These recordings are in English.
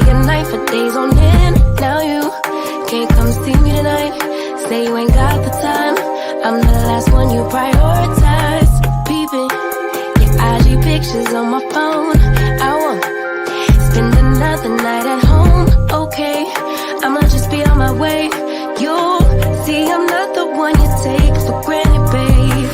at night for days on end. Now you can't come see me tonight. Say you ain't got the time. I'm the last one you prioritize. Peeping your IG pictures on my phone. I won't spend another night at home. Okay, I'ma just be on my way. You'll see I'm not the one you take for granted, babe.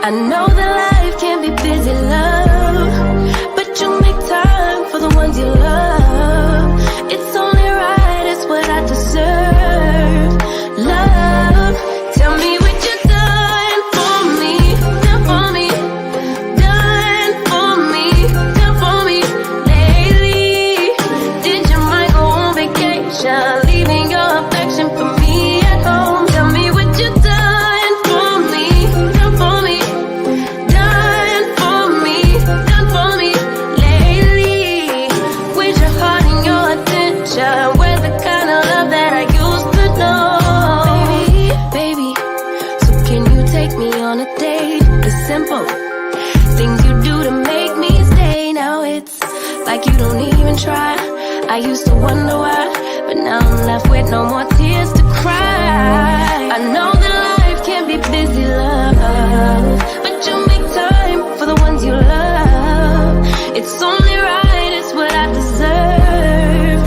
I know that life can be busy, love, but you make time for the ones you love. It's only right, it's what I deserve. Love, tell me what you done for me, done for me, done for me, done for me lately. Did your mind go on vacation, leaving your affection for me at home? Tell me what you done for me, done for me, done for me, done for me lately. With your heart and your attention, we're the kind of love that I used to know. Baby, so can you take me on a date? It's simple, things you do to make me stay. Now it's like you don't even try. I used to wonder why, but now I'm left with no more tears to cry. I know that life can be busy, love, but you make time for the ones you love. It's only right, it's what I deserve.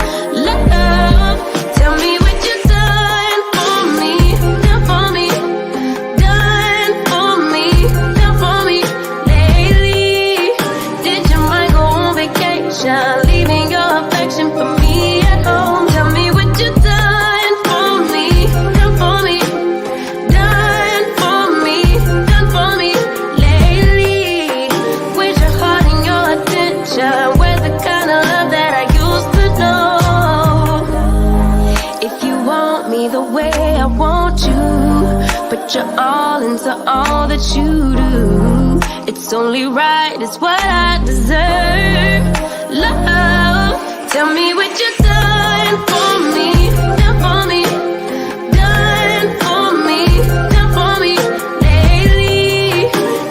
Love, tell me what you done for me, done for me, done for me, done for me lately. Did your mind go on vacation, leaving your affection for me at home? Tell me what you done for me, done for me, done for me, done for me lately. With your heart and your attention, we're the kind of love that I used to know. If you want me the way I want you, but you're all into all that you do, it's only right, it's what I deserve. Love, tell me what you done for me, done for me, done for me, done for me lately.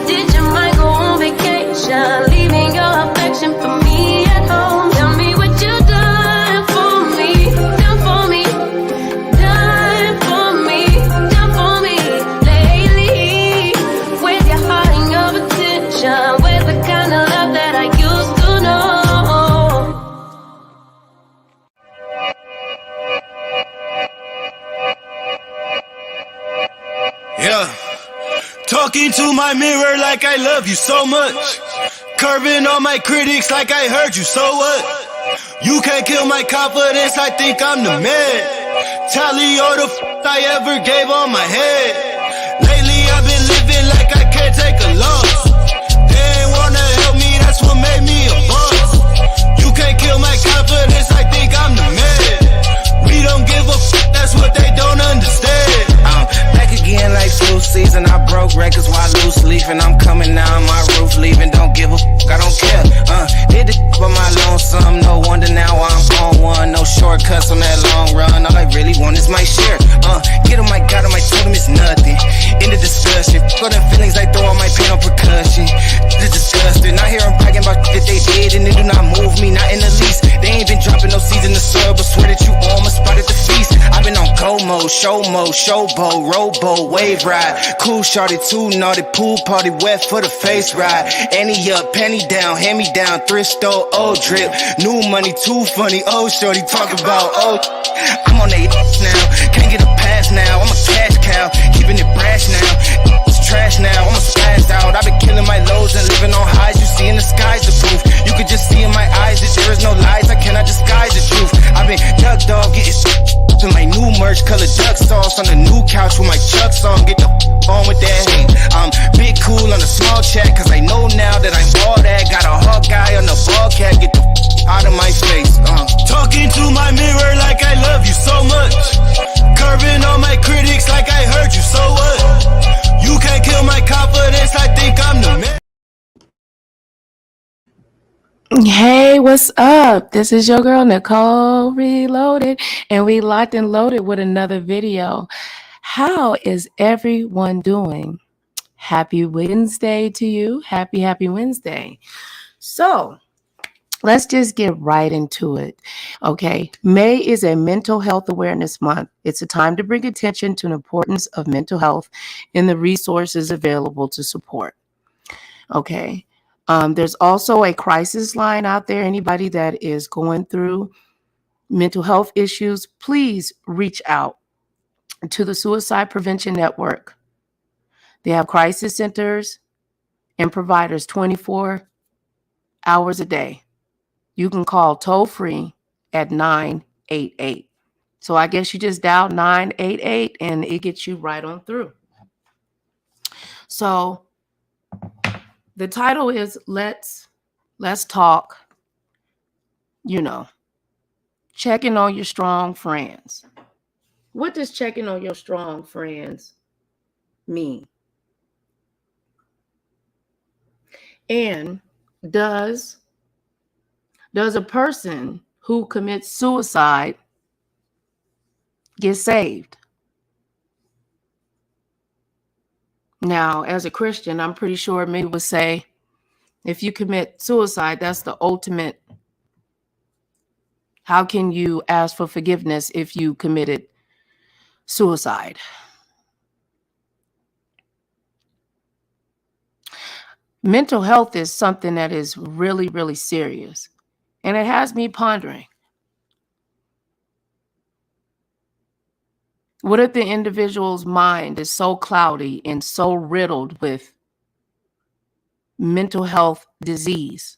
Did your mind go on vacation, leaving your affection for me at home? Tell me what you done for me, done for me, done for me, done for me lately. With your heart and your attention, with the kind of love that I used to know. Yeah, talking to my mirror like I love you so much. Curbing all my critics like I heard you, so what? You can't kill my confidence, I think I'm the man. Tally all the I ever gave on my head. Lately I've been living like I can't take a loss. They ain't wanna help me, that's what made me a boss. You can't kill my confidence, I think I'm the man. We don't give a that's what they don't understand. I'm back again like flu season. I broke records while loose leafing. I'm coming down my roof, leaving. Don't give a I don't care. Did the by my lonesome. No wonder now I'm on one. No shortcuts on that long run. All I really want is my share. Get on my God, on my totem is nothing. In the discussion, for them feelings I throw all my pain on percussion. It's disgusting. I hear them bragging about that they did, and they do not move me, not in the least. They ain't been dropping no seeds in the soil, but swear that you almost spotted the feast. I've been on go mode, showboat, rowboat, wave ride. Cool shorty, too naughty, pool party, wet for the face ride. Annie up, penny down, hand me down, thrift store, old drip. New money, too funny, old shorty, talk about old. I'm on they now, can't get a pass now. I'm a cash cow, keeping it brash now. It's trash now, I'm a spaz out. I've been killing my lows and living on highs. You see in the sky's the proof. You could just see in my eyes that there is no lies. I cannot disguise the truth. I've been duck dog, getting to my new merch, color duck sauce on the new couch with my Chucks on. Get the on with that hate. I'm big cool on the small chat, cause I know now that I'm all that. Got a Hawkeye on the ball cat, get the out of my face. Talking to my mirror like I love you so much. Curbing all my critics like I heard you, so what? You can't kill my confidence, I think I'm the man. Hey, what's up? This is your girl, Nicole Reloaded, and we locked and loaded with another video. How is everyone doing? Happy Wednesday to you. Happy Wednesday. So, Let's just get right into it. Okay. May is a mental health awareness month. It's a time to bring attention to the importance of mental health and the resources available to support. Okay. There's also a crisis line out there. Anybody that is going through mental health issues, please reach out to the Suicide Prevention Network. They have crisis centers and providers 24 hours a day. You can call toll free at 988. So I guess you just dial 988 and it gets you right on through. So the title is Let's Talk, checking on your strong friends. What does checking on your strong friends mean? And does a person who commits suicide get saved? Now, as a Christian, I'm pretty sure many would say if you commit suicide, that's the ultimate. How can you ask for forgiveness if you committed suicide? Mental health is something that is really, really serious. And it has me pondering. What if the individual's mind is so cloudy and so riddled with mental health disease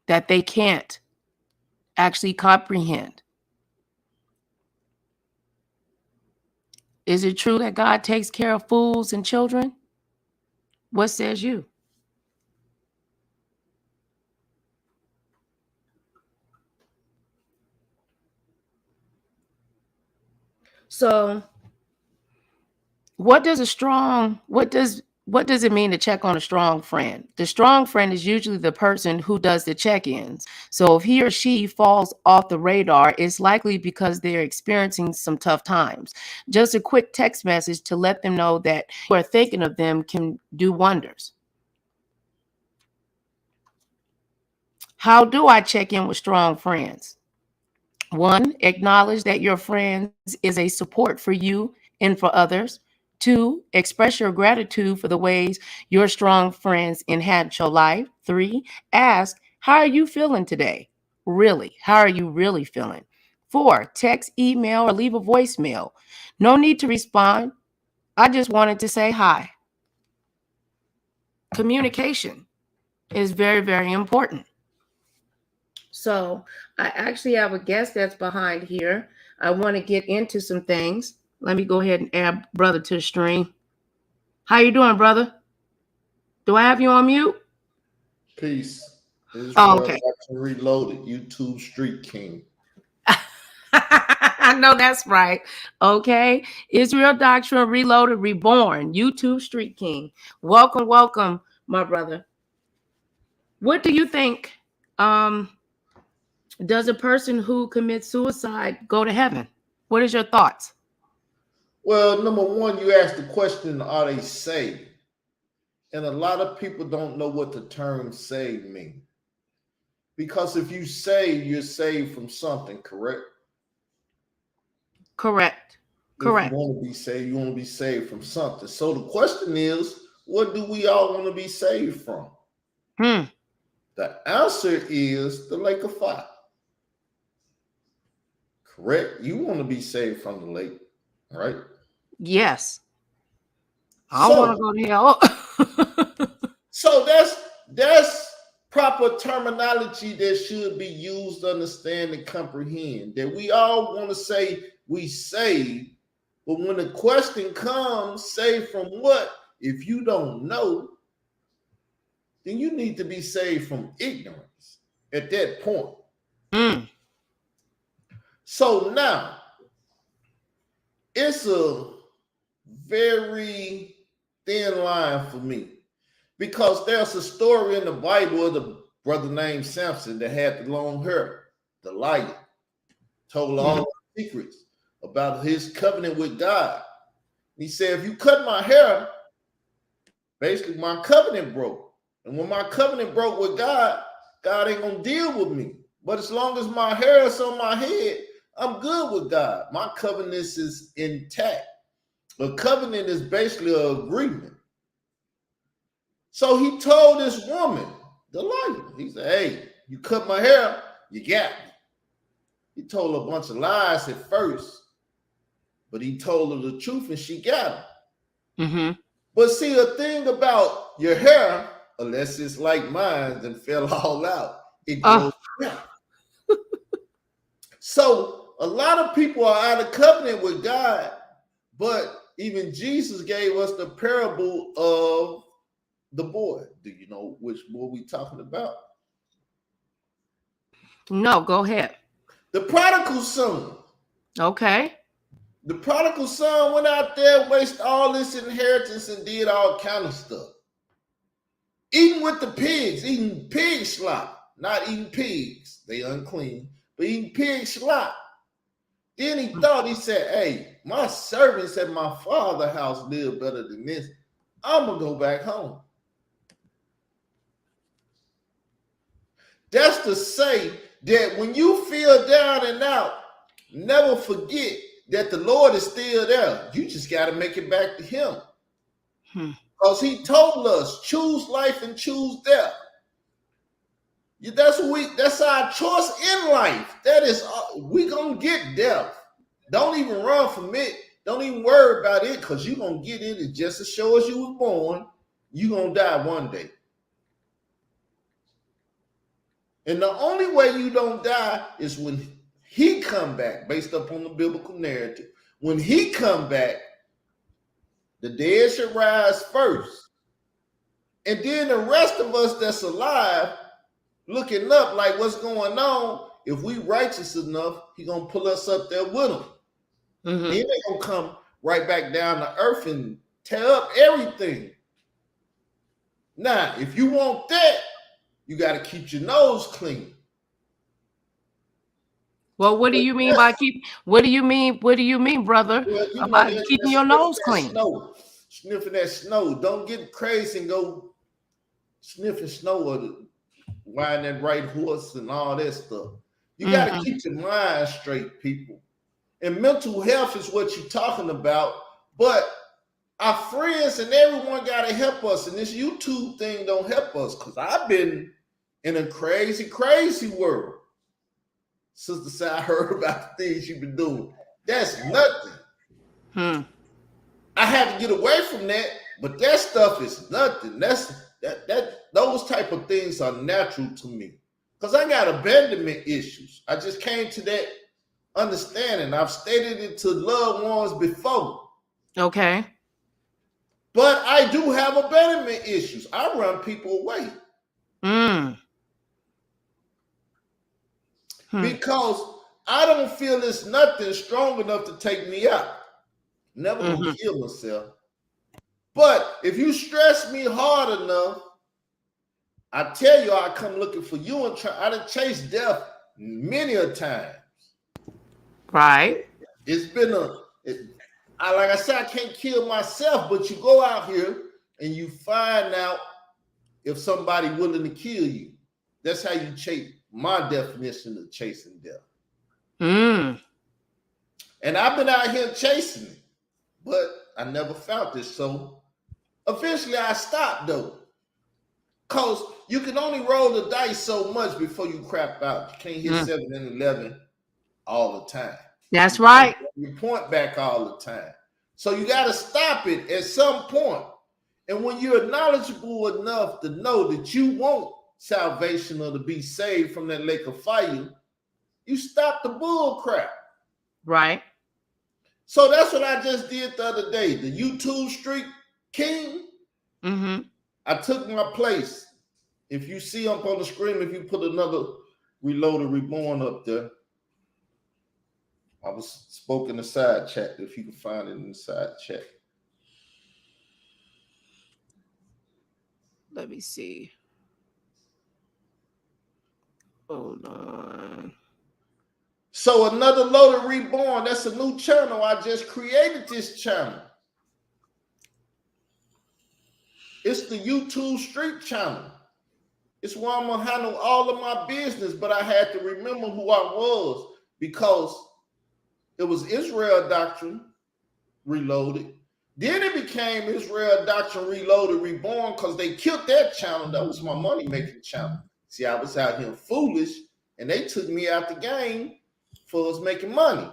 that they can't actually comprehend? Is it true that God takes care of fools and children? What says you? So, what does it mean to check on a strong friend? The strong friend is usually the person who does the check-ins. So if he or she falls off the radar, it's likely because they're experiencing some tough times. Just a quick text message to let them know that you are thinking of them can do wonders. How do I check in with strong friends? 1, acknowledge that your friends is a support for you and for others. 2, express your gratitude for the ways your strong friends enhance your life. 3, ask, how are you feeling today? Really, how are you really feeling? 4, text, email, or leave a voicemail. No need to respond. I just wanted to say hi. Communication is very, very important. So I actually have a guest that's behind here. I want to get into some things. Let me go ahead and add brother to the stream. How you doing, brother? Do I have you on mute? Peace. This Okay. Reloaded YouTube Street King. I know that's right. Okay. Israel Doctrine Reloaded Reborn, YouTube Street King. Welcome, welcome, my brother. What do you think? Does a person who commits suicide go to heaven? What is your thoughts? Well, number one, you asked the question, are they saved? And a lot of people don't know what the term saved means. Because if you save, you're saved from something, correct? Correct. Correct. If you want to be saved, you want to be saved from something. So the question is, what do we all want to be saved from? The answer is the lake of fire. Correct? You want to be saved from the lake, right? Yes. I want to go to hell. So that's proper terminology that should be used, understand, and comprehend. That we all want to say we saved, but when the question comes, saved from what? If you don't know, then you need to be saved from ignorance at that point. So now, it's a very thin line for me because there's a story in the Bible of the brother named Samson that had the long hair, the lion, told all the secrets about his covenant with God. He said, if you cut my hair, basically my covenant broke. And when my covenant broke with God, God ain't gonna deal with me. But as long as my hair is on my head, I'm good with God. My covenant is intact. A covenant is basically an agreement. So he told this woman, Delilah, he said, hey, you cut my hair, you got me. He told her a bunch of lies at first, but he told her the truth and she got him. Mm-hmm. But see, a thing about your hair, unless it's like mine, then fell all out, it grows back. So a lot of people are out of covenant with God, but even Jesus gave us the parable of the boy. Do you know which boy we talking about? No, go ahead. The prodigal son. Okay. The prodigal son went out there, wasted all this inheritance and did all kind of stuff. Eating with the pigs, eating pig slop, not eating pigs. They unclean, but eating pig slop. Then he thought, he said, hey, my servants at my father's house live better than this. I'm going to go back home. That's to say that when you feel down and out, never forget that the Lord is still there. You just got to make it back to him. Because he told us, choose life and choose death. That's our choice in life. That is, we going to get death. Don't even run from it. Don't even worry about it, because you're going to get it. It's just as sure as you was born, you're going to die one day. And the only way you don't die is when he come back, based upon the biblical narrative. When he come back, the dead should rise first. And then the rest of us that's alive, looking up like what's going on, if we righteous enough, he going to pull us up there with him. Mm-hmm. And they going to come right back down to earth and tear up everything. Now, if you want that, you got to keep your nose clean. Well, what do you mean by keep? What do you mean, brother? Well, about keeping your nose clean? Sniffing that snow. Don't get crazy and go sniffing snow or riding that right horse and all that stuff. You got to keep your mind straight, people. And mental health is what you're talking about. But our friends and everyone got to help us. And this YouTube thing don't help us, because I've been in a crazy, crazy world. Sister said, I heard about the things you've been doing. That's nothing. I had to get away from that, but that stuff is nothing. Those type of things are natural to me, because I got abandonment issues. I just came to that understanding. I've stated it to loved ones before. Okay. But I do have abandonment issues. I run people away. Because I don't feel it's nothing strong enough to take me out. Never gonna kill myself. But if you stress me hard enough, I tell you, I come looking for you and try. I done chased death many a times. Right. It's been like I said, I can't kill myself, but you go out here and you find out if somebody willing to kill you. That's how you chase. My definition of chasing death. And I've been out here chasing it, but I never found this. So eventually I stopped, though. Because you can only roll the dice so much before you crap out. You can't hit 7 and 11 all the time. That's right. You point back all the time. So you got to stop it at some point. And when you're knowledgeable enough to know that you want salvation or to be saved from that lake of fire, you stop the bull crap. Right. So that's what I just did the other day. The YouTube Street King. I took my place. If you see up on the screen, if you put another Reloaded Reborn up there, I was spoke in the side chat. If you can find it in the side chat. Let me see. Hold on. So another Loaded Reborn. That's a new channel. I just created this channel. It's the YouTube Street channel. It's where I'm gonna handle all of my business. But I had to remember who I was, because it was Israel Doctrine Reloaded. Then it became Israel Doctrine Reloaded Reborn, because they killed that channel. That was my money making channel. See, I was out here foolish, and they took me out the game for us making money.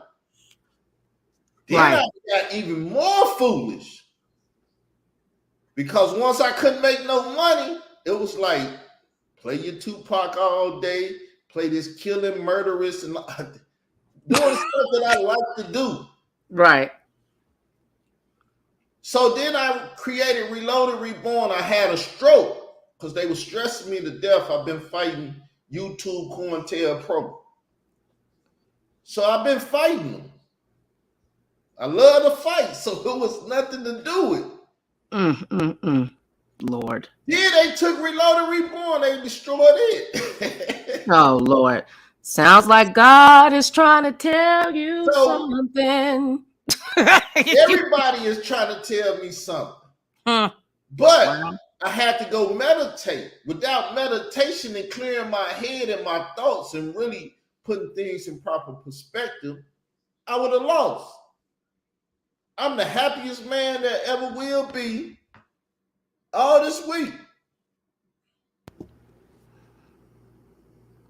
Then I got even more foolish, because once I couldn't make no money, it was like, play your Tupac all day, play this killing, murderous, and doing stuff that I like to do. Right. So then I created Reloaded Reborn. I had a stroke because they were stressing me to death. I've been fighting YouTube COINTELPRO. So I've been fighting them. I love to fight, so it was nothing to do with. Lord. Yeah, they took Reloaded Reborn. They destroyed it. Oh, Lord. Sounds like God is trying to tell you something. Everybody is trying to tell me something. But I had to go meditate. Without meditation and clearing my head and my thoughts and really putting things in proper perspective, I would have lost. I'm the happiest man that ever will be all this week.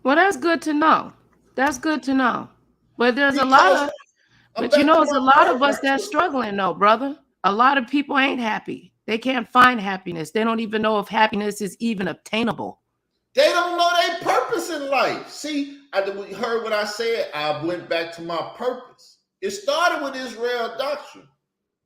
Well, that's good to know. That's good to know. But there's a lot of, but you know, it's a lot of us that's struggling though, brother. A lot of people ain't happy. They can't find happiness. They don't even know if happiness is even obtainable. They don't know their purpose in life. See, I heard what I said. I went back to my purpose. It started with Israel Doctrine.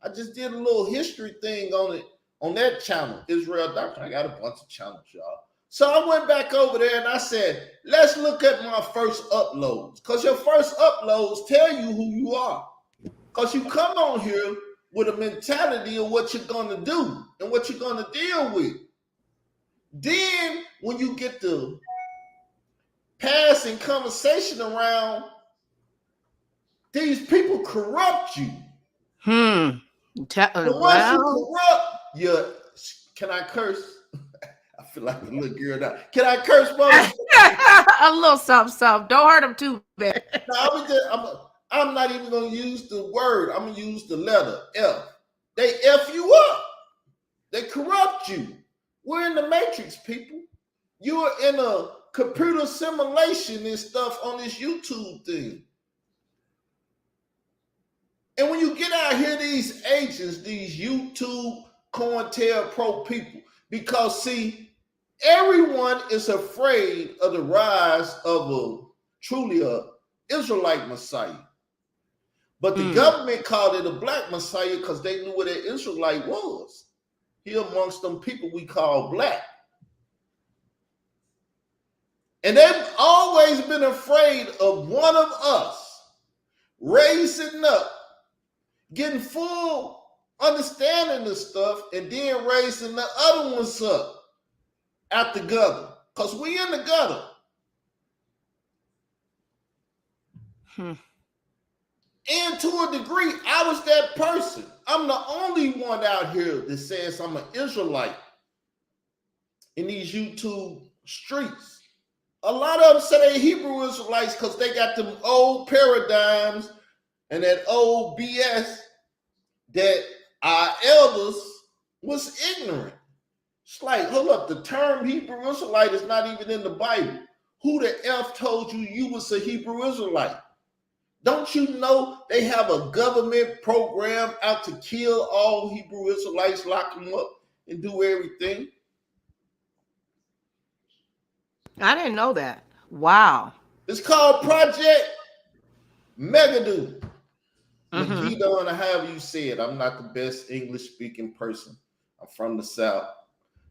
I just did a little history thing on it, on that channel, Israel Doctrine. I got a bunch of channels, y'all. So I went back over there and I said, let's look at my first uploads. Because your first uploads tell you who you are. Because you come on here with a mentality of what you're going to do and what you're going to deal with. Then when you get the passing conversation around, these people corrupt you. Once you corrupt, can I curse? I feel like a little girl now. Can I curse, mother? A little something. Don't hurt them too bad. No, I'm not even going to use the word. I'm going to use the letter F. They F you up. They corrupt you. We're in the matrix, people. You are in a computer simulation and stuff on this YouTube thing. And when you get out here, these agents, these YouTube COINTELPRO people, because see, everyone is afraid of the rise of truly a Israelite Messiah. But the government called it a black Messiah because they knew what an Israelite was. He amongst them people we call black. And they've always been afraid of one of us raising up, getting full understanding of stuff, and then raising the other ones up at the gutter. Because we in the gutter. And to a degree, I was that person. I'm the only one out here that says I'm an Israelite in these YouTube streets. A lot of them say they Hebrew Israelites because they got them old paradigms and that old BS that our elders was ignorant. It's like, hold up, the term Hebrew Israelite is not even in the Bible. Who the F told you was a Hebrew Israelite? Don't you know they have a government program out to kill all Hebrew Israelites, lock them up, and do everything? I didn't know that. Wow. It's called Project Megiddo. Megiddo, and however you say it. I'm not the best English-speaking person. I'm from the South.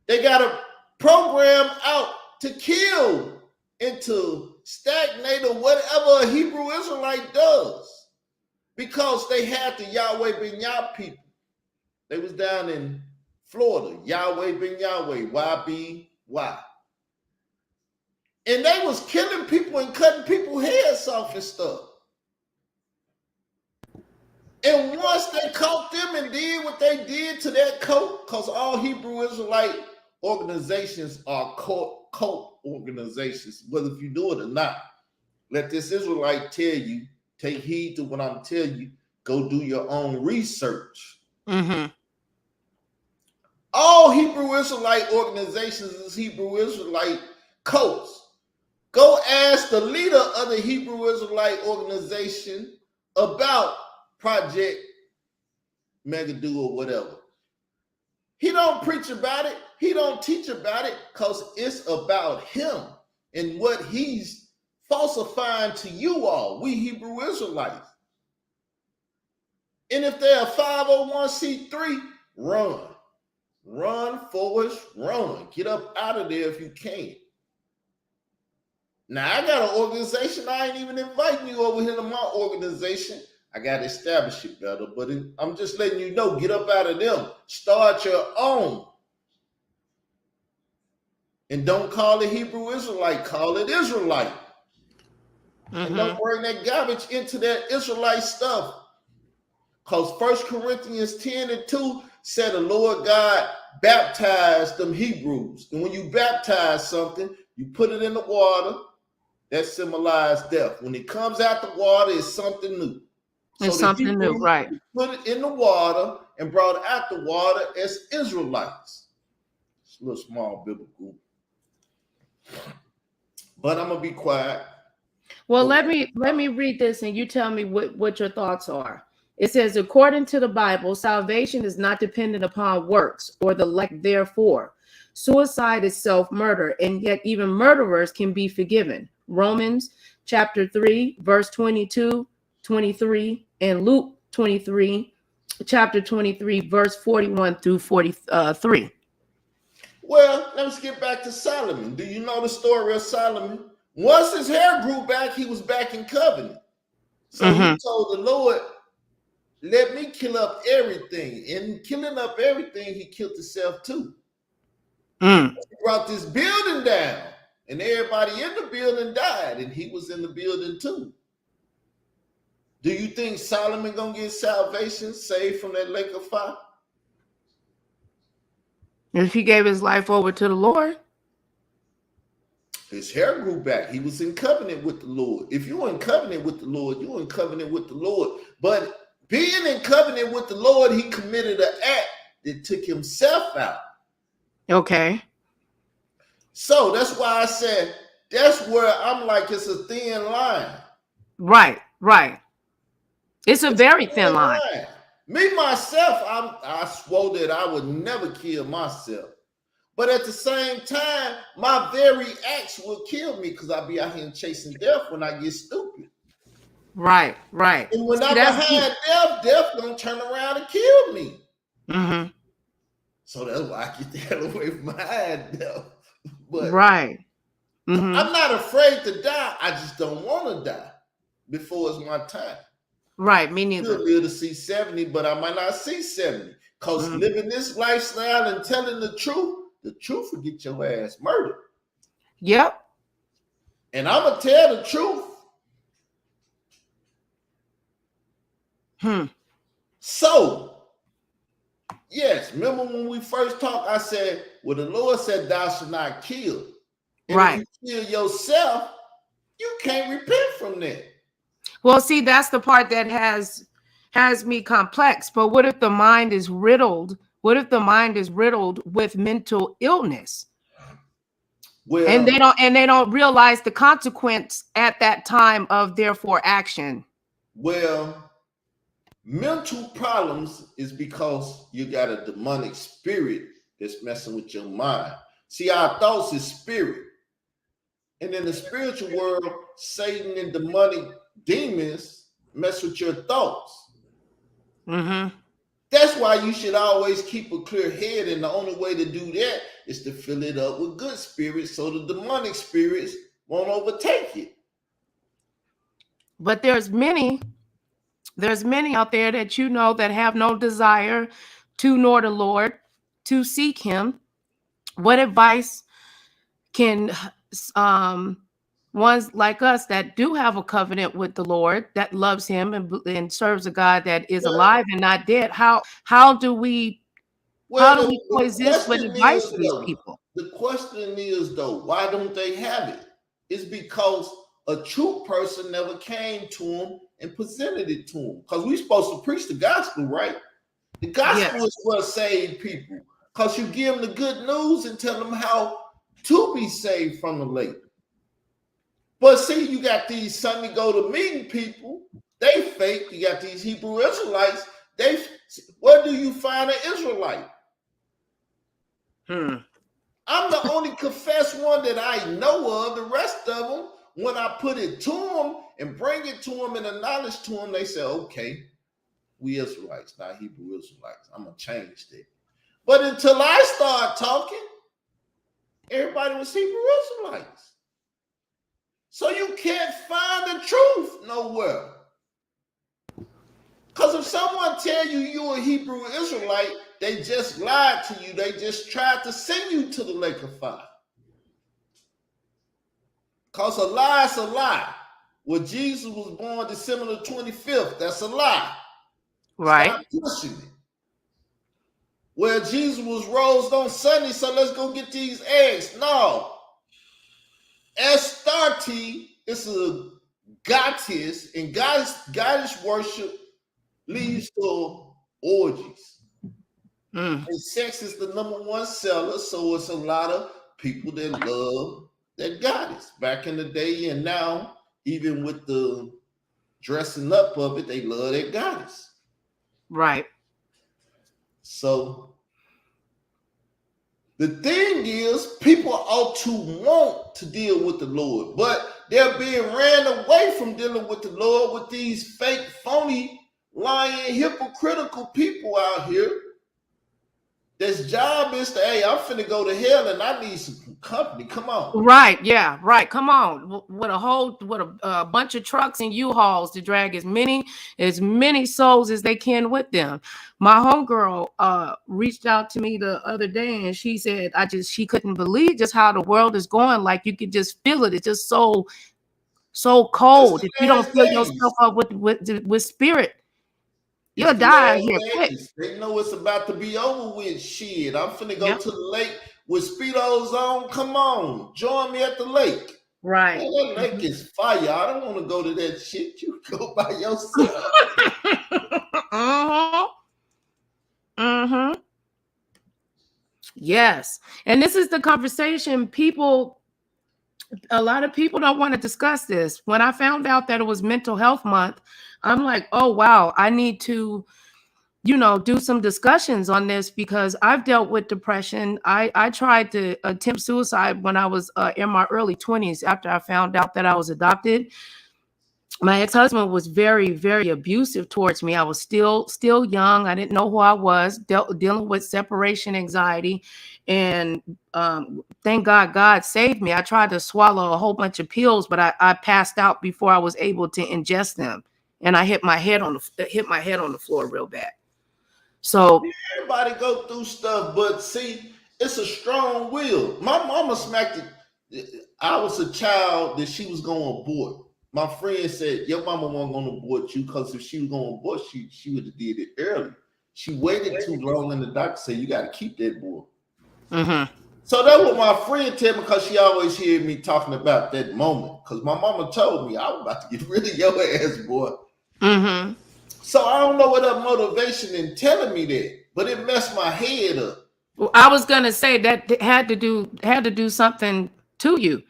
They got a program out to kill and to stagnate or whatever a Hebrew Israelite does, because they had the Yahweh ben Yah people. They was down in Florida, Yahweh ben Yahweh, YBY. And they was killing people and cutting people's heads off and stuff. And once they caught them and did what they did to that cult, because all Hebrew Israelite organizations are cult organizations, whether if you do it or not. Let this Israelite tell you, take heed to what I'm telling you, go do your own research. Mm-hmm. All Hebrew Israelite organizations is Hebrew Israelite cults. Go ask the leader of the Hebrew Israelite organization about Project Megiddo or whatever. He don't preach about it. He don't teach about it because it's about him and what he's falsifying to you all, we Hebrew Israelites. And if they're a 501c3, run. Run, Forrest, run. Get up out of there if you can. Now, I got an organization. I ain't even inviting you over here to my organization. I got to establish it better, but I'm just letting you know, get up out of them. Start your own. And don't call it Hebrew Israelite. Call it Israelite. And don't bring that garbage into that Israelite stuff. Because 1 Corinthians 10:2 said the Lord God baptized them Hebrews. And when you baptize something, you put it in the water, that symbolizes death. When it comes out the water, it's something new. It's something new, right? Put it in the water and brought out the water as Israelites. It's a little small biblical. But I'm going to be quiet. Well, let me read this and you tell me what your thoughts are. It says, according to the Bible, salvation is not dependent upon works or the lack therefore. Suicide is self-murder, and yet even murderers can be forgiven. Romans chapter 3, verse 22, 23, and Luke 23, chapter 23, verse 41 through 43. Well, let's get back to Solomon. Do you know the story of Solomon? Once his hair grew back, he was back in covenant. So he told the Lord, let me kill up everything. And killing up everything, he killed himself too. He brought this building down, and everybody in the building died, and he was in the building too. Do you think Solomon gonna get salvation, saved from that lake of fire? If he gave his life over to the Lord? His hair grew back. He was in covenant with the Lord. If you're in covenant with the Lord, you're in covenant with the Lord. But being in covenant with the Lord, he committed an act that took himself out. Okay. So that's why I said, that's where I'm like, it's a thin line. Right. It's a very thin line. Me, myself, I swore that I would never kill myself. But at the same time, my very acts will kill me because I'll be out here chasing death when I get stupid. Right. And when I'm behind death gonna turn around and kill me. So that's why I get the hell away from behind death. But I'm not afraid to die. I just don't want to die before it's my time. Right, me neither. I'll be able to see 70, but I might not see 70. Because living this lifestyle and telling the truth will get your ass murdered. Yep. And I'm going to tell the truth. So, yes, remember when we first talked, I said, well, the Lord said, thou shalt not kill. And if you kill yourself, you can't repent from that. Well, see, that's the part that has me complex. But what if the mind is riddled? What if the mind is riddled with mental illness? Well, and they don't realize the consequence at that time of therefore action. Well, mental problems is because you got a demonic spirit that's messing with your mind. See, our thoughts is spirit. And in the spiritual world, Satan and demonic demons mess with your thoughts. That's why you should always keep a clear head, and the only way to do that is to fill it up with good spirits so the demonic spirits won't overtake it. But there's many out there that you know that have no desire to know the Lord, to seek him. What advice can ones like us that do have a covenant with the Lord, that loves him and serves a God that is alive and not dead, how do we coexist with advice to these people? The question is, though, why don't they have it? It's because a true person never came to them and presented it to them. Because we're supposed to preach the gospel, right? The gospel Yes. is what saved people. Because you give them the good news and tell them how to be saved from the lake. But see, you got these Sunday go to meeting people, they fake. You got these Hebrew Israelites, where do you find an Israelite? I'm the only confessed one that I know of. The rest of them, when I put it to them and bring it to them and acknowledge to them, they say, okay, we Israelites, not Hebrew Israelites. I'm going to change that. But until I start talking, everybody was Hebrew Israelites. So you can't find the truth nowhere. Because if someone tell you you're a Hebrew Israelite, they just lied to you. They just tried to send you to the lake of fire. Because a lie is a lie. Well, Jesus was born December the 25th. That's a lie. Right. Stop pushing it. Well, Jesus was rose on Sunday, so let's go get these eggs. No. Astarte is a goddess, and goddess worship leads to orgies. And sex is the #1 seller, so it's a lot of people that love that goddess. Back in the day and now, even with the dressing up of it, they love that goddess. Right. So the thing is, people ought to want to deal with the Lord, but they're being ran away from dealing with the Lord with these fake, phony, lying, hypocritical people out here. This job is to, hey, I'm finna go to hell and I need some company. Come on. Right. Yeah. Right. Come on. With a bunch of trucks and U-Hauls to drag as many souls as they can with them. My homegirl reached out to me the other day and she said she couldn't believe just how the world is going. Like you could just feel it. It's just so cold. If you don't fill yourself up with spirit, you'll die here quick. They know it's about to be over with. Shit, I'm finna go to the lake with Speedos on. Come on, join me at the lake. Right. Man, that lake is fire. I don't want to go to that shit. You go by yourself. Yes. And this is the conversation a lot of people don't want to discuss this. When I found out that it was Mental Health Month, I'm like, oh, wow, I need to, do some discussions on this because I've dealt with depression. I tried to attempt suicide when I was in my early 20s after I found out that I was adopted. My ex-husband was very, very abusive towards me. I was still young. I didn't know who I was, dealing with separation anxiety. And thank God saved me. I tried to swallow a whole bunch of pills, but I passed out before I was able to ingest them. And I hit my head on the floor real bad. So everybody go through stuff, but see, it's a strong will. My mama smacked it. I was a child that she was going to abort. My friend said, your mama wasn't going to abort you because if she was going to abort, she would have did it early. She waited too long, and the doctor said, you got to keep that boy. So that's what my friend told me because she always heard me talking about that moment. Because my mama told me I was about to get rid of your ass, boy. So I don't know what her motivation in telling me that, but it messed my head up. Well, I was gonna say that had to do something to you.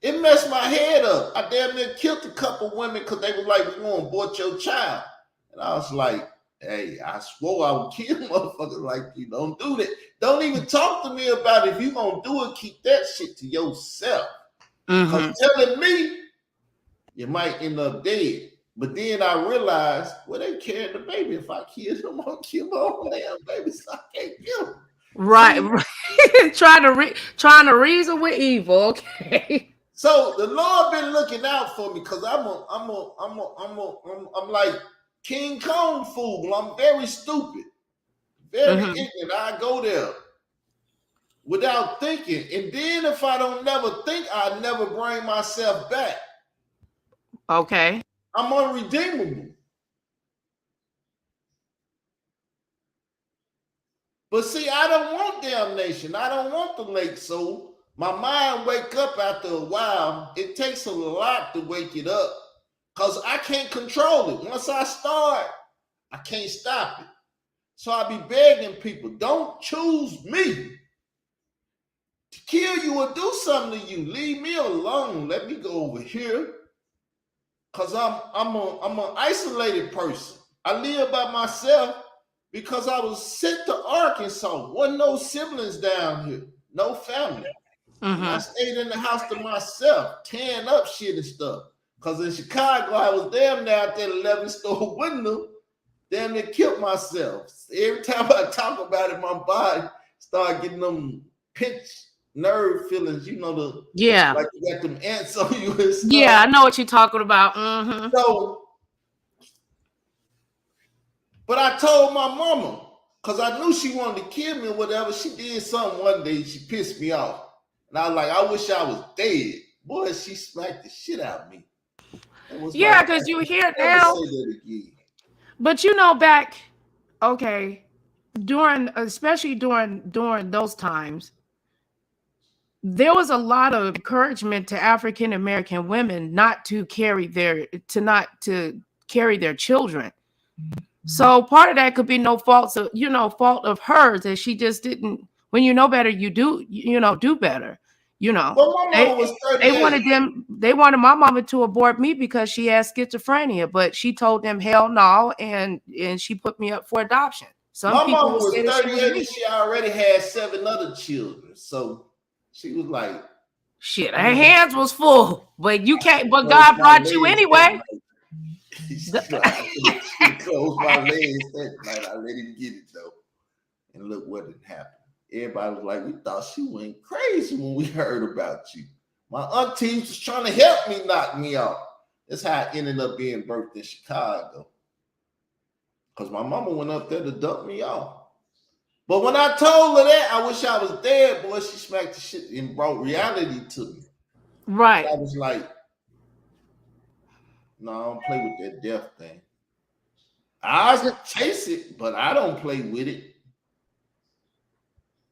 It messed my head up. I damn near killed a couple women because they were like, we want to abort your child. And I was like, hey, I swore I would kill motherfuckers like you. Don't do that. Don't even talk to me about it. If you're going to do it, keep that shit to yourself. Because telling me, you might end up dead. But then I realized, well, they carried the baby. If I kill them, I'm going to kill my own damn baby, so I can't kill them. Right. Trying to reason with evil. Okay. So the Lord been looking out for me because I'm like King Kong fool. I'm very stupid, very ignorant. I go there without thinking, and then if I don't never think, I never bring myself back. Okay. I'm unredeemable. But see, I don't want damnation. I don't want the lake. So my mind wake up after a while. It takes a lot to wake it up because I can't control it. Once I start, I can't stop it. So I be begging people, don't choose me to kill you or do something to you. Leave me alone. Let me go over here. Cause I'm an isolated person. I live by myself because I was sent to Arkansas. Wasn't no siblings down here, no family. And I stayed in the house to myself, tearing up shit and stuff. Cause in Chicago, I was damn near out there 11-store window, damn near killed myself. Every time I talk about it, my body start getting them pinch nerve feelings, you know, like you got them ants on you and stuff. Yeah, I know what you're talking about. So, but I told my mama, because I knew she wanted to kill me or whatever. She did something one day, she pissed me off. And I was like, I wish I was dead. Boy, she smacked the shit out of me. Yeah, because you hear now. But you know, back, okay, especially during those times, there was a lot of encouragement to African American women not to carry their children. So part of that could be no fault of hers, that she just didn't. When you know better, you do better. You know, well, they wanted my mama to abort me because she had schizophrenia, but she told them hell no, and she put me up for adoption. My mama was 38 and she already had 7 other children, so she was like, shit, her hands was full, but you can't. But God brought you anyway. She closed my legs that night. I let him get it though, and look what had happened. Everybody was like, we thought she went crazy when we heard about you. My aunties was trying to help me knock me off. That's how I ended up being birthed in Chicago. Because my mama went up there to dump me off. But when I told her that, I wish I was dead, boy, she smacked the shit and brought reality to me. Right. I was like, no, I don't play with that death thing. I chase it, but I don't play with it.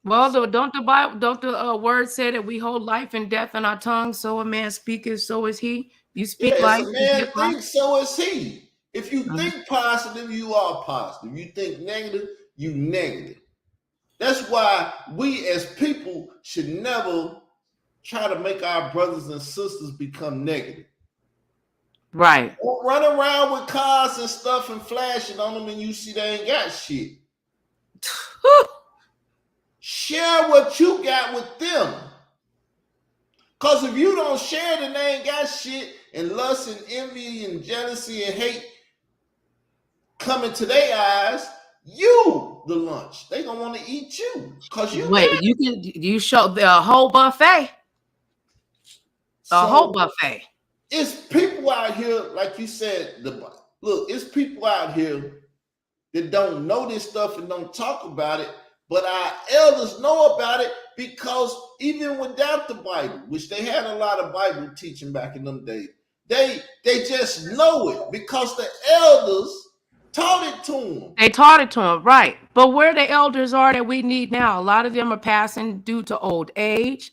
Well, don't the word say that we hold life and death in our tongue? So a man speaketh, so is he. You speak life. A man thinks, so is he. If you think positive, you are positive. You think negative, you negative. That's why we as people should never try to make our brothers and sisters become negative. Right. Don't run around with cars and stuff and flashing on them and you see they ain't got shit. Share what you got with them. Because if you don't share, then they ain't got shit, and lust and envy and jealousy and hate come into their eyes, you the lunch. They gonna want to eat you. Because you show the whole buffet. Whole buffet. It's people out here, like you said, it's people out here that don't know this stuff and don't talk about it. But our elders know about it because even without the Bible, which they had a lot of Bible teaching back in them days, they just know it because the elders taught it to them. They taught it to them, right. But where the elders are that we need now, a lot of them are passing due to old age.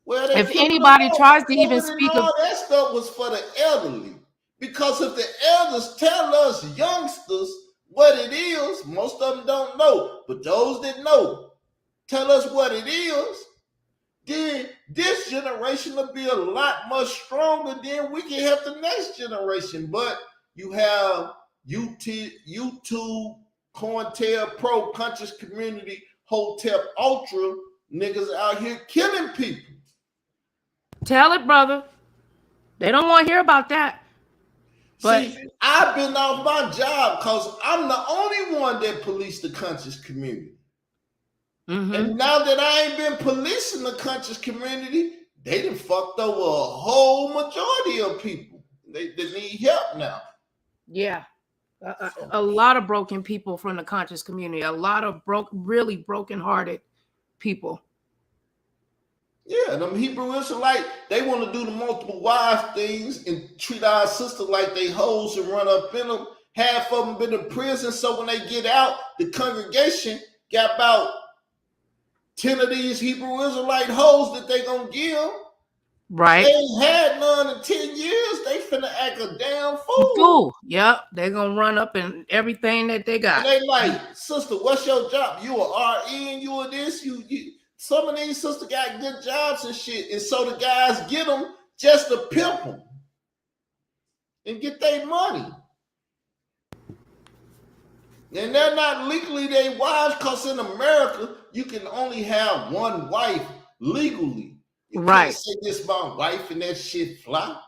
Well, if anybody tries to even speak of that stuff was for the elderly. Because if the elders tell us youngsters what it is, most of them don't know. But those that know, tell us what it is, then this generation will be a lot much stronger. Then we can help the next generation. But you have YouTube, COINTELPRO, Conscious Community, Hotep Ultra niggas out here killing people. Tell it, brother. They don't want to hear about that. But see, I've been off my job because I'm the only one that policed the conscious community. And now that I ain't been policing the conscious community, they done fucked over a whole majority of people. They need help now. Yeah. A lot of broken people from the conscious community. A lot of really broken-hearted people. Yeah, them Hebrew Israelites, they want to do the multiple wives things and treat our sister like they hoes and run up in them. Half of them been in prison, so when they get out, the congregation got about 10 of these Hebrew Israelite hoes that they gonna give. Right. They ain't had none in 10 years. They finna act a damn fool. Fool. Yep. They're gonna run up in everything that they got. And they like, sister, what's your job? You a RN, you a this, you some of these sisters got good jobs and shit. And so the guys get them just to pimp them and get their money. And they're not legally their wives, because in America, you can only have one wife legally. You can't say this my wife and that shit fly.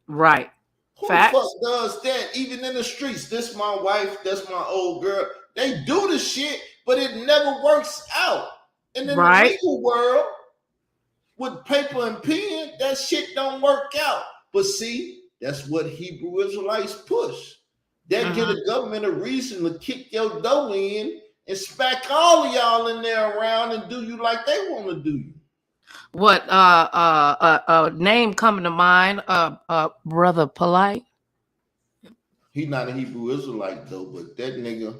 Right. Who the fuck does that? Even in the streets, this my wife, that's my old girl. They do the shit, but it never works out. And in the legal world, with paper and pen, that shit don't work out. But see, that's what Hebrew Israelites push. That give the government a reason to kick your dough in and smack all of y'all in there around and do you like they want to do you. What name coming to mind? Brother Polite. He's not a Hebrew Israelite though, but that nigga,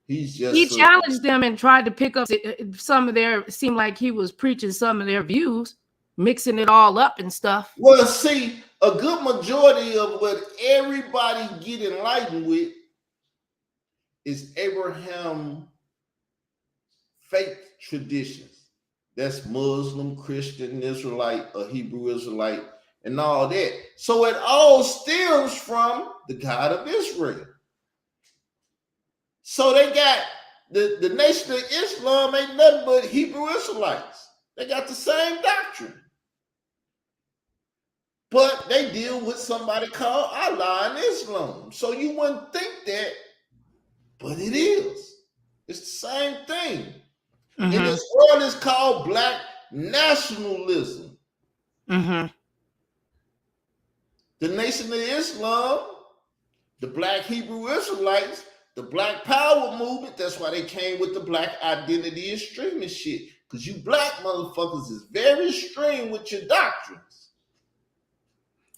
he's just he challenged them and tried to pick up some of their. It seemed like he was preaching some of their views, mixing it all up and stuff. Well, see, a good majority of what everybody get enlightened with is Abraham faith traditions. That's Muslim, Christian, Israelite, a Hebrew Israelite, and all that. So it all stems from the God of Israel. So they got the Nation of Islam ain't nothing but Hebrew Israelites. They got the same doctrine. But they deal with somebody called Allah in Islam. So you wouldn't think that, but it is. It's the same thing. And this world is called black nationalism. The Nation of Islam, the black Hebrew Israelites, the black power movement, that's why they came with the black identity extremist shit. Because you black motherfuckers is very extreme with your doctrines.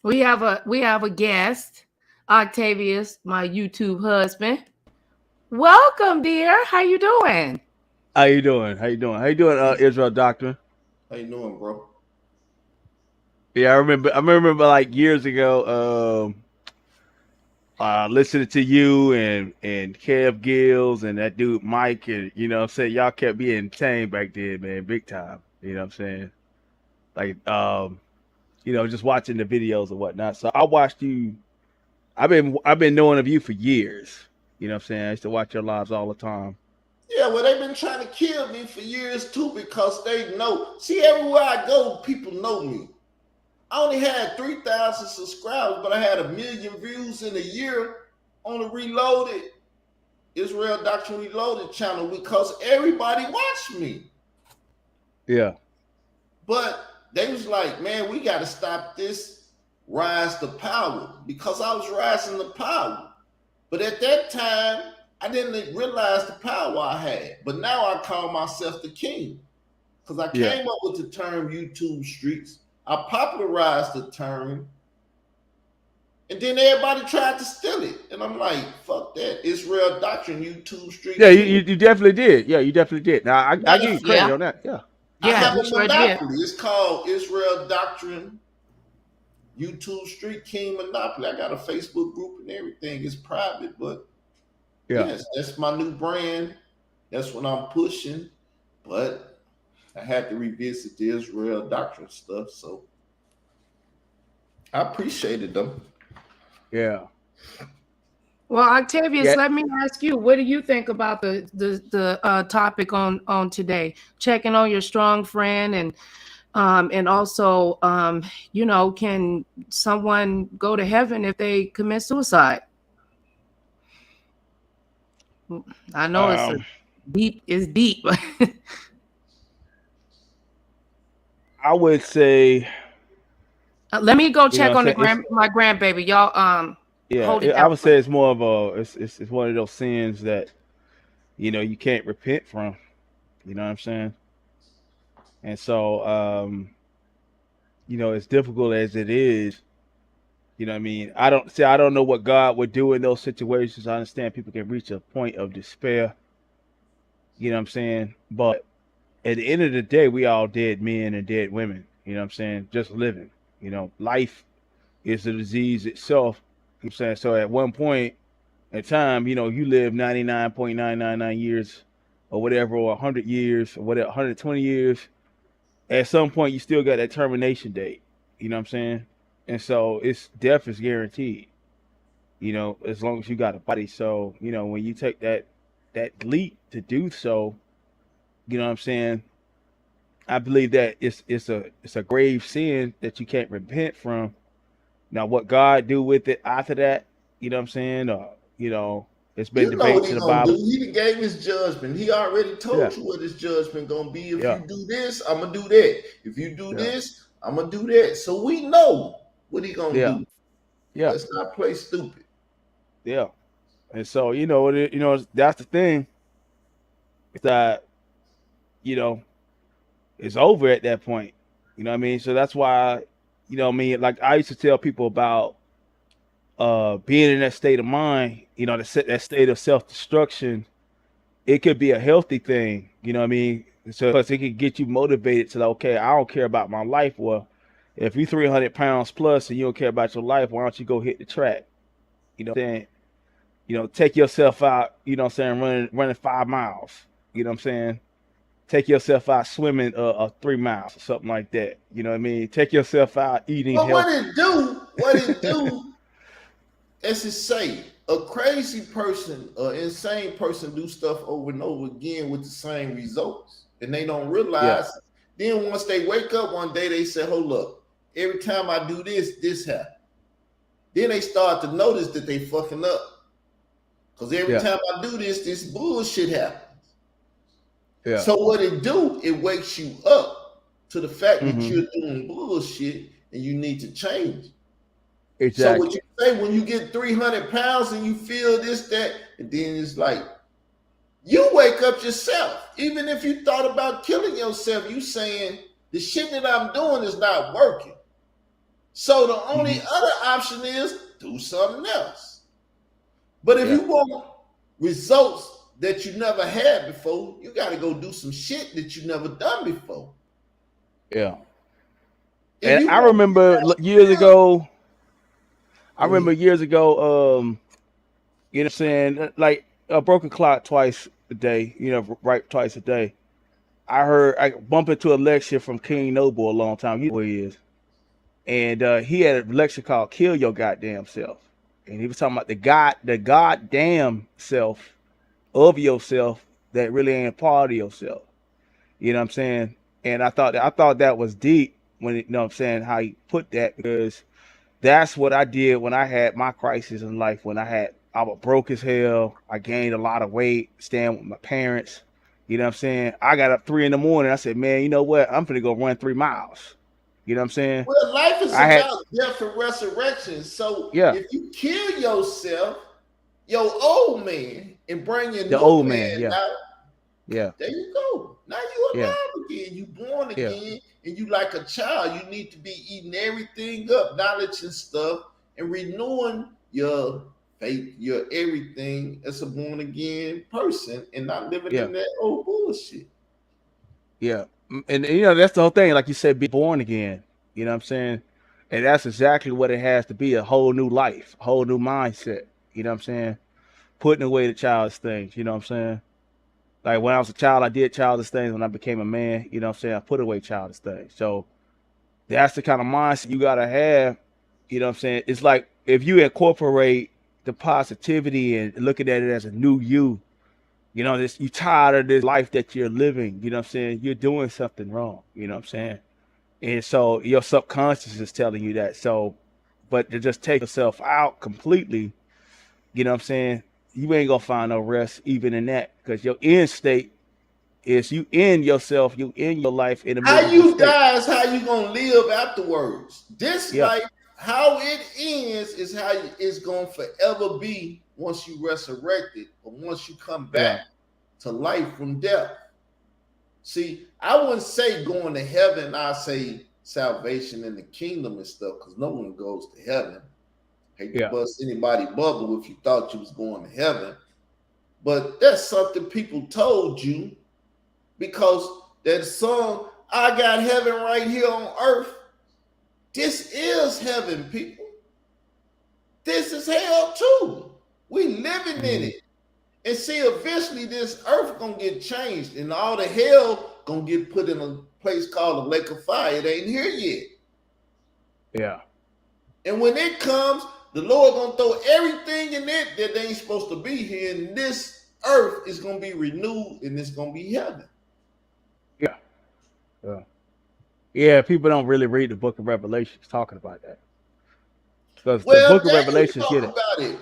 We have a guest, Octavius, my YouTube husband. Welcome, dear. How you doing? How you doing, Israel Doctrine? How you doing, bro? Yeah, I remember like years ago, listening to you and Kev Gills and that dude Mike, and you know what I'm saying, y'all kept me entertained back then, man, big time. You know what I'm saying? Like you know, just watching the videos and whatnot. So I watched you. I've been knowing of you for years. You know what I'm saying? I used to watch your lives all the time. Yeah, well, they've been trying to kill me for years too, because they know. See, everywhere I go, people know me. I only had 3,000 subscribers, but I had 1 million views in a year on the Reloaded, Israel Doctrine Reloaded channel, because everybody watched me. Yeah. But they was like, man, we got to stop this rise to power, because I was rising to power. But at that time, I didn't realize the power I had. But now I call myself the king, because I came up with the term YouTube streets. I popularized the term, and then everybody tried to steal it. And I'm like, fuck that. Israel Doctrine, YouTube streets. Yeah, you definitely did. Yeah, you definitely did. Now, I give you credit on that. Yeah. I have a monopoly. It's called Israel Doctrine YouTube Street King Monopoly. I got a Facebook group and everything. It's private, but yes, that's my new brand. That's what I'm pushing. But I had to revisit the Israel Doctrine stuff, so I appreciated them. Yeah. Well, Octavius, let me ask you, what do you think about the topic on today? Checking on your strong friend, and also, you know, can someone go to heaven if they commit suicide? I know it's deep. I would say. Let me go check on my grandbaby, y'all. Yeah, I would say it's more of it's one of those sins that, you know, you can't repent from. You know what I'm saying? And so, you know, as difficult as it is, you know what I mean? I don't know what God would do in those situations. I understand people can reach a point of despair. You know what I'm saying? But at the end of the day, we all dead men and dead women. You know what I'm saying? Just living. You know, life is a disease itself. You know what I'm saying? So at one point in time, you know, you live 99.999 years or whatever, or 100 years or whatever, 120 years. At some point, you still got that termination date. You know what I'm saying? And so it's death is guaranteed. You know, as long as you got a body. So you know, when you take that leap to do so, you know what I'm saying? I believe that it's a grave sin that you can't repent from. Now, what God do with it after that, you know what I'm saying? You know, it's been You know what debates he in the gonna do. Bible. He done gave his judgment. He already Yeah, told you what his judgment gonna be. If yeah, you do this, I'm gonna do that. If you do yeah, this, I'm gonna do that. So we know what he gonna yeah, do. yeah, Let's not play stupid. yeah. And so, you know, you know, that's the thing. Is that you know, it's over at that point. You know what I mean? So that's why, you know what I mean? Like I used to tell people about being in that state of mind, you know, that state of self-destruction. It could be a healthy thing, you know what I mean? So because it could get you motivated to like, okay, I don't care about my life. Well, if you're 300 pounds plus and you don't care about your life, why don't you go hit the track? You know what I'm saying? You know, take yourself out, you know what I'm saying, running 5 miles. You know what I'm saying? Take yourself out swimming 3 miles or something like that. You know what I mean? Take yourself out eating But healthy. what it do, as it say, a crazy person, an insane person do stuff over and over again with the same results. And they don't Yeah. realize. Then once they wake up one day, they say, hold up, every time I do this, this happens. Then they start to notice that they fucking up. Because every Yeah. time I do this, this bullshit happens. Yeah. So what it do, it wakes you up to the fact that Mm-hmm. you're doing bullshit and you need to change. So what Exactly. you say when you get 300 pounds and you feel this, that, and then it's like you wake up yourself. Even if you thought about killing yourself, you saying the shit that I'm doing is not working. So the only Mm-hmm. other option is do something else. But if Yeah. you want results that you never had before, you got to go do some shit that you never done before. Yeah. If And you I want to remember years real, ago, I go remember ahead. years ago, you know what I'm saying, like a broken clock twice a day, you know, right twice a day. I bumped into a lecture from King Noble a long time. You know who he is. And he had a lecture called Kill Your Goddamn Self. And he was talking about the goddamn self of yourself that really ain't part of yourself. You know what I'm saying? And I thought that was deep when you know what I'm saying, how he put that, because that's what I did when I had my crisis in life. When I was broke as hell. I gained a lot of weight, staying with my parents. You know what I'm saying? I got up 3 in the morning. I said, man, you know what? I'm gonna go run 3 miles. You know what I'm saying? Well, life is I had about death and resurrection. So yeah, if you kill yourself, your old man, and bring your the new old man. man Yeah, out, yeah, there you go. Now you yeah, alive again. You born yeah, again, and you like a child. You need to be eating everything up, knowledge and stuff, and renewing your faith, your everything as a born again person, and not living yeah, in that old bullshit. yeah. And you know, that's the whole thing. Like you said, be born again. You know what I'm saying? And that's exactly what it has to be, a whole new life, a whole new mindset. You know what I'm saying? Putting away the childish things, you know what I'm saying? Like when I was a child, I did childish things. When I became a man, you know what I'm saying, I put away childish things. So that's the kind of mindset you gotta have. You know what I'm saying? It's like if you incorporate the positivity and looking at it as a new you know, this you tired of this life that you're living, you know what I'm saying? You're doing something wrong, you know what I'm saying? And so your subconscious is telling you that. So, but to just take yourself out completely, you know what I'm saying? You ain't gonna find no rest even in that, because your end state is you end yourself, you end your life in a How miserable you state. die is how you gonna live afterwards. This Yeah, life, how it ends, is how it's gonna forever be once you resurrected, or once you come back yeah, to life from death. See, I wouldn't say going to heaven. I say salvation in the kingdom and stuff, because no one goes to heaven. Hate to yeah, bust anybody bubble if you thought you was going to heaven, But that's something people told you, because that song, I got heaven right here on earth. This is heaven, people. This is hell too. We living in it. And see, eventually this earth gonna get changed, and all the hell gonna get put in a place called the lake of fire. It ain't here yet. Yeah. And when it comes, the Lord gonna throw everything in it that ain't supposed to be here, and this earth is gonna be renewed, and it's gonna be heaven. Yeah. Yeah. Yeah, people don't really read the book of Revelations talking about that. Because the book of Revelations talk get it. about it.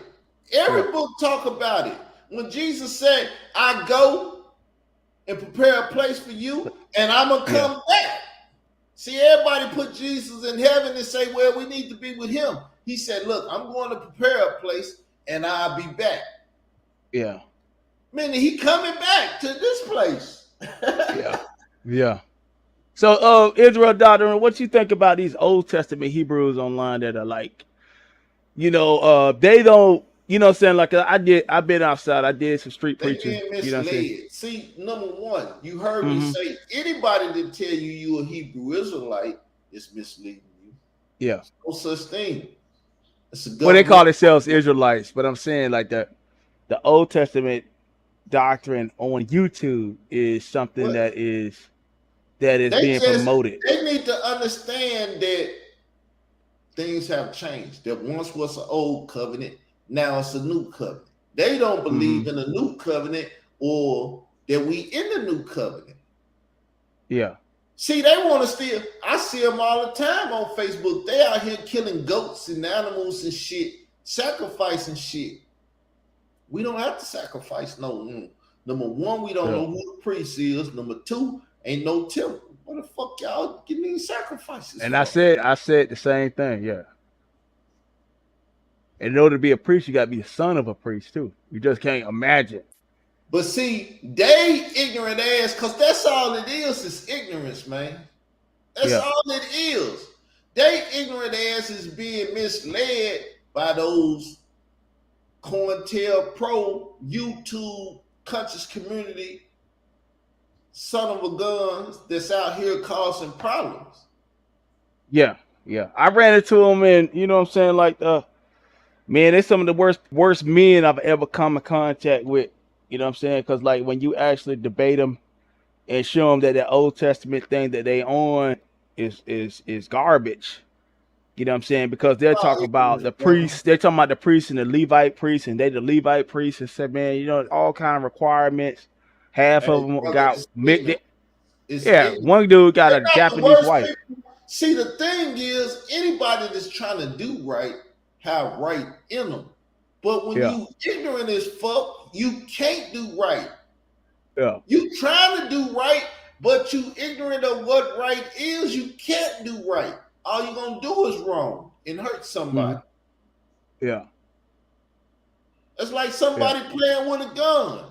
Every book talk about it. When Jesus said, I go and prepare a place for you, and I'm gonna come back. See, everybody put Jesus in heaven and say, well, we need to be with him. He said, look, I'm going to prepare a place and I'll be back. Yeah. Meaning he coming back to this place. Yeah. Yeah. So, Israel Doctor, what you think about these Old Testament Hebrews online that are like, they don't, what I'm saying, like I've been outside, I did some street preaching. You know what I'm saying? See, number one, you heard me say, anybody that tell you a Hebrew Israelite is misleading you. Yeah. No such thing. Well, they call themselves Israelites, but I'm saying like the Old Testament doctrine on YouTube is something that is being promoted. They need to understand that things have changed. That once was an old covenant, now it's a new covenant. They don't believe in a new covenant or that we in the new covenant. Yeah. See, they want to steal. I see them all the time on Facebook. They out here killing goats and animals and shit, sacrificing shit. We don't have to sacrifice no. Number one, we don't know who the priest is. Number two, ain't no temple. What the fuck y'all getting these sacrifices? And for? I said the same thing. Yeah. In order to be a priest, you got to be the son of a priest too. You just can't imagine. But see, they ignorant ass, because that's all it is ignorance, man. That's all it is. They ignorant ass is being misled by those COINTELPRO, YouTube, conscious community, son of a guns that's out here causing problems. Yeah, yeah. I ran into them, and you know what I'm saying, like man, they're some of the worst men I've ever come in contact with. You know what I'm saying? Because like when you actually debate them and show them that Old Testament thing that they on is garbage. You know what I'm saying? Because they're talking about the priests. They're talking about the priests and the Levite priests, and they the Levite priests, and said, man, all kind of requirements. Half of them got mixed. Yeah, one dude got a Japanese wife. See, the thing is, anybody that's trying to do right have right in them. But when you ignorant as fuck, you can't do right. Yeah. You trying to do right, but you ignorant of what right is, you can't do right. All you're going to do is wrong and hurt somebody. Yeah. It's like somebody playing with a gun.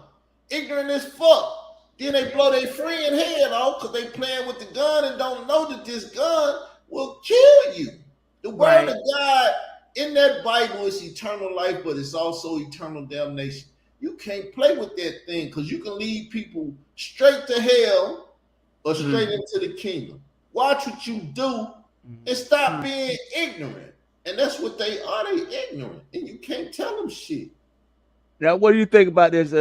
Ignorant as fuck. Then they blow their friend head off because they playing with the gun and don't know that this gun will kill you. The word of God in that Bible is eternal life, but it's also eternal damnation. You can't play with that thing because you can lead people straight to hell or straight into the kingdom. Watch what you do and stop being ignorant. And that's what they are. They ignorant. And you can't tell them shit. Now, what do you think about this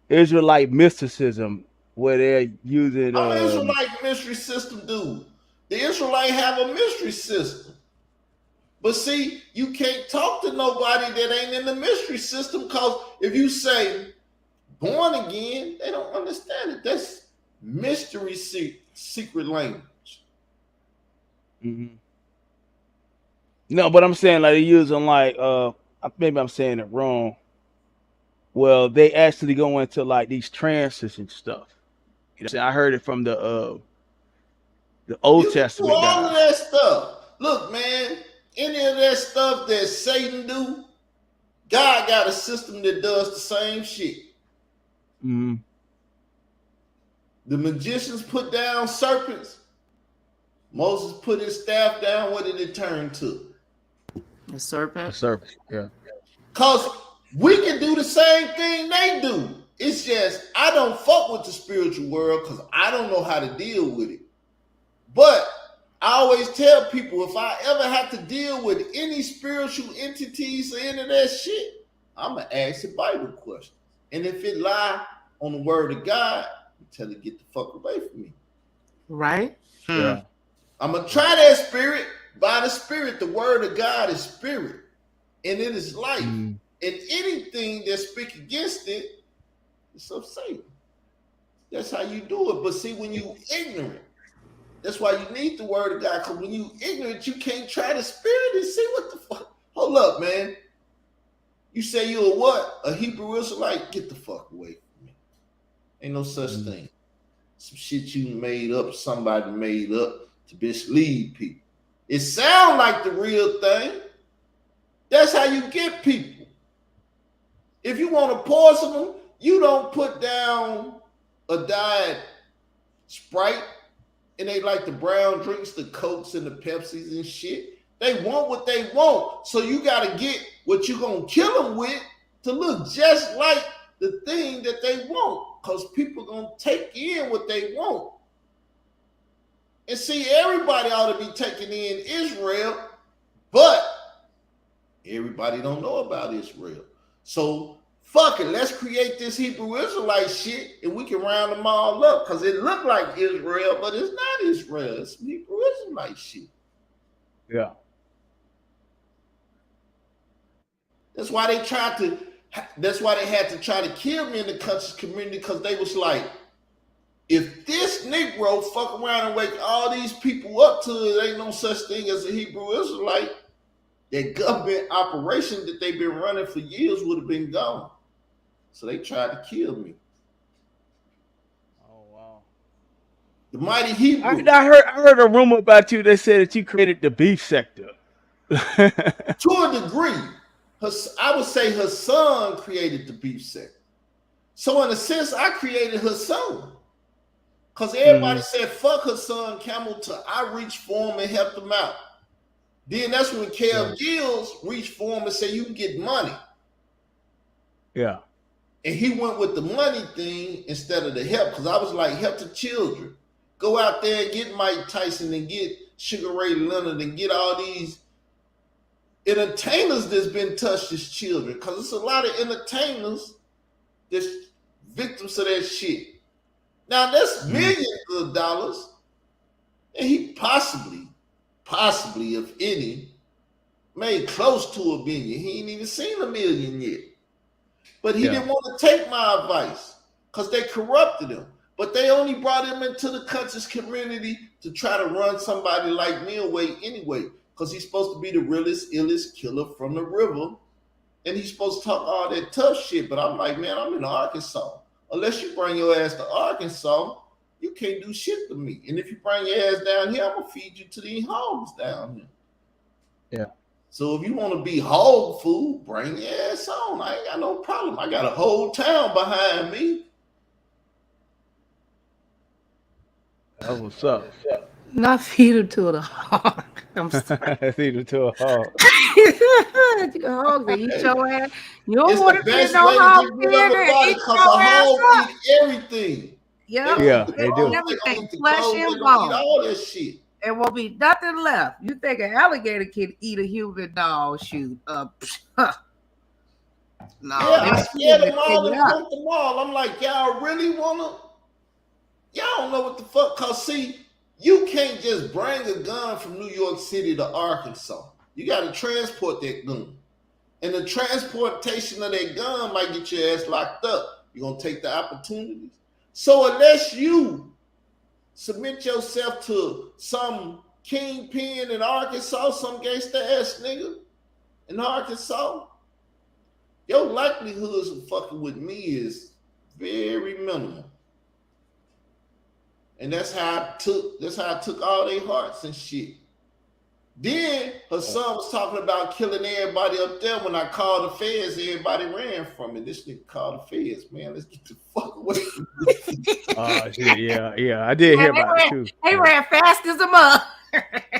Israelite mysticism where they're using Israelite mystery system, dude. The Israelite have a mystery system. But see, you can't talk to nobody that ain't in the mystery system, because if you say born again, they don't understand it. That's mystery secret language. No, but I'm saying like they're using like maybe I'm saying it wrong. Well, they actually go into like these trances and stuff. You know, I heard it from the Old Testament guys. All of that stuff. Look, man, any of that stuff that Satan do, God got a system that does the same shit. The magicians put down serpents. Moses put his staff down. What did it turn to? A serpent. A serpent. Yeah. Because We can do the same thing they do. It's just I don't fuck with the spiritual world because I don't know how to deal with it. But I always tell people if I ever have to deal with any spiritual entities or any of that shit, I'm gonna ask the Bible questions. And if it lie on the word of God, I tell it get the fuck away from me. Right? Yeah. I'm gonna try that spirit by the spirit. The word of God is spirit, and it is life. And anything that speak against it is of Satan. That's how you do it. But see, when you ignorant, that's why you need the word of God. Because when you ignorant, you can't try the spirit and see what the fuck. Hold up, man. You say you're a what? A Hebrew Israelite? Get the fuck away from me. Ain't no such thing. Some shit you made up, somebody made up to mislead people. It sounds like the real thing. That's how you get people. If you want to poison them, you don't put down a diet Sprite and they like the brown drinks, the Cokes and the Pepsis and shit. They want what they want. So you got to get what you're going to kill them with to look just like the thing that they want. Because people going to take in what they want. And see, everybody ought to be taking in Israel, but everybody don't know about Israel. So fuck it, let's create this Hebrew Israelite shit and we can round them all up because it look like Israel, but it's not Israel. It's Hebrew Israelite shit. Yeah. That's why they had to try to kill me in the conscious community because they was like, if this Negro fuck around and wake all these people up to it, ain't no such thing as a Hebrew Israelite, that government operation that they've been running for years would have been gone. So they tried to kill me. Oh wow. The mighty Hebrew. I heard a rumor about you that said that you created the beef sector. To a degree. I would say her son created the beef sector. So in a sense, I created her son. Because everybody said, fuck her son, Camel, till I reached for him and helped him out. Then that's when Kev Gills reached for him and said, you can get money. Yeah. And he went with the money thing instead of the help. Because I was like, help the children. Go out there and get Mike Tyson and get Sugar Ray Leonard and get all these entertainers that's been touched as children. Because there's a lot of entertainers that's victims of that shit. Now, that's millions of dollars. And he possibly, if any, made close to $1 billion. He ain't even seen $1 million yet. But he didn't want to take my advice because they corrupted him. But they only brought him into the conscious community to try to run somebody like me away anyway, because he's supposed to be the realest, illest killer from the river. And he's supposed to talk all that tough shit. But I'm like, man, I'm in Arkansas. Unless you bring your ass to Arkansas, you can't do shit to me. And if you bring your ass down here, I'm going to feed you to these hogs down here. Yeah. So if you want to be hog food, bring your ass on. I ain't got no problem. I got a whole town behind me. That's what's up. Not feed him to the hog. I'm sorry. Feed him to a hog. Hog, they eat your ass. You don't It's want the to best feed no way hog to get rid of a body because a hog eat everything. Yeah, they do. Everything, They flesh don't and eat bone. all that shit. There won't be nothing left. You think an alligator can eat a human dog? Shoot. No. Yeah, I scared them all and put them all. I'm like, y'all really wanna? Y'all don't know what the fuck. Cause see, you can't just bring a gun from New York City to Arkansas. You got to transport that gun, and the transportation of that gun might get your ass locked up. You're gonna take the opportunities. So unless you submit yourself to some kingpin in Arkansas, some gangster ass nigga in Arkansas, your likelihoods of fucking with me is very minimal. And that's how I took all their hearts and shit. Then her son was talking about killing everybody up there. When I called the feds, everybody ran from it. This nigga called the feds, man. Let's get the fuck away from this. Yeah. I did hear about it too. They ran fast as a mug.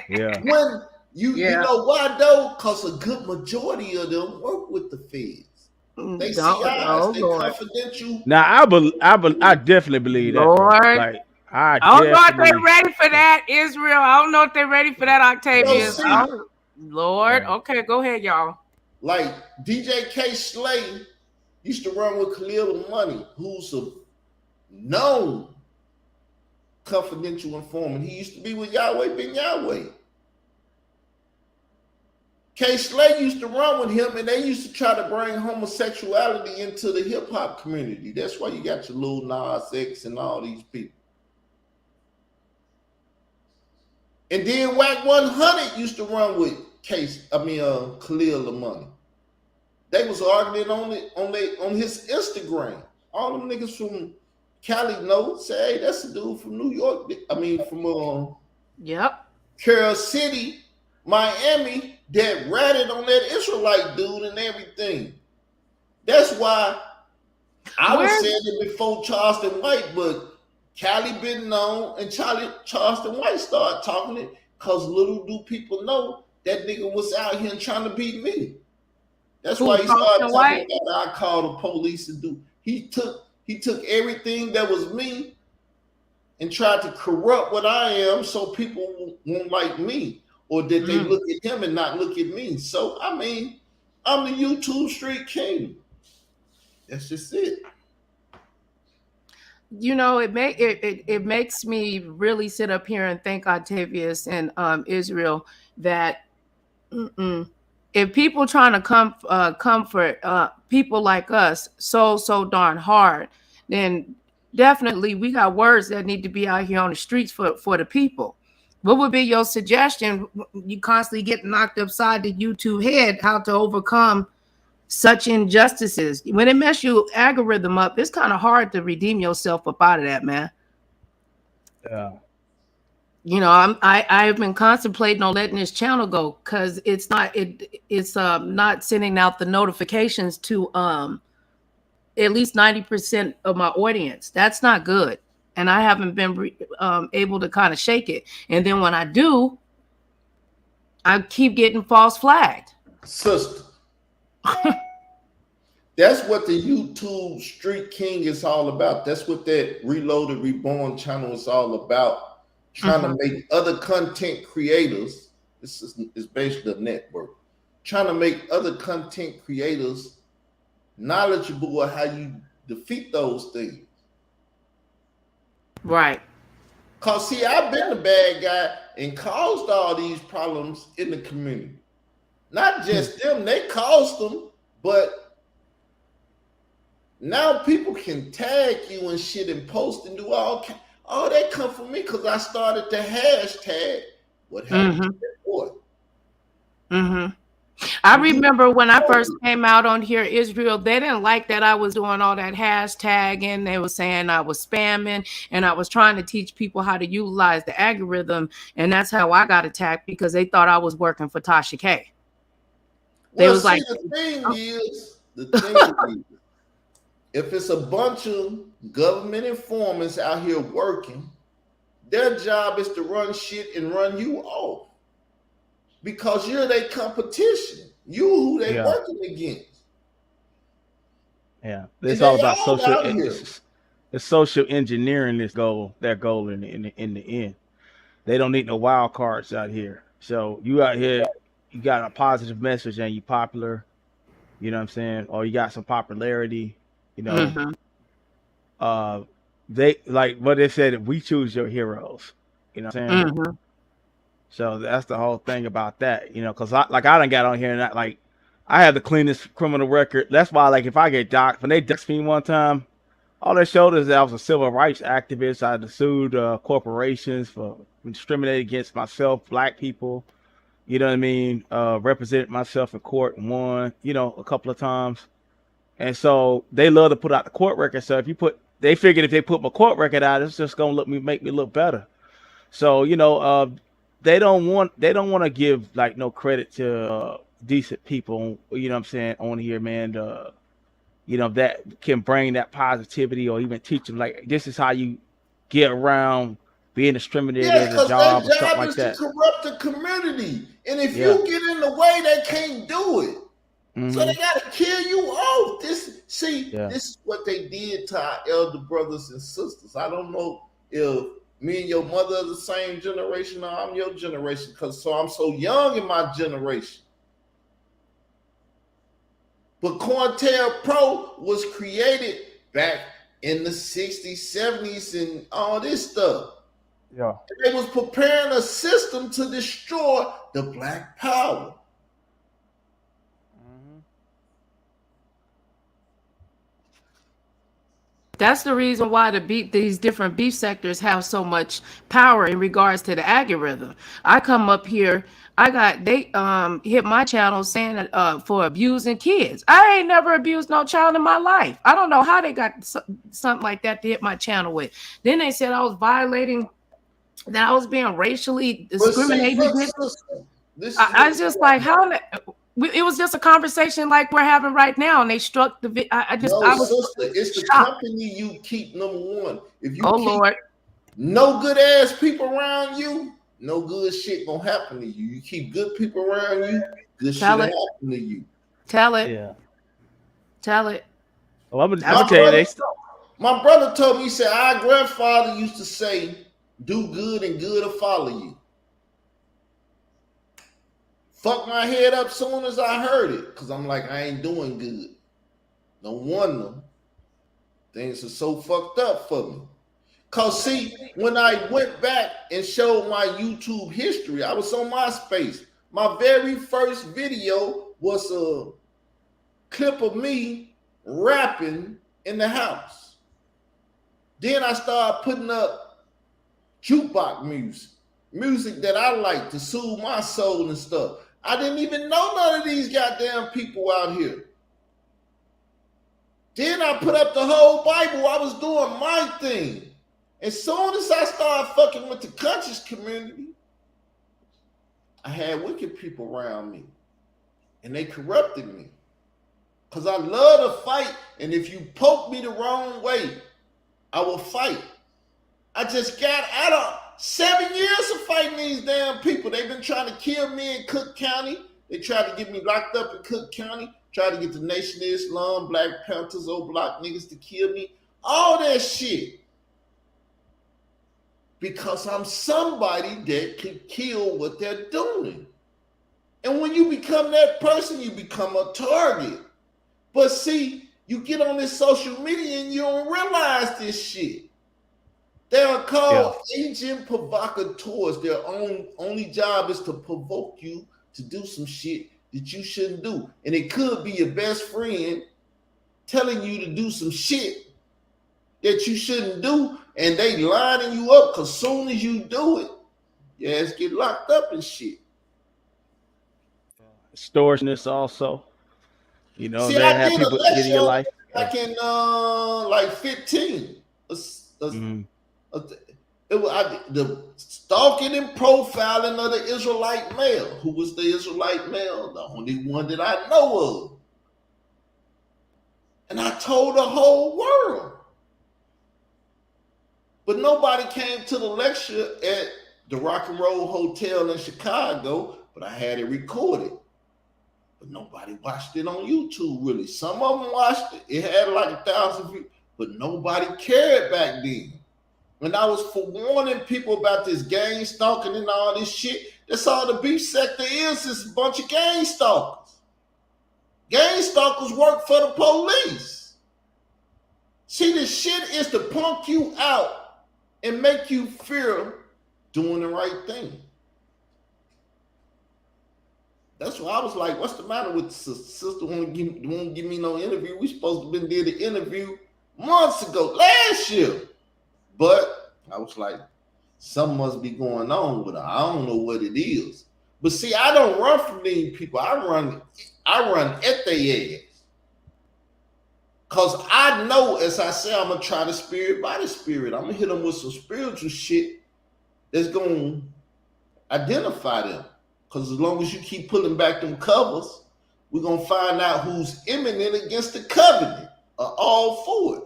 Yeah. When you know why though? Because a good majority of them work with the feds. They CIs, Oh they Lord, confidential. Now I definitely believe that, bro. Lord. Like I I don't know if they're definitely. ready for that, Israel. I don't know if they're ready for that, Yo, Octavius. see, Lord. Okay, go ahead, y'all. like DJ K Slay used to run with Khalil Money, who's a known confidential informant. He used to be with Yahweh Ben Yahweh. K Slay used to run with him, and they used to try to bring homosexuality into the hip hop community. That's why you got your Lil Nas X and all these people. And then Wack 100 used to run with Khalil Money. They was arguing on his Instagram. All them niggas from Cali know, say, hey, that's a dude from New York. From Carroll City, Miami, that ratted on that Israelite dude and everything. That's why I was saying it before Charleston White, but Cali been known and Charleston White started talking it because little do people know that nigga was out here trying to beat me. That's why he started talking about I call the police and do. He took everything that was me and tried to corrupt what I am so people won't like me or that they look at him and not look at me. So, I'm the YouTube street king. That's just it. You know, it makes me really sit up here and think, Octavius and Israel, that if people trying to comfort people like us so darn hard, then definitely we got words that need to be out here on the streets for the people. What would be your suggestion? You constantly get knocked upside the YouTube head, how to overcome such injustices. When it mess your algorithm up, it's kind of hard to redeem yourself up out of that, man. Yeah. You know, I've been contemplating on letting this channel go because it's not sending out the notifications to at least 90% of my audience. That's not good, and I haven't been able to kind of shake it. And then when I do, I keep getting false flagged. Sister. That's what the YouTube Street King is all about. That's what that Reloaded Reborn channel is all about. Trying to make other content creators, this is basically a network, trying to make other content creators knowledgeable of how you defeat those things. Right. Because, see, I've been the bad guy and caused all these problems in the community. Not just them, they caused them, but now people can tag you and shit and post and do all that come from me because I started the hashtag. What happened to that boy? I remember when I first came out on here, Israel, they didn't like that I was doing all that hashtagging. They were saying I was spamming, and I was trying to teach people how to utilize the algorithm, and that's how I got attacked because they thought I was working for Tasha K. They was like, the thing is, if it's a bunch of government informants out here working, their job is to run shit and run you off because you're their competition. You who they working against. Yeah, it's all about social engineering. Their goal in the end. They don't need no wild cards out here. So you out here, you got a positive message and you popular. You know what I'm saying? Or you got some popularity. You know, they like what they said. We choose your heroes. You know what I'm saying? So that's the whole thing about that. You know, because I done got on here and I have the cleanest criminal record. That's why, like, if I get doxxed, when they doxxed me one time, all they showed is that I was a civil rights activist. I had sued corporations for discriminating against myself, black people. You know what I mean? Represented myself in court and won. You know, a couple of times. And so they love to put out the court record. So they figured if they put my court record out, it's just gonna make me look better. So you know, they don't want to give like no credit to decent people. You know what I'm saying on here, man. You know, that can bring that positivity or even teach them like this is how you get around being discriminated at a job or something like that. To corrupt the community, and if you get in the way, they can't do it. So they gotta kill you off. See, Yeah. this is what they did to our elder brothers and sisters. I don't know if me and your mother are the same generation or I'm your generation, because I'm so young in my generation. But COINTELPRO was created back in the 60s, 70s, and all this stuff. Yeah. They was preparing a system to destroy the black power. That's the reason why these different beef sectors have so much power in regards to the algorithm. I come up here, they hit my channel saying that for abusing kids. I ain't never abused no child in my life. I don't know how they got something like that to hit my channel with. Then they said I was violating, that I was being racially discriminated against. I was just like, how? It was just a conversation like we're having right now, and they struck the. Sister, it's the company you keep. Number one, if you keep Lord, no good ass people around you, no good shit gonna happen to you. You keep good people around you, good shit happen to you. Tell it. Yeah. Tell it. Well, I'm gonna tell you, my brother told me, he said, our grandfather used to say, do good and good will follow you. Fuck my head up soon as I heard it, because I'm like, I ain't doing good. No wonder things are so fucked up for me. Because see, when I went back and showed my YouTube history, I was on MySpace. My very first video was a clip of me rapping in the house. Then I started putting up jukebox music that I like to soothe my soul and stuff. I didn't even know none of these goddamn people out here. Then I put up the whole Bible. I was doing my thing. As soon as I started fucking with the conscious community, I had wicked people around me. And they corrupted me. Because I love to fight. And if you poke me the wrong way, I will fight. I just got out of 7 years of fighting these damn people. They've been trying to kill me in Cook County. They tried to get me locked up in Cook County. Tried to get the Nation of Islam, Black Panthers, old block niggas to kill me. All that shit. Because I'm somebody that can kill what they're doing. And when you become that person, you become a target. But see, you get on this social media and you don't realize this shit. They are called agent provocateurs. Their only job is to provoke you to do some shit that you shouldn't do. And it could be your best friend telling you to do some shit that you shouldn't do, and they lining you up because soon as you do it, your ass get locked up and shit. Extortionists also. You know, see, they I have did people a get in your life. Back in like 15. The stalking and profiling of the Israelite male. Who was the Israelite male? The only one that I know of. And I told the whole world. But nobody came to the lecture at the Rock and Roll Hotel in Chicago, but I had it recorded. But nobody watched it on YouTube, really. Some of them watched it. It had like 1,000 views, but nobody cared back then. When I was forewarning people about this gang stalking and all this shit, that's all the beef sector is a bunch of gang stalkers. Gang stalkers work for the police. See, the shit is to punk you out and make you fear doing the right thing. That's why I was like, what's the matter with the sister won't give me no interview? We supposed to have been did the interview months ago, last year. But I was like, something must be going on with her. I don't know what it is. But see, I don't run from these people. I run at their ass. Because I know, as I say, I'm going to try the spirit by the spirit. I'm going to hit them with some spiritual shit that's going to identify them. Because as long as you keep pulling back them covers, we're going to find out who's imminent against the covenant, all for it.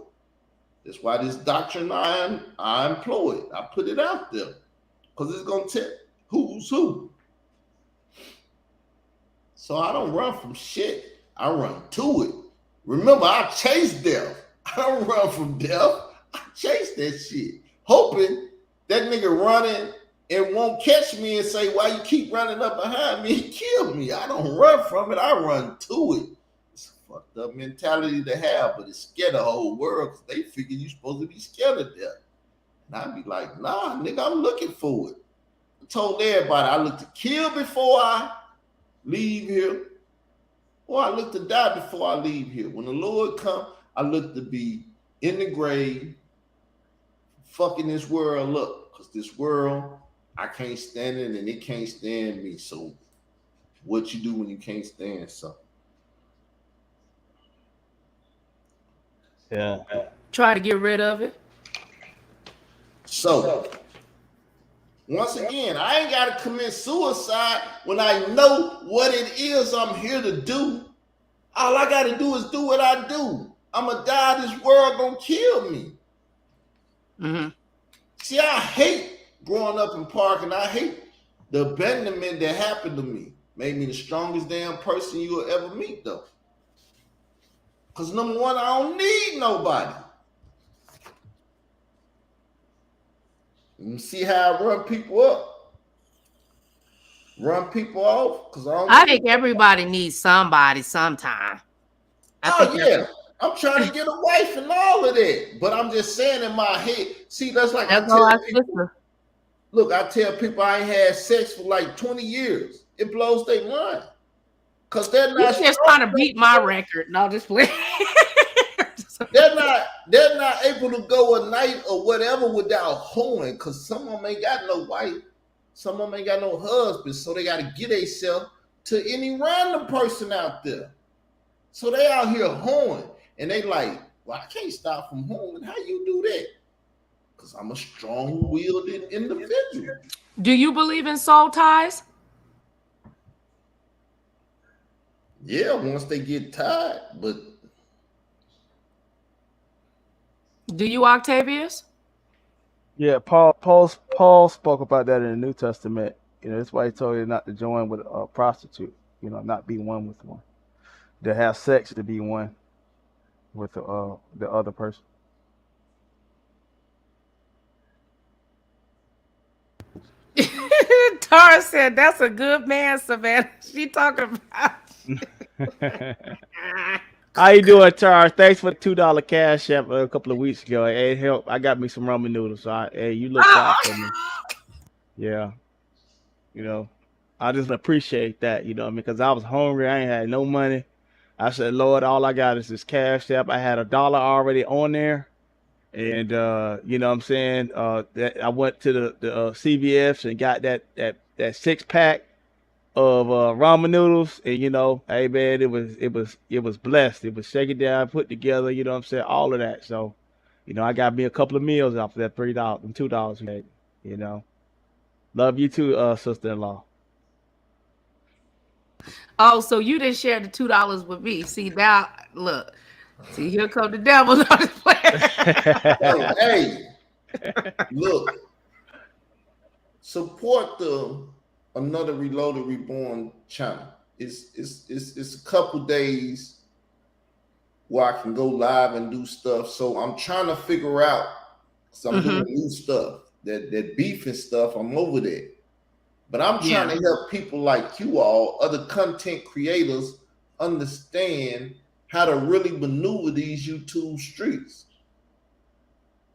That's why this doctrine I employ it. I put it out there. Because it's going to tell who's who. So I don't run from shit. I run to it. Remember, I chase death. I don't run from death. I chase that shit, hoping that nigga running and won't catch me and say, why you keep running up behind me and kill me. I don't run from it. I run to it. It's a fucked up mentality to have, but it scared the whole world because they figure you supposed to be scared of death. And I'd be like, nah, nigga, I'm looking for it. I told everybody I look to kill before I leave here, or I look to die before I leave here. When the Lord come, I look to be in the grave, fucking this world up, because this world, I can't stand it and it can't stand me. So what you do when you can't stand something? Yeah. Try to get rid of it. So once again, I ain't got to commit suicide when I know what it is I'm here to do. All I got to do is do what I do. I'm going to die. This world going to kill me. Mm-hmm. See, I hate growing up in Park, and I hate the abandonment that happened to me. Made me the strongest damn person you will ever meet, though. Because number one, I don't need nobody. You see how I run people up? Run people off? Because I think everybody needs somebody sometime. Yeah. I'm trying to get a wife and all of that. But I'm just saying in my head. See, that's like I tell people. Look, I tell people I ain't had sex for like 20 years. It blows their mind. Because they're not just trying to beat my record. No, just play. They're not able to go a night or whatever without hoeing, because some of them ain't got no wife, some of them ain't got no husband, so they got to get themselves to any random person out there. So they out here hoeing, and they like, well, I can't stop from hoeing. How you do that? Because I'm a strong-willed individual. Do you believe in soul ties? Yeah, once they get tired, but. Do you, Octavius? Yeah, Paul spoke about that in the New Testament. You know, that's why he told you not to join with a prostitute. You know, not be one with one. To have sex to be one with the other person. Tara said, "That's a good man, Savannah." She talking about. How you doing, Tara? Thanks for the $2 cash app a couple of weeks ago. It helped. I got me some ramen noodles. So you looked out for me. Yeah. You know, I just appreciate that, you know what I mean? Because I was hungry. I ain't had no money. I said, Lord, all I got is this cash app. I had $1 already on there. And, you know what I'm saying? That I went to the CVS and got that 6-pack of ramen noodles, and you know, hey man, it was blessed. It was shaken down, put together, you know what I'm saying, all of that. So, you know, I got me a couple of meals off of that $3 and $2 we had, you know. Love you too, sister-in-law. Oh, so you didn't share the $2 with me. See now, look. See, here come the devil. Hey, look. Support the Another Reloaded Reborn channel. It's a couple days where I can go live and do stuff. So I'm trying to figure out, because I'm doing new stuff. That beef and stuff, I'm over that. But I'm trying to help people like you all, other content creators, understand how to really maneuver these YouTube streets.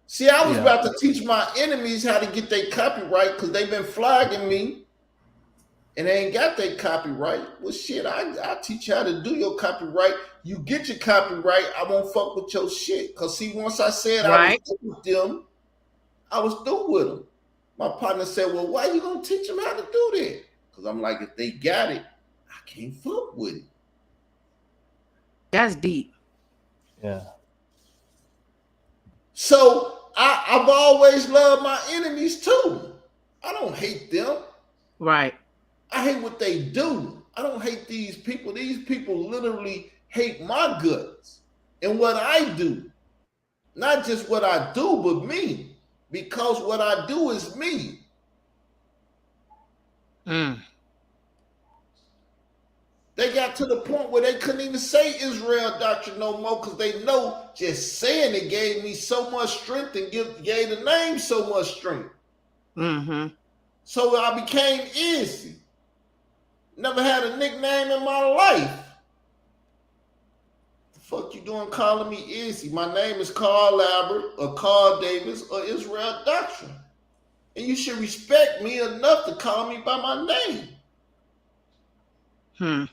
See, I was about to teach my enemies how to get their copyright because they've been flagging me and they ain't got their copyright. Well, shit, I teach you how to do your copyright. You get your copyright, I won't fuck with your shit. Because see, once I said I was through with them, I was through with them. My partner said, well, why you going to teach them how to do that? Because I'm like, if they got it, I can't fuck with it. That's deep. Yeah. So I've always loved my enemies too. I don't hate them. Right. I hate what they do. I don't hate these people. These people literally hate my guts and what I do. Not just what I do, but me. Because what I do is me. They got to the point where they couldn't even say Israel doctrine no more because they know just saying it gave me so much strength and gave the name so much strength. Mm-hmm. So I became Izzy. Never had a nickname in my life. The fuck you doing calling me Izzy? My name is Carl Lambert or Carl Davis or Israel Doctrine. And you should respect me enough to call me by my name.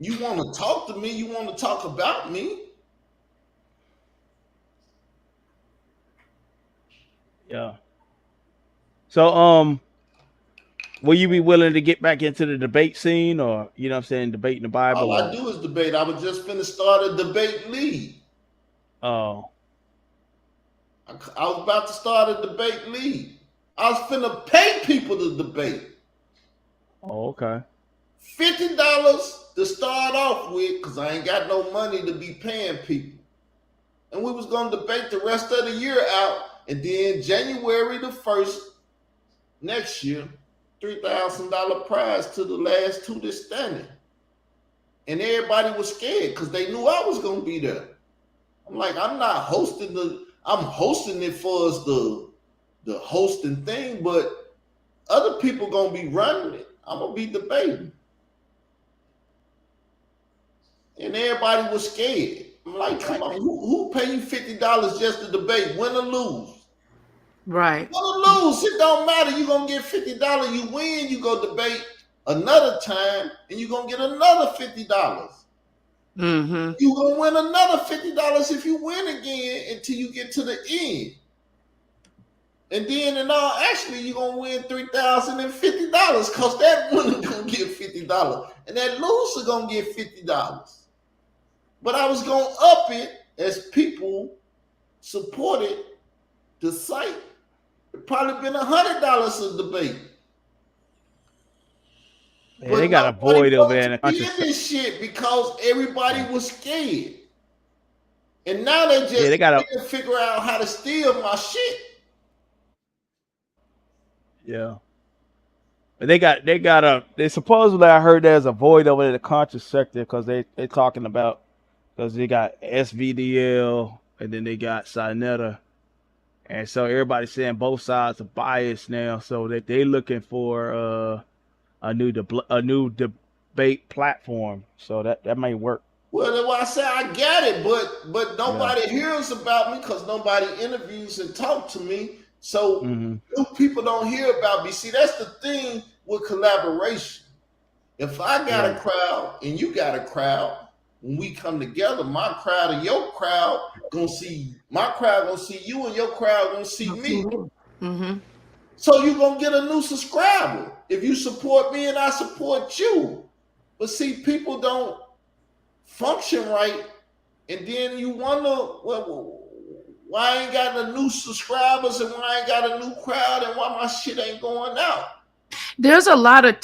You want to talk to me, you want to talk about me. Yeah. So, will you be willing to get back into the debate scene, or you know what I'm saying, debating the Bible? All I do is debate. I was just finna start a debate league. Oh. I was about to start a debate league. I was finna pay people to debate. Oh, okay. $50 to start off with, because I ain't got no money to be paying people. And we was gonna debate the rest of the year out, and then January the 1st next year, $3,000 prize to the last two that's standing. And everybody was scared because they knew I was gonna be there. I'm like, I'm not hosting I'm hosting it for us the hosting thing, but other people gonna be running it. I'm gonna be debating. And everybody was scared. I'm like, come on, who pay you $50 just to debate? Win or lose? Right. Win or lose, it don't matter. You're gonna get $50. You win, you go debate another time, and you're gonna get another $50. Mm-hmm. You're gonna win another $50 if you win again until you get to the end. And then in all, actually, you're gonna win $3,050 because that winner gonna get $50 and that loser gonna get $50. But I was gonna up it as people supported the site. It probably been $100 a debate. Man, they got a void over there in the country. Did this shit because everybody was scared, and now they just they got to figure out how to steal my shit. Yeah, but they supposedly, I heard there's a void over in the conscious sector because they talking about, because they got SVDL and then they got Sinetta, and so everybody's saying both sides are biased now, so that they looking for a new debate platform, so that may work. Well, I say I got it, but nobody hears about me because nobody interviews and talk to me. So new people don't hear about me. See, that's the thing with collaboration. If I got a crowd and you got a crowd, when we come together, my crowd and your crowd gonna see my crowd gonna see you, and your crowd gonna see me. Mm-hmm. So you're gonna get a new subscriber if you support me and I support you. But see, people don't function right, and then you wonder, well, why I ain't got the new subscribers and why I ain't got a new crowd and why my shit ain't going out. There's a lot of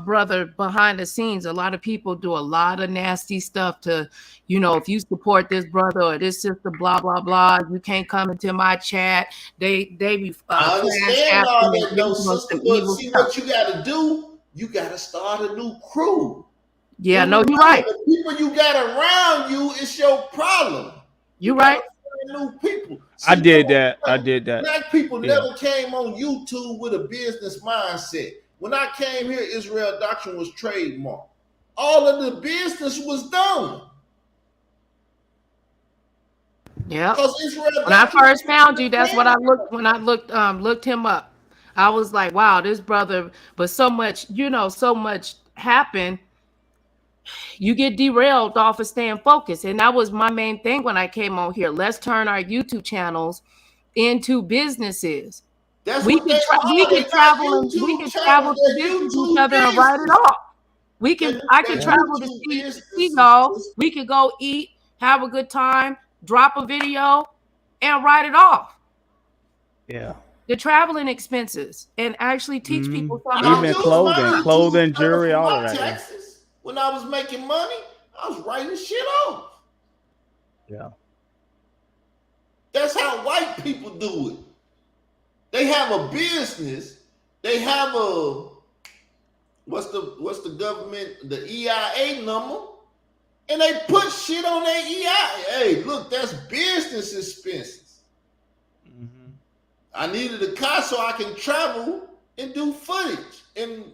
brother, behind the scenes. A lot of people do a lot of nasty stuff to, if you support this brother or this sister, blah blah blah, you can't come into my chat. They be I understand all that though, sister, but see what you gotta do, you gotta start a new crew. Yeah, no, you're right. The people you got around you, it's your problem. You're right. New people. See, I did that. Black people never came on YouTube with a business mindset. When I came here, Israel Doctrine was trademarked. All of the business was done. Yeah. When I first found you, that's what I looked when I looked him up. I was like, wow, this brother, but so much happened. You get derailed off of staying focused. And that was my main thing when I came on here. Let's turn our YouTube channels into businesses. We can travel to visit each other and write it off. I can travel to see y'all. We could go eat, have a good time, drop a video, and write it off. Yeah. The traveling expenses, and actually teach people something. Even clothing, jewelry, all of that. When I was making money, I was writing shit off. Yeah. That's how white people do it. They have a business. They have a what's the government, the EIA number, and they put shit on their EIA. Hey, look, that's business expenses. Mm-hmm. I needed a car so I can travel and do footage and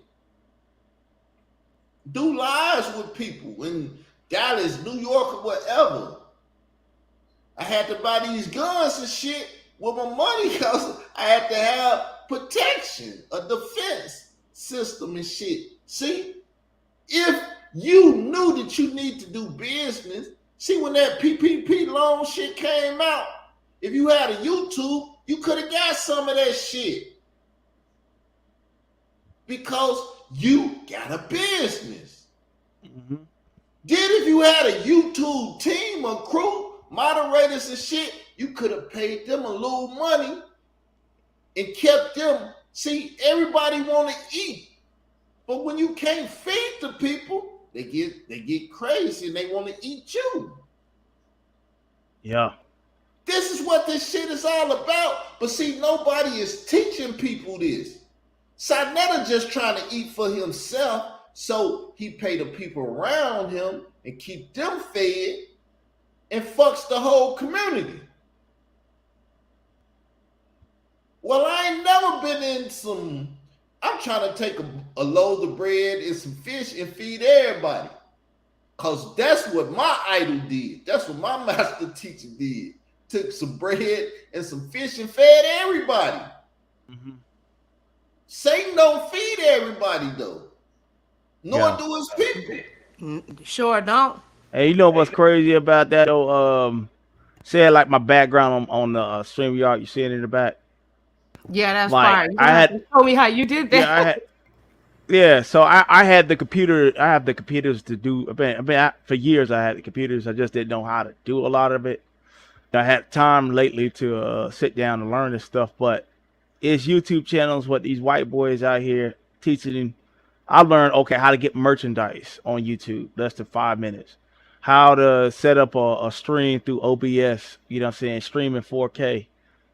do lives with people in Dallas, New York, or whatever. I had to buy these guns and shit with my money because I had to have protection, a defense system and shit. See, if you knew that you need to do business, see, when that PPP loan shit came out, if you had a YouTube, you could have got some of that shit because you got a business. Mm-hmm. Then if you had a YouTube team or crew, moderators and shit, you could have paid them a little money and kept them. See, everybody want to eat, but when you can't feed the people, they get crazy and they want to eat you. Yeah. This is what this shit is all about. But see, nobody is teaching people this. Sarnetta just trying to eat for himself, so he pay the people around him and keep them fed and fucks the whole community. Well, I ain't never been in some, I'm trying to take a load of bread and some fish and feed everybody. Because that's what my idol did. That's what my master teacher did. Took some bread and some fish and fed everybody. Mm-hmm. Satan don't feed everybody, though. Nor do his people. Sure don't. Hey, you know what's crazy about that though? Say like my background on the StreamYard, you see it in the back. Yeah, that's Like, fine. You I have had- to show me how you did that. Yeah, I had. Yeah, so I had the computer. I have the computers to do. For years I had the computers. I just didn't know how to do a lot of it. I had time lately to sit down and learn this stuff, but it's YouTube channels. What these white boys out here teaching. I learned how to get merchandise on YouTube. Less than 5 minutes. How to set up a stream through OBS. You know what I'm saying? Streaming 4K.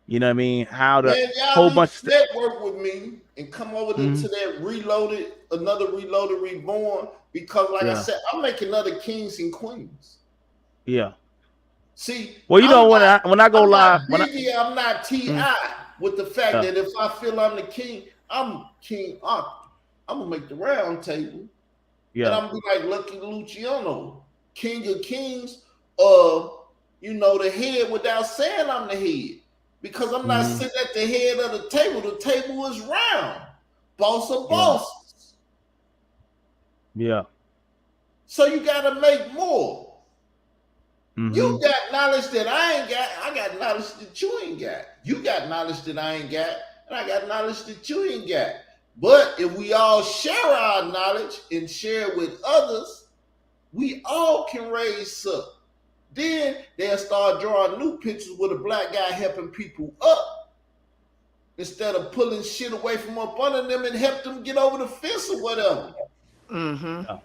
You know what I mean? How to Man, y'all whole need bunch to of network with me and come over to that Reloaded, another Reloaded Reborn, because like I said, I'm making other kings and queens. Yeah. See, well, you know when I go live, I'm not T.I. with the fact that if I feel I'm the king, I'm King Arthur. I'm gonna make the round table. And I'm gonna be like Lucky Luciano, King of Kings, the head without saying I'm the head. Because I'm not sitting at the head of the table. The table is round. Boss of bosses. Yeah. So you gotta make more. You got knowledge that I ain't got. I got knowledge that you ain't got. You got knowledge that I ain't got. And I got knowledge that you ain't got. But if we all share our knowledge and share it with others, we all can raise up. Then they'll start drawing new pictures with a black guy helping people up instead of pulling shit away from up under them and help them get over the fence or whatever. Mm-hmm. Oh.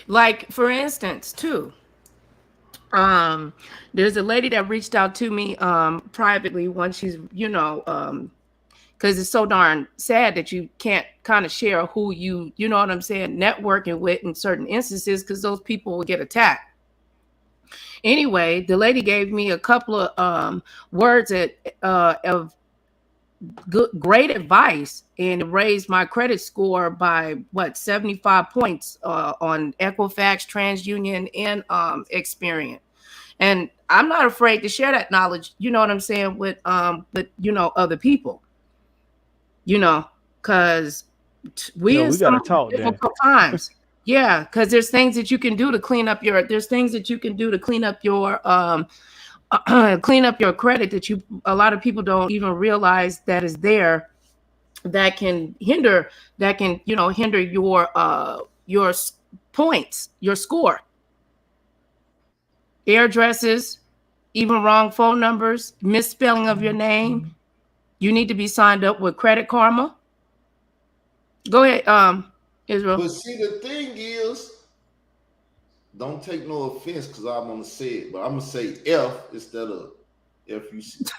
Like, for instance, too, there's a lady that reached out to me privately when she's, because it's so darn sad that you can't kind of share who you know what I'm saying, networking with in certain instances because those people will get attacked. Anyway, the lady gave me a couple of words of great advice, and it raised my credit score by 75 points on Equifax, TransUnion, and Experian. And I'm not afraid to share that knowledge, you know what I'm saying, with other people, because we in some difficult times. Yeah, because there's things that you can do to clean up your clean up your credit that a lot of people don't even realize that is there, that can hinder your points, your score. Addresses, even wrong phone numbers, misspelling of your name. You need to be signed up with Credit Karma. Go ahead, Israel. But see, the thing is, don't take no offense because I'm gonna say it, but I'm gonna say F instead of FUC.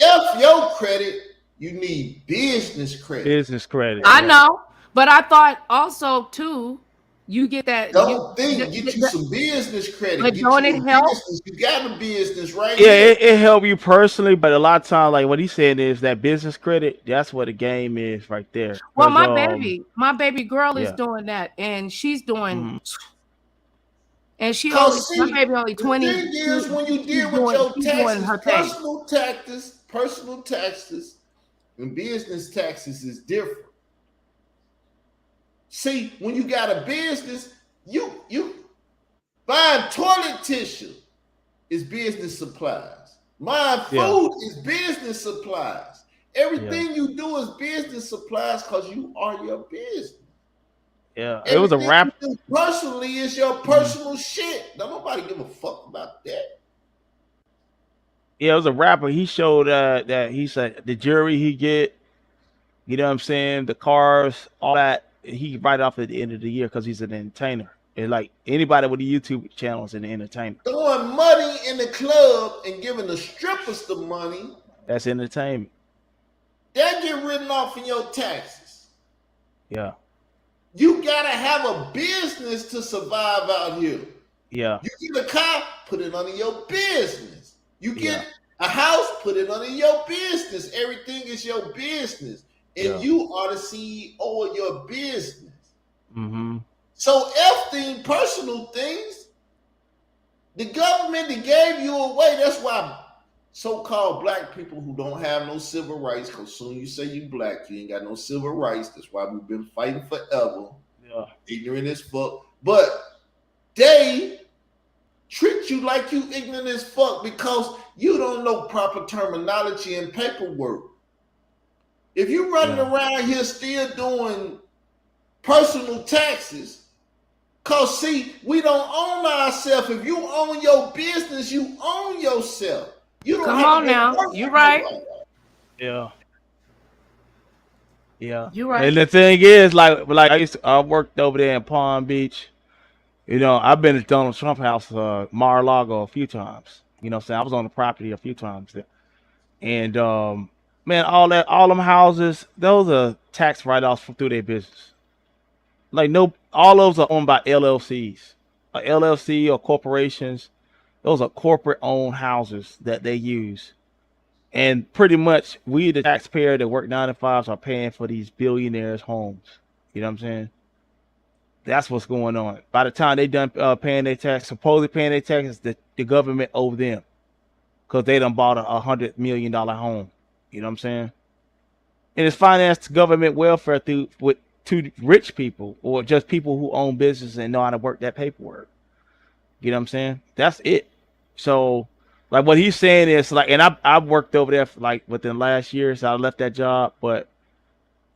F your credit. You need business credit. Business credit. I know, But I thought also too, you get that. Don't think, get you some business credit. But Get don't you it a help? business. You got a business right Yeah, here. it help you personally, but a lot of times, like what he's saying is that business credit. That's what the game is right there. Well, Cause my baby girl is yeah, doing that, and she's doing, mhm, and Cause my see, baby only the 20. thing is, when you She's deal with your doing taxes, her thing. personal taxes, and business taxes is different. See, when you got a business, you buying toilet tissue is business supplies. Buying yeah, food is business supplies. yeah, Everything you do is business supplies because you are your business. yeah. It was a Everything you rap. do personally is your Mhm. personal shit. Don't nobody give a fuck about that. Yeah, it was a rapper. He showed that he said the jury he get, you know what I'm saying, the cars, all that. He write off at the end of the year because he's an entertainer. And like anybody with a YouTube channel is an entertainer. Throwing money in the club and giving the strippers the money, That's entertainment. that get written off in your taxes. Yeah, You gotta have a business to survive out here. yeah, You get a car, put it under your business. You yeah, get a house, put it under your business. Everything is your business. And yeah. you are the CEO of your business. Mm-hmm. So F personal things, the government that gave you away. That's why so-called black people who don't have no civil rights, because soon you say you black, you ain't got no civil rights. That's why we've been fighting forever. Yeah, Ignorant as fuck. But they treat you like you ignorant as fuck because you don't know proper terminology and paperwork. If you running yeah. around here still doing personal taxes, cause see, we don't own ourselves. If you own your business, you own yourself. You don't Come have on to go now, work you for right. nobody. Yeah, yeah. You right. And the thing is, like I worked over there in Palm Beach. You know, I've been at Donald Trump house, Mar-a-Lago a few times. You know what I'm saying? I was on the property a few times there. And man, all them houses, those are tax write-offs through their business. Like no, all those are owned by LLCs, a LLC or corporations. Those are corporate-owned houses that they use. And pretty much, we the taxpayer that work 9 to 5s are paying for these billionaires' homes. You know what I'm saying? That's what's going on. By the time they done paying their tax, supposedly paying their taxes, the government owe them because they done bought $100 million home. You know what I'm saying? And it's financed government welfare through with to rich people or just people who own business and know how to work that paperwork. You know what I'm saying? That's it. So, like what he's saying is like, and I've worked over there for like within the last year, so I left that job. But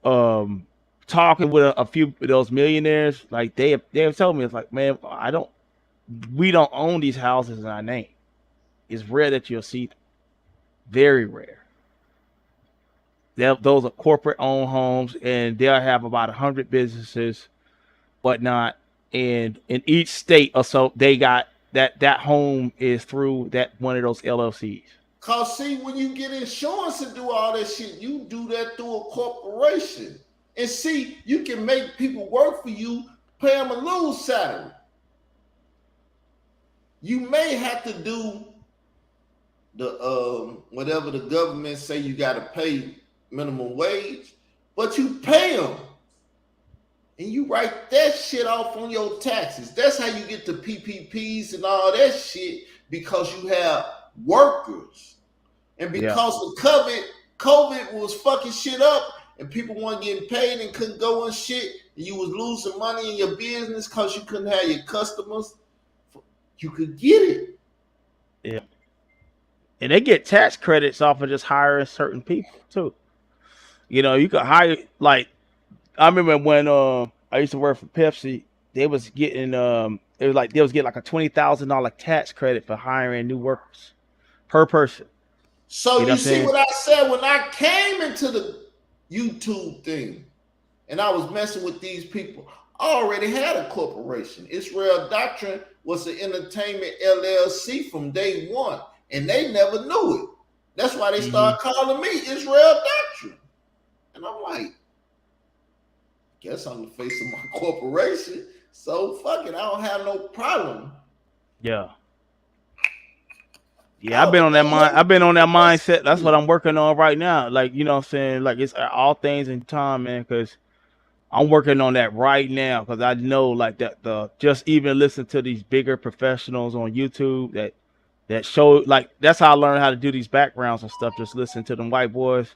talking with a few of those millionaires, like they have told me, it's like, man, we don't own these houses in our name. It's rare that you'll see them. Very rare. Those are corporate owned homes, and they'll have about 100 businesses, whatnot. And in each state or so, they got that home is through that one of those LLCs. Cause see, when you get insurance to do all that shit, you do that through a corporation. And see, you can make people work for you, pay them a little salary. You may have to do the whatever the government say you got to pay minimum wage, but you pay them. And you write that shit off on your taxes. That's how you get the PPPs and all that shit, because you have workers. And because of COVID was fucking shit up and people weren't getting paid and couldn't go and shit, and you was losing money in your business because you couldn't have your customers, you could get it. Yeah. And they get tax credits off of just hiring certain people too. You know, you could hire, like, I remember when I used to work for Pepsi, they was getting they was getting like a $20,000 tax credit for hiring new workers per person. So You know you what I'm see saying? what I said when I came into the YouTube thing and I was messing with these people, I already had a corporation. Israel Doctrine was an entertainment LLC from day one, and they never knew it. That's why they started calling me Israel Doctrine. And I'm like, guess I'm the face of my corporation. So fuck it, I don't have no problem. Yeah. Yeah, Oh, I've been on that mindset. That's what I'm working on right now. Like, you know what I'm saying? Like, it's all things in time, man, because I'm working on that right now because I know like that the just even listen to these bigger professionals on YouTube that show like that's how I learned how to do these backgrounds and stuff. Just listen to them white boys.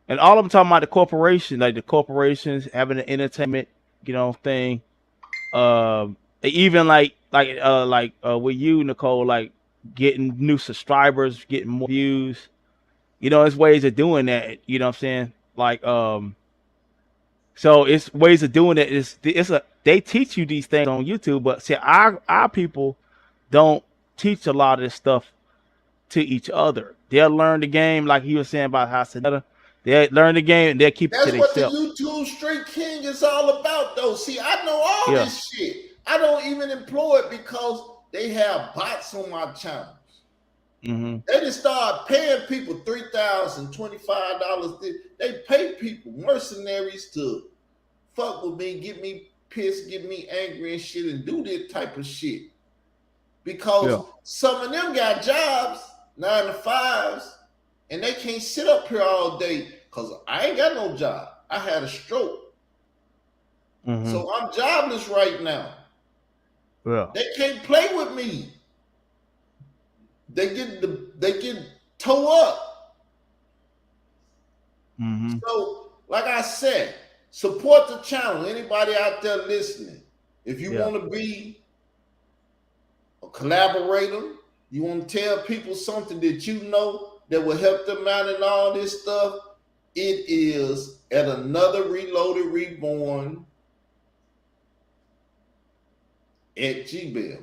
And all of them talking about the corporation, like the corporations having an entertainment, thing. Even with you, Nicole, like getting new subscribers, getting more views. There's ways of doing that. You know what I'm saying? Like so it's ways of doing it. They teach you these things on YouTube, but see our people don't teach a lot of this stuff to each other. They'll learn the game like he was saying about how they learn the game and they'll keep it to that's what the themselves. YouTube Street King is all about, though. See, I know all Yeah. this shit. I don't even employ it because they have bots on my channels. Mm-hmm. They just start paying people $3,000, $25. They pay people, mercenaries, to fuck with me, get me pissed, get me angry and shit, and do this type of shit. Because some of them got jobs, 9 to 5s, and they can't sit up here all day because I ain't got no job. I had a stroke. Mm-hmm. So I'm jobless right now. Yeah. They can't play with me. They get towed up. Mm-hmm. So, like I said, support the channel. Anybody out there listening, if you want to be a collaborator, you want to tell people something that you know that will help them out and all this stuff, it is at Another Reloaded Reborn at Gmail.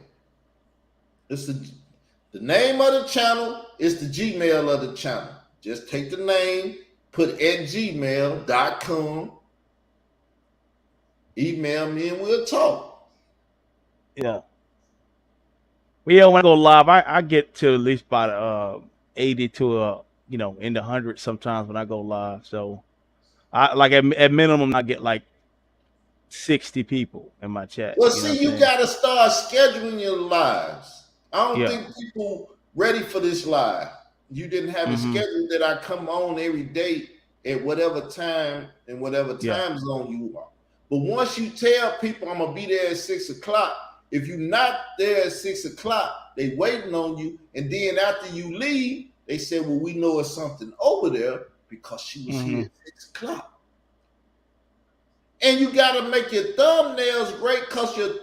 It's the name of the channel is the Gmail of the channel. Just take the name, put at gmail.com, email me, and we'll talk. Yeah. Well, yeah, when I go live, I get to at least about 80 to in the hundreds sometimes when I go live. So I like at minimum I get like 60 people in my chat. Well, You know see, what I'm you saying? got to start scheduling your lives. I don't Yeah. think people ready for this live. You didn't have a schedule that I come on every day at whatever time and whatever time zone you are. But once you tell people I'm gonna be there at 6 o'clock, if you're not there at 6 o'clock, they waiting on you. And then after you leave, they say, well, we know it's something over there because she was here at 6 o'clock. And you got to make your thumbnails great because your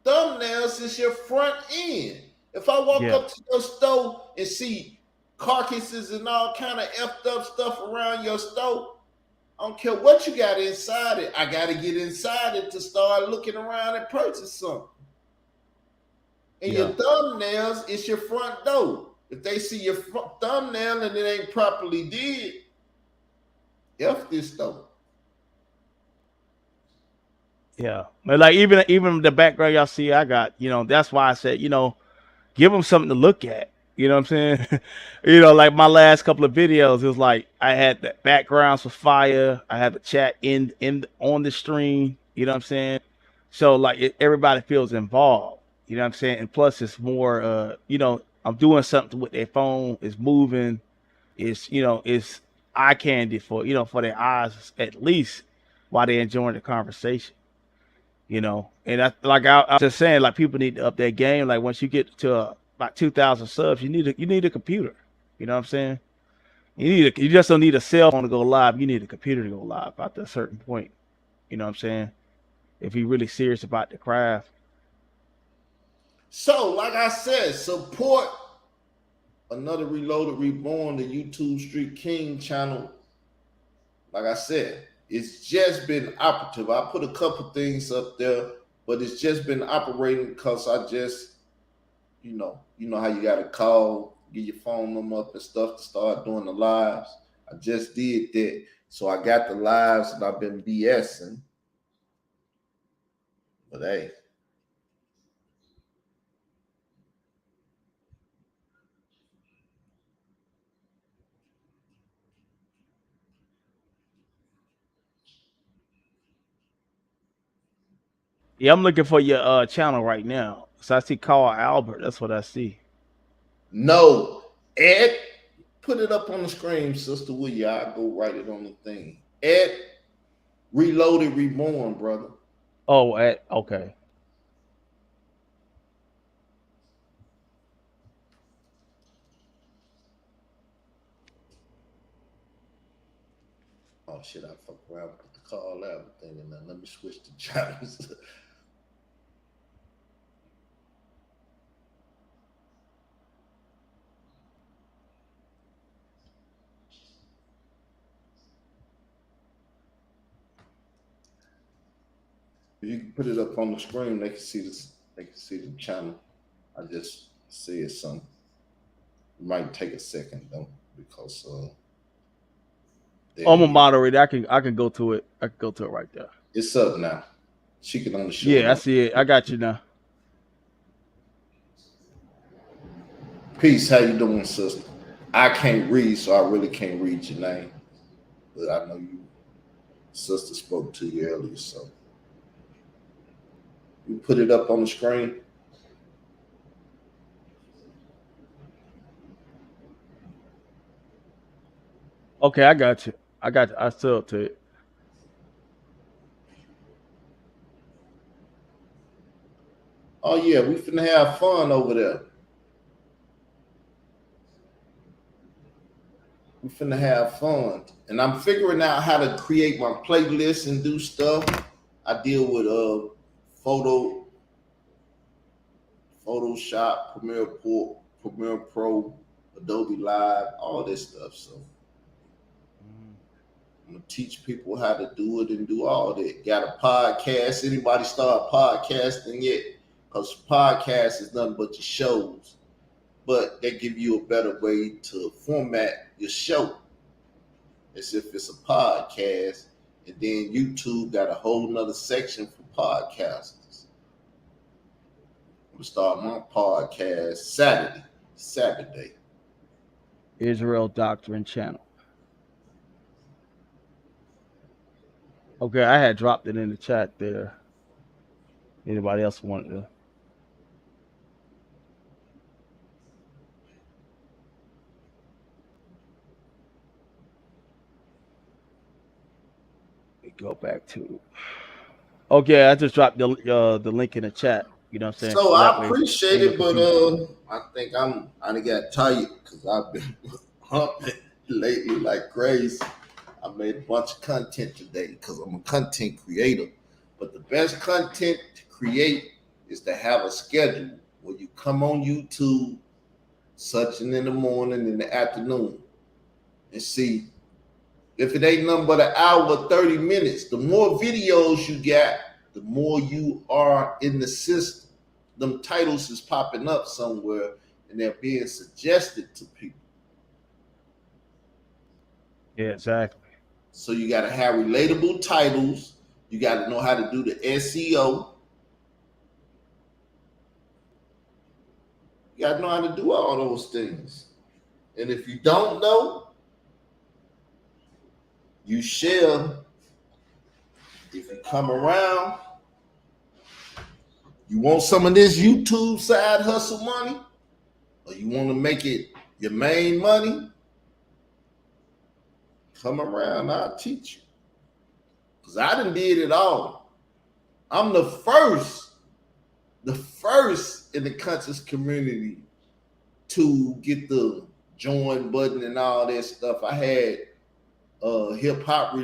thumbnails is your front end. If I walk up to your store and see carcasses and all kind of effed up stuff around your store, I don't care what you got inside it. I got to get inside it to start looking around and purchase something. And your thumbnails is your front door. If they see your thumbnail and it ain't properly did, F this store. Yeah. But like even the background y'all see I got, that's why I said, give them something to look at. You know what I'm saying? Like my last couple of videos, it was like I had the backgrounds for fire. I had the chat in on the stream. You know what I'm saying? So like everybody feels involved. You know what I'm saying? And plus it's more, I'm doing something with their phone. It's moving. It's eye candy for for their eyes at least while they're enjoying the conversation. And I was just saying, like people need to up their game. Like once you get to about 2,000 subs, you need a computer. You know what I'm saying? You just don't need a cell phone to go live. You need a computer to go live after a certain point. You know what I'm saying? If you're really serious about the craft. So, like I said, support Another Reloaded Reborn, the YouTube Street King channel. Like I said, it's just been operative. I put a couple things up there, but it's just been operating because I just, you know how you got to call, get your phone number up and stuff to start doing the lives. I just did that. So I got the lives and I've been BSing. But hey. Yeah, I'm looking for your channel right now. So I see Carl Albert. That's what I see. No, Ed, put it up on the screen, sister. Will you? I'll go write it on the thing. Ed, Reloaded, Reborn, brother. Oh, okay. Oh shit, I fucked around with the Carl Albert thing, and now let me switch the channels. If you can put it up on the screen, they can see this. They can see the channel. I just said something. It might take a second though, because I'm a moderator. I can go to it. I can go to it right there. It's up now. She can only show. Yeah, I see it. I got you now. Peace. How you doing, sister? I can't read, so I really can't read your name, but I know you. Sister spoke to you earlier, so you put it up on the screen. Okay, I got you. I still up to it. Oh yeah, we finna have fun over there. We finna have fun, and I'm figuring out how to create my playlist and do stuff. I deal with Photoshop, Premiere Pro, Adobe Live, all this stuff. So I'm gonna teach people how to do it and do all that. Got a podcast? Anybody start podcasting yet? Because podcast is nothing but your shows, but they give you a better way to format your show as if it's a podcast. And then YouTube got a whole nother section for podcasters. I'm gonna start my podcast Saturday. Israel Doctrine Channel. Okay, I had dropped it in the chat there. Anybody else wanted to? Go back to. Okay, I just dropped the link in the chat. You know what I'm saying? So I appreciate it, but I think I got tired because I've been humping lately like crazy. I made a bunch of content today because I'm a content creator. But the best content to create is to have a schedule where you come on YouTube, such in the morning, in the afternoon, and see. If it ain't nothing but an hour, 30 minutes, the more videos you got, the more you are in the system. Them titles is popping up somewhere and they're being suggested to people. Yeah, exactly. So you got to have relatable titles. You got to know how to do the SEO. You got to know how to do all those things. And if you don't know, you shall. If you come around, you want some of this YouTube side hustle money, or you want to make it your main money, come around, I'll teach you. Because I done did it all. I'm the first in the conscious community to get the join button and all that stuff. I had hip hop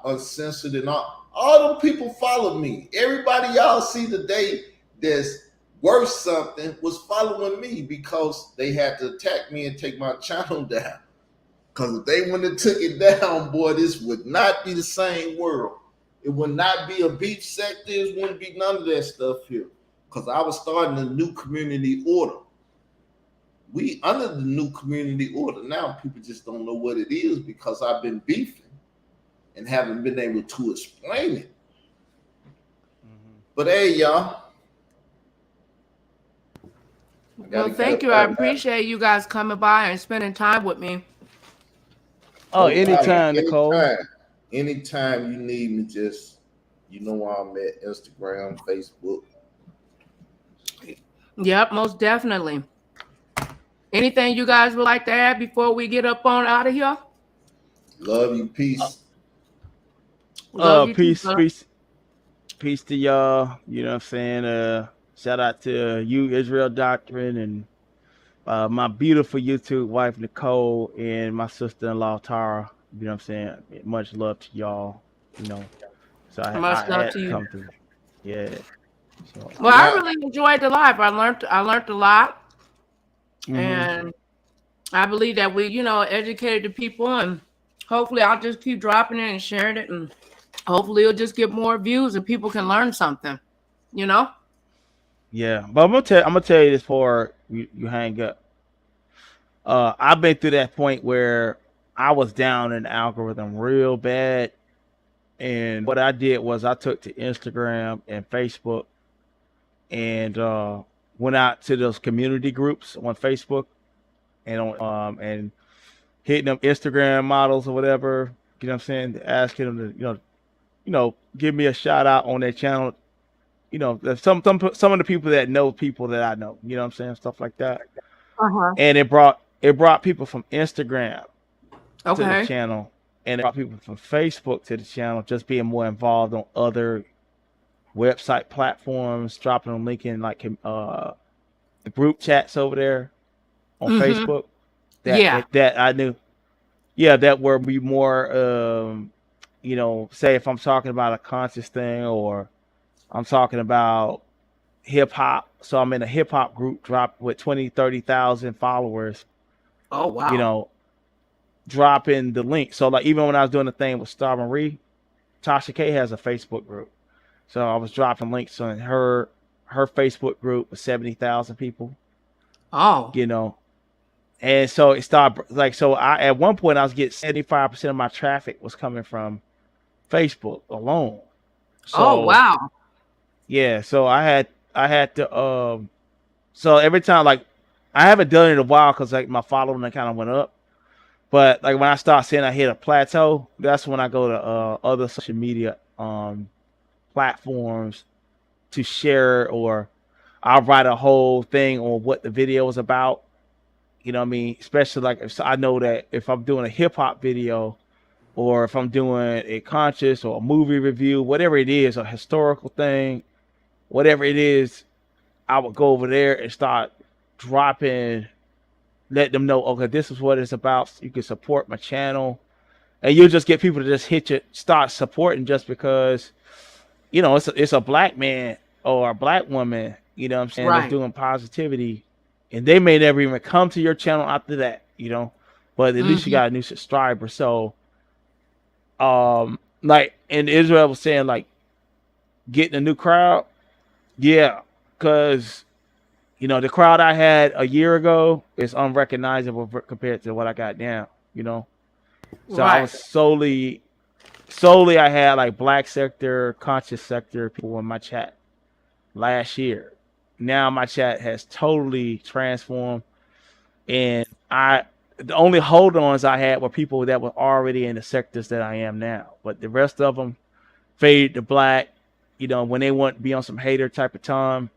uncensored and all them people followed me. Everybody y'all see today that's worth something was following me because they had to attack me and take my channel down. Because if they wouldn't have took it down, boy, this would not be the same world. It would not be a beef sector. It wouldn't be none of that stuff here. Because I was starting a new community order. We under the new community order now. People just don't know what it is because I've been beefing and haven't been able to explain it. But hey, y'all. Well, thank you. I appreciate you guys coming by and spending time with me. Oh, anytime, Nicole. Anytime you need me, just You know where I'm at: Instagram, Facebook. Yep, most definitely. Anything you guys would like to add before we get up on out of here? Love you. Peace. Love you too, Peace, sir. peace to y'all. You know what I'm saying? Shout out to you, Israel Doctrine, and my beautiful YouTube wife Nicole, and my sister-in-law Tara. You know what I'm saying? Much love to y'all. You know, so Much I love had to to you. come through. Yeah. So. Well, I Yeah. really enjoyed the live. I learned a lot, Mm-hmm. and I believe that we, educated the people, and hopefully I'll just keep dropping it and sharing it, and hopefully it'll just get more views and people can learn something, you know? Yeah, but I'm gonna tell you this before you hang up. I've been through that point where I was down in the algorithm real bad, and what I did was I took to Instagram and Facebook and went out to those community groups on Facebook and and hitting them Instagram models or whatever. You know what I'm saying? Asking them to give me a shout out on their channel. You know, there's some of the people that I know. You know what I'm saying? Stuff like that. Uh-huh. And it brought people from Instagram to the Okay. channel, and it brought people from Facebook to the channel, just being more involved on other website platforms, dropping a link in like the group chats over there on Mm-hmm. Facebook Yeah. that I knew, yeah, that were be more, say if I'm talking about a conscious thing or I'm talking about hip hop, so I'm in a hip hop group drop with 20, 30,000 followers, Oh, you wow. know, dropping the link. So like even when I was doing the thing with Star Marie, Tasha K has a Facebook group. So I was dropping links on her Facebook group with 70,000 people, Oh. you know. And so it started like so I at one point I was getting 75% of my traffic was coming from Facebook alone. Oh, So wow. yeah, so I had to so every time like I haven't done it in a while because like my following kind of went up. But like when I start seeing I hit a plateau, that's when I go to other social media platforms to share, or I'll write a whole thing on what the video is about. You know what I mean? Especially like if I know that if I'm doing a hip hop video, or if I'm doing a conscious or a movie review, whatever it is, a historical thing, whatever it is, I would go over there and start dropping, let them know, okay, this is what it's about. So you can support my channel, and you'll just get people to just hit you, start supporting just because, it's a black man or a black woman, you know what I'm saying, that's Right. doing positivity, and they may never even come to your channel after that, but at least you Mm-hmm. got a new subscriber. So, like, and Israel was saying, like, getting a new crowd, yeah, because the crowd I had a year ago is unrecognizable compared to what I got now, So I Right. was solely I had like black sector, conscious sector people in my chat last year. Now my chat has totally transformed, and the only hold-ons I had were people that were already in the sectors that I am now. But the rest of them faded to black. When they want to be on some hater type of time,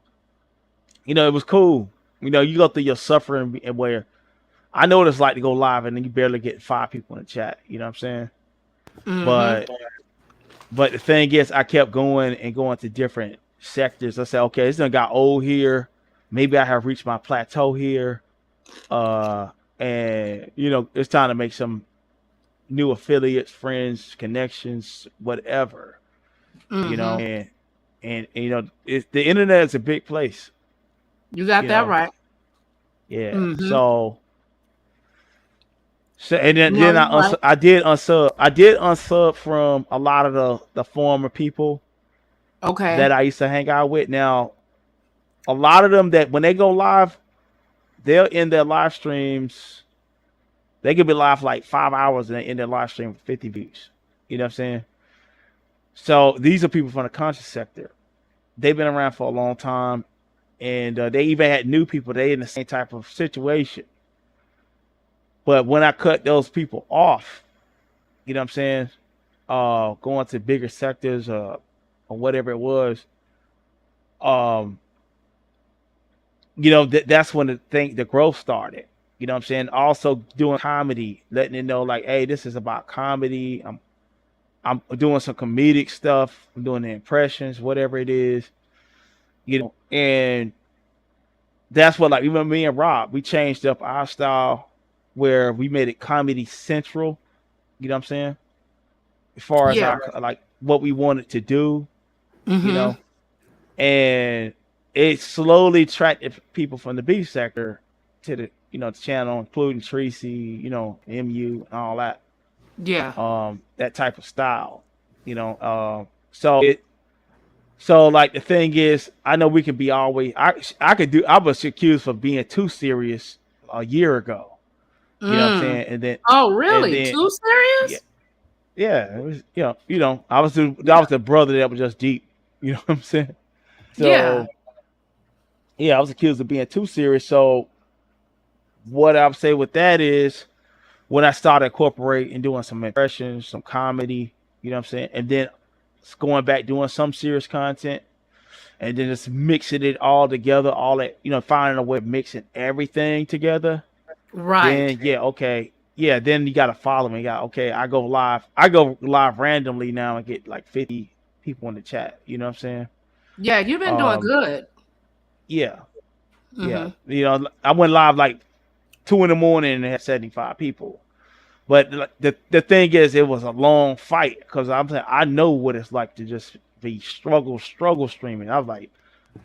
it was cool. You go through your suffering and where I know what it's like to go live and then you barely get 5 people in the chat. You know what I'm saying? Mm-hmm. But the thing is, I kept going and going to different sectors. I said, okay, this done got old here. Maybe I have reached my plateau here. And it's time to make some new affiliates, friends, connections, whatever. Mm-hmm. And the internet is a big place. You got You that know, right. yeah. Mm-hmm. So and No, then you're right. I did unsub from a lot of the former people Okay. that I used to hang out with. Now, a lot of them that when they go live, they'll end their live streams. They could be live for like 5 hours and they end their live stream with 50 views. You know what I'm saying? So these are people from the conscious sector. They've been around for a long time, and they even had new people. They in the same type of situation. But when I cut those people off, you know what I'm saying? Going to bigger sectors, or whatever it was. Um, that's when the growth started. You know what I'm saying? Also doing comedy, letting it know like, hey, this is about comedy. I'm doing some comedic stuff. I'm doing the impressions, whatever it is, and that's what, like, even me and Rob, we changed up our style where we made it comedy central. You know what I'm saying? As far as Yeah. our, like, what we wanted to do, Mm-hmm. and it slowly attracted people from the beef sector to the channel, including Tracy, MU and all that. Yeah. That type of style, so like the thing is, I know we can be always, I was accused of being too serious a year ago. You know what I'm saying? And then, Oh, really? Too yeah, serious? yeah, it was, I was the brother that was just deep. You know what I'm saying? Yeah. So yeah, I was accused of being too serious. So what I would say with that is, when I started incorporating and doing some impressions, some comedy, you know what I'm saying, and then going back doing some serious content, and then just mixing it all together, all that, finding a way of mixing everything together. Right. Then yeah, okay, yeah, then you got to follow me. Okay, I go live randomly now and get like 50 people in the chat. You know what I'm saying? Yeah, you've been doing good. Yeah, yeah. Mm-hmm. I went live like 2 in the morning and had 75 people. But the thing is, it was a long fight because I'm saying I know what it's like to just be struggle streaming. I was like,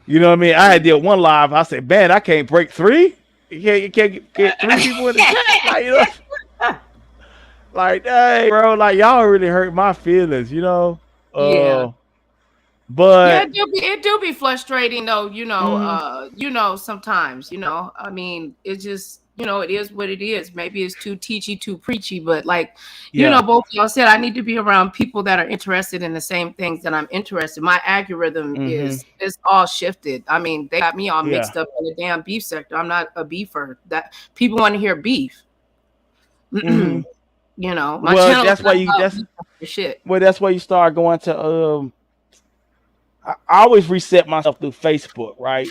you know what I mean? I had did one live. I said, man, I can't break 3. You can't get 3 people in the chat. Like, like, hey, bro, like y'all really hurt my feelings, Yeah. Yeah, But it do be frustrating though, mm, sometimes, I mean, it just, it is what it is. Maybe it's too teachy, too preachy, but like, yeah, both of y'all said, I need to be around people that are interested in the same things that I'm interested. My algorithm mm-hmm, is all shifted. I mean, they got me all yeah, mixed up in the damn beef sector. I'm not a beefer. That people want to hear beef. mm-hmm. My Well, channel is that's why not you about that's beef shit. well, that's why you start going to I always reset myself through Facebook, right?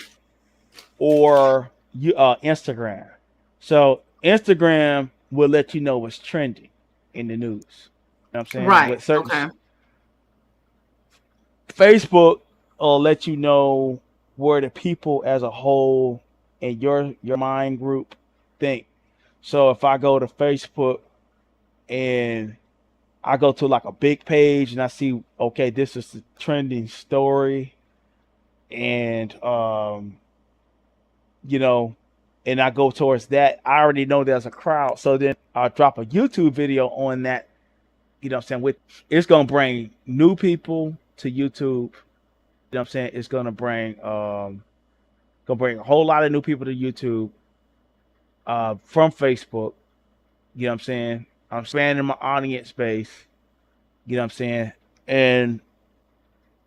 Or Instagram. So Instagram will let you know what's trending in the news. You know what I'm saying? Right. With certain Okay. Facebook will let you know where the people as a whole in your mind group think. So if I go to Facebook and I go to like a big page and I see, okay, this is the trending story, and you know, and I go towards that, I already know there's a crowd. So then I'll drop a YouTube video on that, you know what I'm saying? It's gonna bring new people to YouTube. You know what I'm saying? It's gonna bring a whole lot of new people to YouTube from Facebook. You know what I'm saying? I'm expanding my audience base. You know what I'm saying? And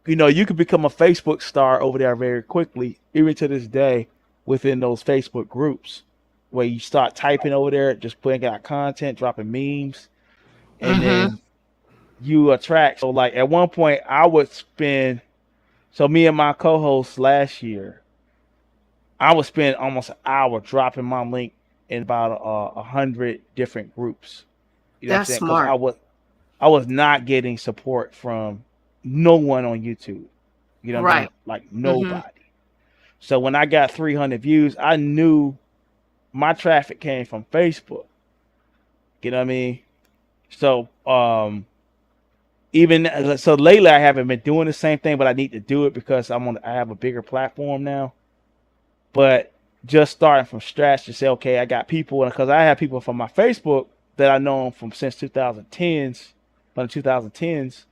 you could become a Facebook star over there very quickly, even to this day, within those Facebook groups, where you start typing over there, just putting out content, dropping memes, and Mm-hmm. then you attract. So, like, at one point, I would spend. So me and my co-host last year, I would spend almost an hour dropping my link in about 100 different groups. You know what I'm That's saying? Because smart. I was not getting support from no one on YouTube. You know what I'm saying? Right. Like Mm-hmm. nobody. So when I got 300 views, I knew my traffic came from Facebook. You know what I mean? So even so lately I haven't been doing the same thing, but I need to do it because I have a bigger platform now. But just starting from scratch to say, okay, I got people, because I have people from my Facebook that I know from since 2010s, from the 2010s,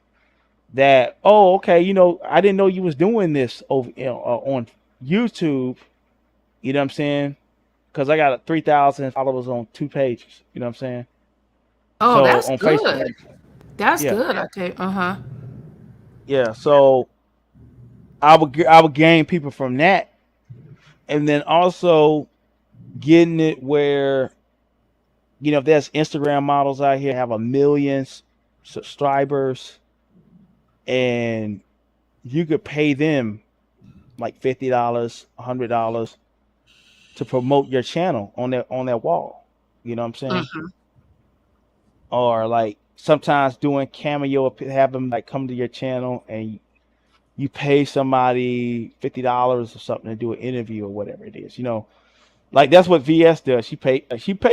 that, oh, okay, I didn't know you was doing this over on YouTube. You know what I'm saying? Because I got 3,000 followers on 2 pages. You know what I'm saying? Oh, So that's on Facebook, good. That's yeah, good. Okay. Uh-huh. yeah. So I would gain people from that, and then also getting it where, if there's Instagram models out here have 1 million subscribers, and you could pay them like $50, $100 to promote your channel on their wall. You know what I'm saying? Mm-hmm. Or like sometimes doing cameo, have them like come to your channel and you pay somebody $50 or something to do an interview or whatever it is. Like that's what VS does. She pay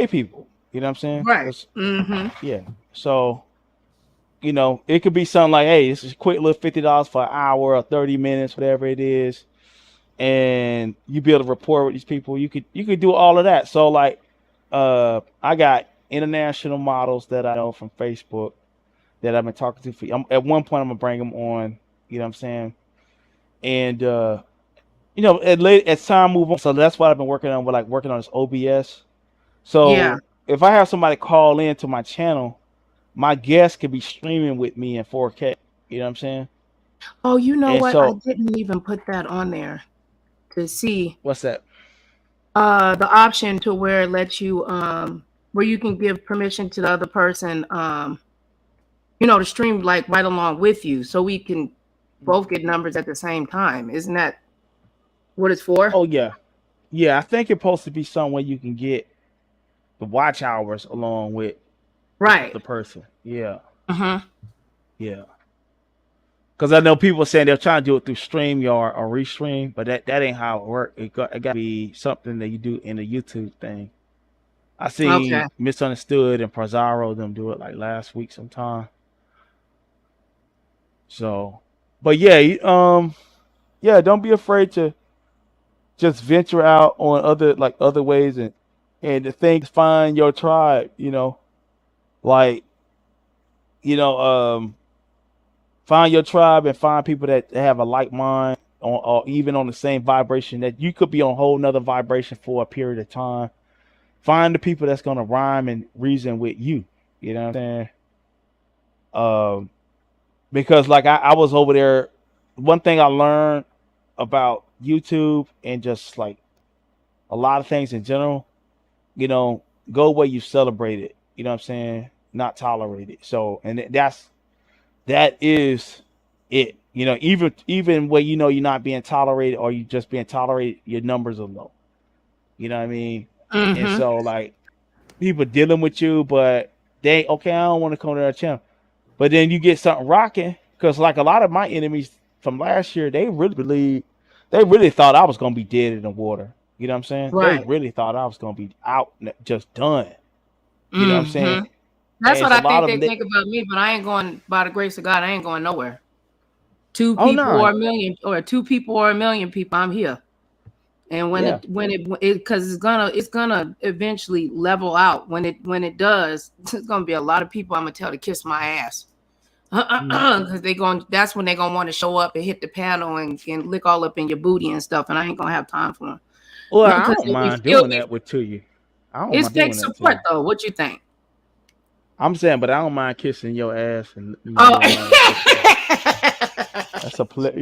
people. You know what I'm saying? Right. Mm-hmm. Yeah. So it could be something like, hey, this is a quick little $50 for an hour or 30 minutes, whatever it is, and you build a rapport with these people. You could do all of that. So like, I got international models that I know from Facebook that I've been talking to at one point I'm gonna bring them on. You know what I'm saying? And as time move on, so that's what I've been working on. With like working on this OBS. Yeah. So if I have somebody call in to my channel, my guest could be streaming with me in 4K. You know what I'm saying? Oh, you know And what? I so didn't even put that on there to see what's that? the option to where it lets you where you can give permission to the other person to stream like right along with you, so we can both get numbers at the same time. Isn't that what it's for? Oh yeah, yeah. I think it's supposed to be somewhere you can get the watch hours along with Right. the person. Yeah, Uh-huh. yeah. Because I know people saying they're trying to do it through StreamYard or Restream, but that ain't how it works. It got to be something that you do in the YouTube thing. I Okay. seen Misunderstood and Prazaro them do it like last week sometime. So, but yeah, yeah, don't be afraid to just venture out on other ways and the things find your tribe. Like you know, find your tribe and find people that have a like mind or even on the same vibration that you could be on a whole nother vibration for a period of time. Find the people that's gonna rhyme and reason with you. You know what I'm saying? Because like I was over there. One thing I learned about YouTube and just like a lot of things in general, go where you celebrate it. You know what I'm saying? Not tolerate it. So, and that is it. Even where you're not being tolerated or you just being tolerated, your numbers are low. You know what I mean? And Mm-hmm. so like people dealing with you, but they okay, I don't want to come to their channel. But then you get something rocking because like a lot of my enemies from last year, they really thought I was gonna be dead in the water. You know what I'm saying? They Right. really thought I was gonna be out, just done. You know what I'm Mm-hmm. saying? That's And what it's a I lot think of they them. think about me, but I ain't going, by the grace of God, I ain't going nowhere. Two Oh people or no, a million, or two people or a million people, I'm here. And yeah. when it because it's gonna eventually level out. When it does, it's gonna be a lot of people I'm gonna tell to kiss my ass. Mm. Because that's when they're gonna want to show up and hit the panel and lick all up in your booty and stuff, and I ain't gonna have time for them. Well, I Because don't mind it'll doing be that with to you. I don't it's mind fake doing that to support you. though. What you think? I'm saying, but I don't mind kissing your ass and Oh. doing all that good stuff. That's a play.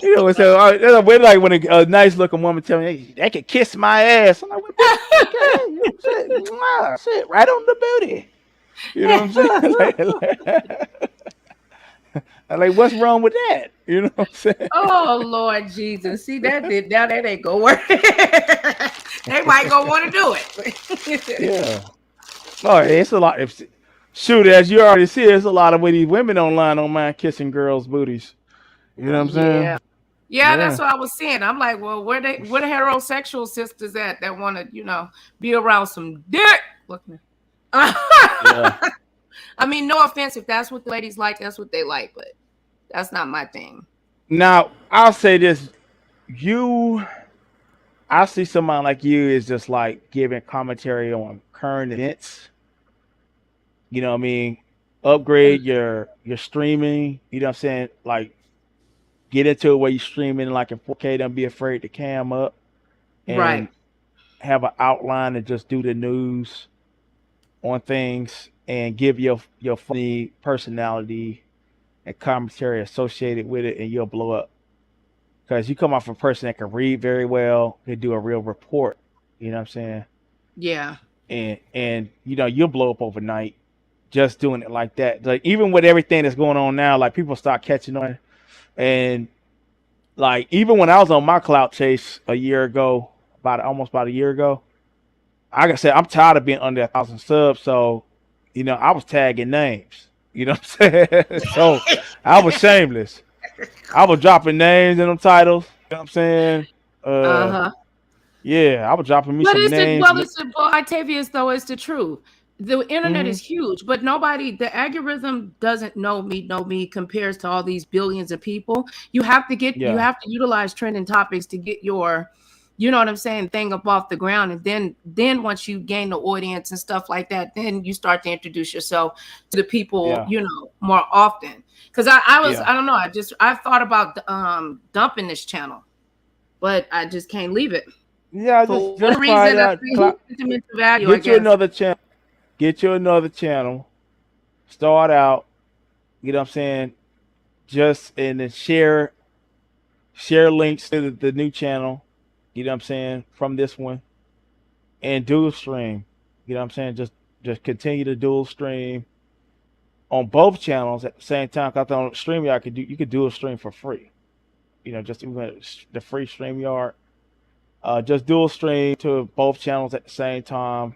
We're like when a nice looking woman tell me, hey, they could kiss my ass. I'm like, what the okay, shit, mwah, shit, right on the booty. You know what I'm saying? like, what's wrong with that? You know what I'm saying? Oh Lord Jesus! See that ain't gonna work. They might go want to do it. Yeah. Oh, it's a lot. Shoot, as you already see, there's a lot of these women online don't mind kissing girls' booties. You know what I'm Yeah, saying? yeah, that's Yeah. what I was saying. I'm like, well, where the heterosexual sisters at that want to be around some dick? Look, Yeah. I mean, no offense if that's what the ladies like, that's what they like, but that's not my thing. Now, I'll say this. You, I see someone like you is just like giving commentary on current events. You know what I mean? Upgrade your streaming. You know what I'm saying? Like, get into it where you're streaming like in 4K. Don't be afraid to cam up Right. and have an outline and just do the news on things and give your funny personality and commentary associated with it, and you'll blow up. Because you come off a person that can read very well, can do a real report. You know what I'm saying? Yeah. And you'll blow up overnight just doing it like that. Like even with everything that's going on now, like people start catching on, and like even when I was on my clout chase a year ago, almost about a year ago, like I said, I'm tired of being under 1,000 subs. So, I was tagging names. You know what I'm saying? So I was shameless. I was dropping names in them titles. You know what I'm saying? Uh, Uh-huh. yeah, I was dropping me But some it's the names. well, it's the well, Octavius, though, it's the truth. The internet Hmm. is huge, but the algorithm doesn't know me compares to all these billions of people. You Yeah, have to utilize trending topics to get your, you know what I'm saying, thing up off the ground. And then once you gain the audience and stuff like that, then you start to introduce yourself to the people, yeah, more often. Because yeah, I don't know, I've thought about dumping this channel, but I just can't leave it. yeah. For one Just try it reason, I out. say sentimental value, I Get you guess. another channel. Get you another channel. Start out. You know what I'm saying? Just and then share links to the new channel. You know what I'm saying, from this one, and dual stream. You know what I'm saying? Just continue to dual stream on both channels at the same time. 'Cause I thought on StreamYard you could do a stream for free. Just even the free StreamYard. Just dual stream to both channels at the same time,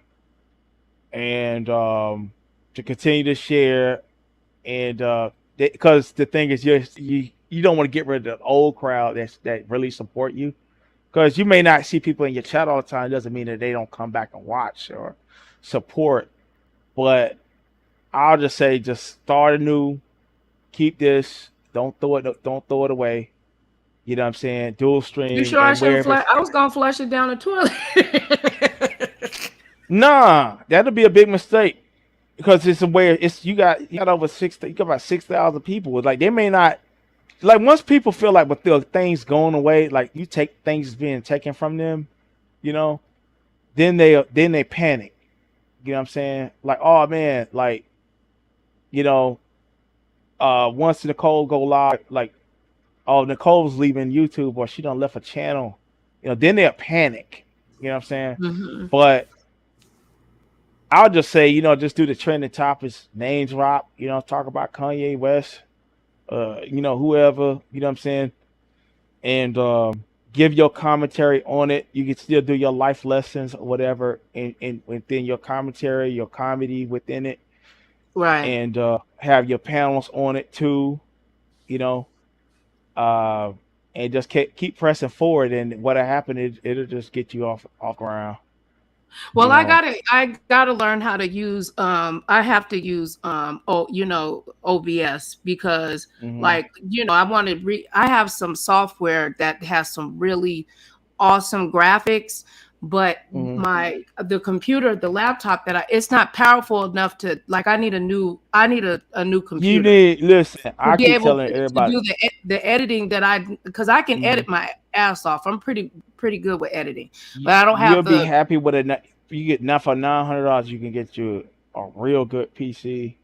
and to continue to share, and because the thing is, you don't want to get rid of the old crowd that really support you, because you may not see people in your chat all the time. It doesn't mean that they don't come back and watch or support. But I'll just say, just start anew. Keep this. Don't throw it away. You know what I'm saying? Dual You stream, sure I and shouldn't wherever. flush? I was gonna flush it down the toilet. Nah, that'll be a big mistake, because it's a way. You got over you got about 6,000 people. Like they may not, like, once people feel like with the things going away, like you take things being taken from them, you know, then they panic. You know what I'm saying? Like, oh man, like, you know, once Nicole go live, like, oh, Nicole's leaving YouTube, or she done left a channel, then they'll panic. You know what I'm saying? Mhm. But I'll just say, just do the trending topics, name drop, talk about Kanye West, whoever, you know what I'm saying? And give your commentary on it. You can still do your life lessons or whatever, and within your commentary, your comedy within it, Right. and have your panels on it too, you know, uh, and just keep pressing forward. And what'll happen is it'll just get you off ground, Well, you know. I gotta learn how to use I have to use OBS, because Hmm. like I have some software that has some really awesome graphics, but Hmm. the computer, the laptop it's not powerful enough to, like, I need a new You computer need listen. to I be keep able telling to everybody. do the editing because I can Hmm. edit my ass off. I'm pretty good with editing, You, but I don't you'll have be the happy with it. You get now for $900. You can get you a real good PC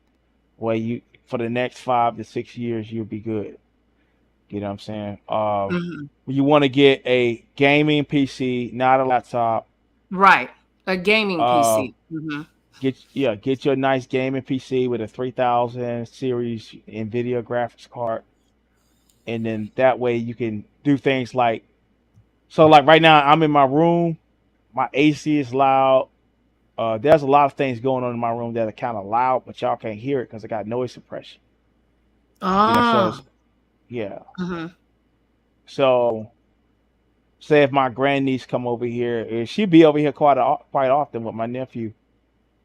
where you for the next 5 to 6 years you'll be good. You know what I'm saying? Mhm. You want to get a gaming PC, not a laptop. Right, a gaming Uh, PC. Hmm. get your nice gaming PC with a 3000 series NVIDIA graphics card, and then that way you can do things like, so like right now I'm in my room, my AC is loud. There's a lot of things going on in my room that are kind of loud, but y'all can't hear it because I got noise suppression. So Ah. yeah. Hmm. So say if my grandniece come over here, she'd be over here quite often with my nephew,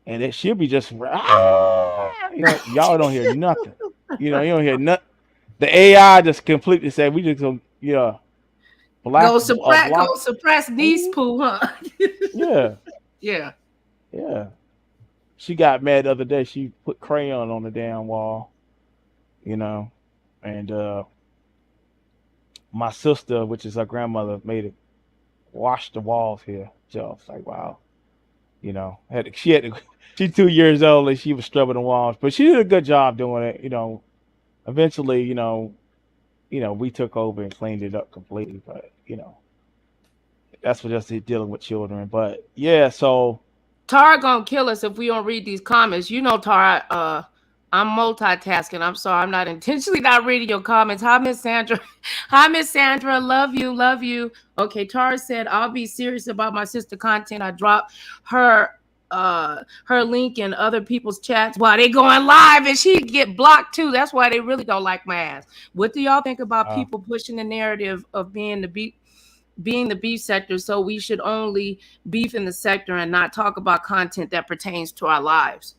and she'll be just y'all don't hear nothing. You don't hear nothing. The AI just completely said we just gonna, Go block. suppress niece Mhm. poo, huh? Yeah, Yeah. yeah. She got mad the other day. She put crayon on the damn wall, you know, and my sister, which is her grandmother, made it wash the walls here. So I was like, wow, she's 2 years old and she was scrubbing the walls, but she did a good job doing it. Eventually, we took over and cleaned it up completely. But that's what just dealing with children. But yeah, so Tara gonna kill us if we don't read these comments. You know, Tara, I'm multitasking. I'm sorry, I'm not intentionally not reading your comments. Hi, Miss Sandra. Hi, Miss Sandra. Love you, love you. Okay, Tara said, I'll be serious about my sister content. I dropped her link in other people's chats while they going live, and she get blocked too. That's why they really don't like my ass. What do y'all think about people pushing the narrative of being the beef sector? So we should only beef in the sector and not talk about content that pertains to our lives.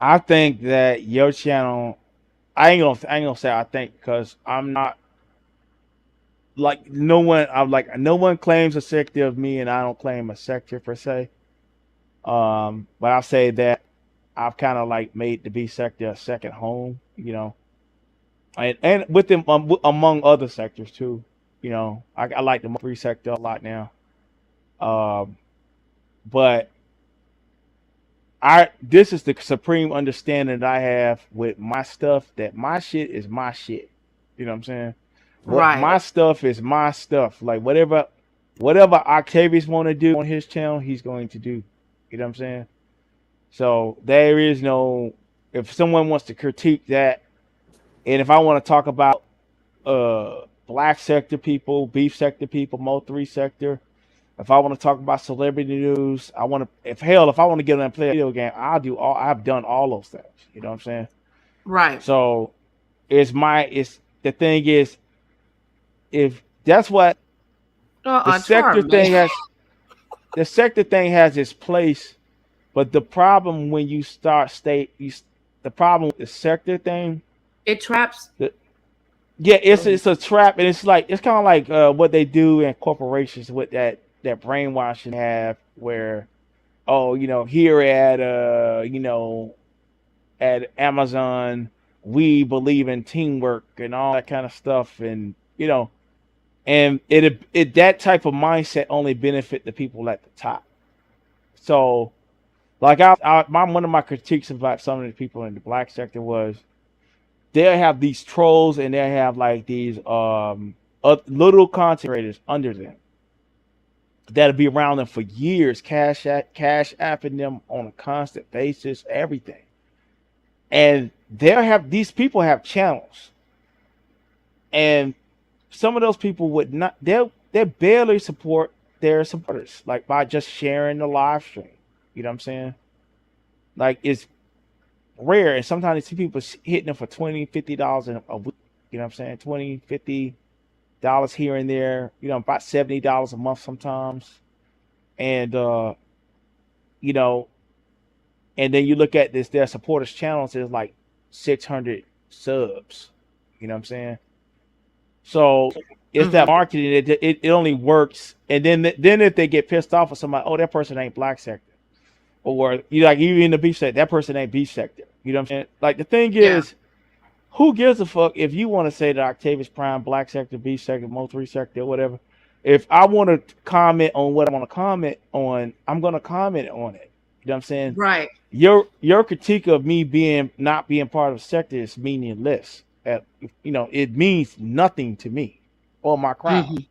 I think that your channel, I ain't gonna say I think, because I'm not like no one claims a sector of me, and I don't claim a sector per se. But I'll say that I've kind of like made the B sector a second home, and with them among other sectors too. I like the free sector a lot now. But this is the supreme understanding that I have with my stuff, that my shit is my shit. You know what I'm saying? Right. My stuff is my stuff. Like whatever Octavius want to do on his channel, he's going to do. You know what I'm saying? So there is no, if someone wants to critique that, and if I want to talk about black sector people, beef sector people, Mo3 sector, if I want to talk about celebrity news, if I want to get on and play a video game, I've done all those things. You know what I'm saying? Right. So the thing is, if that's what the sector thing has its place, but the problem when you start the problem with the sector thing, it traps. It's a trap, and it's kind of like what they do in corporations with that brainwashing have, where here at Amazon we believe in teamwork and all that kind of stuff, and and that type of mindset only benefit the people at the top. So like one of my critiques about some of the people in the black sector was they'll have these trolls, and they'll have like these little content creators under them that'll be around them for years, cash apping them on a constant basis, everything. And these people have channels, and some of those people would not, they barely support their supporters, like by just sharing the live stream. You know what I'm saying? Like, it's rare, and sometimes you see people hitting them for $20, $50 a week. You know what I'm saying? $20, $50 here and there, about $70 a month sometimes. And and then you look at their supporters channels, there's like 600 subs. You know what I'm saying? So it's that marketing, it only works. And then if they get pissed off with somebody, that person ain't black sector, or you in the beef sector, that person ain't beef sector. You know what I'm saying? Like, the thing is, who gives a fuck if you want to say that Octavius Prime, black sector, beef sector, Mo3 sector, or whatever? If I want to comment on what I want to comment on, I'm going to comment on it. You know what I'm saying? Right. Your critique of me not being part of the sector is meaningless. It means nothing to me or my crowd.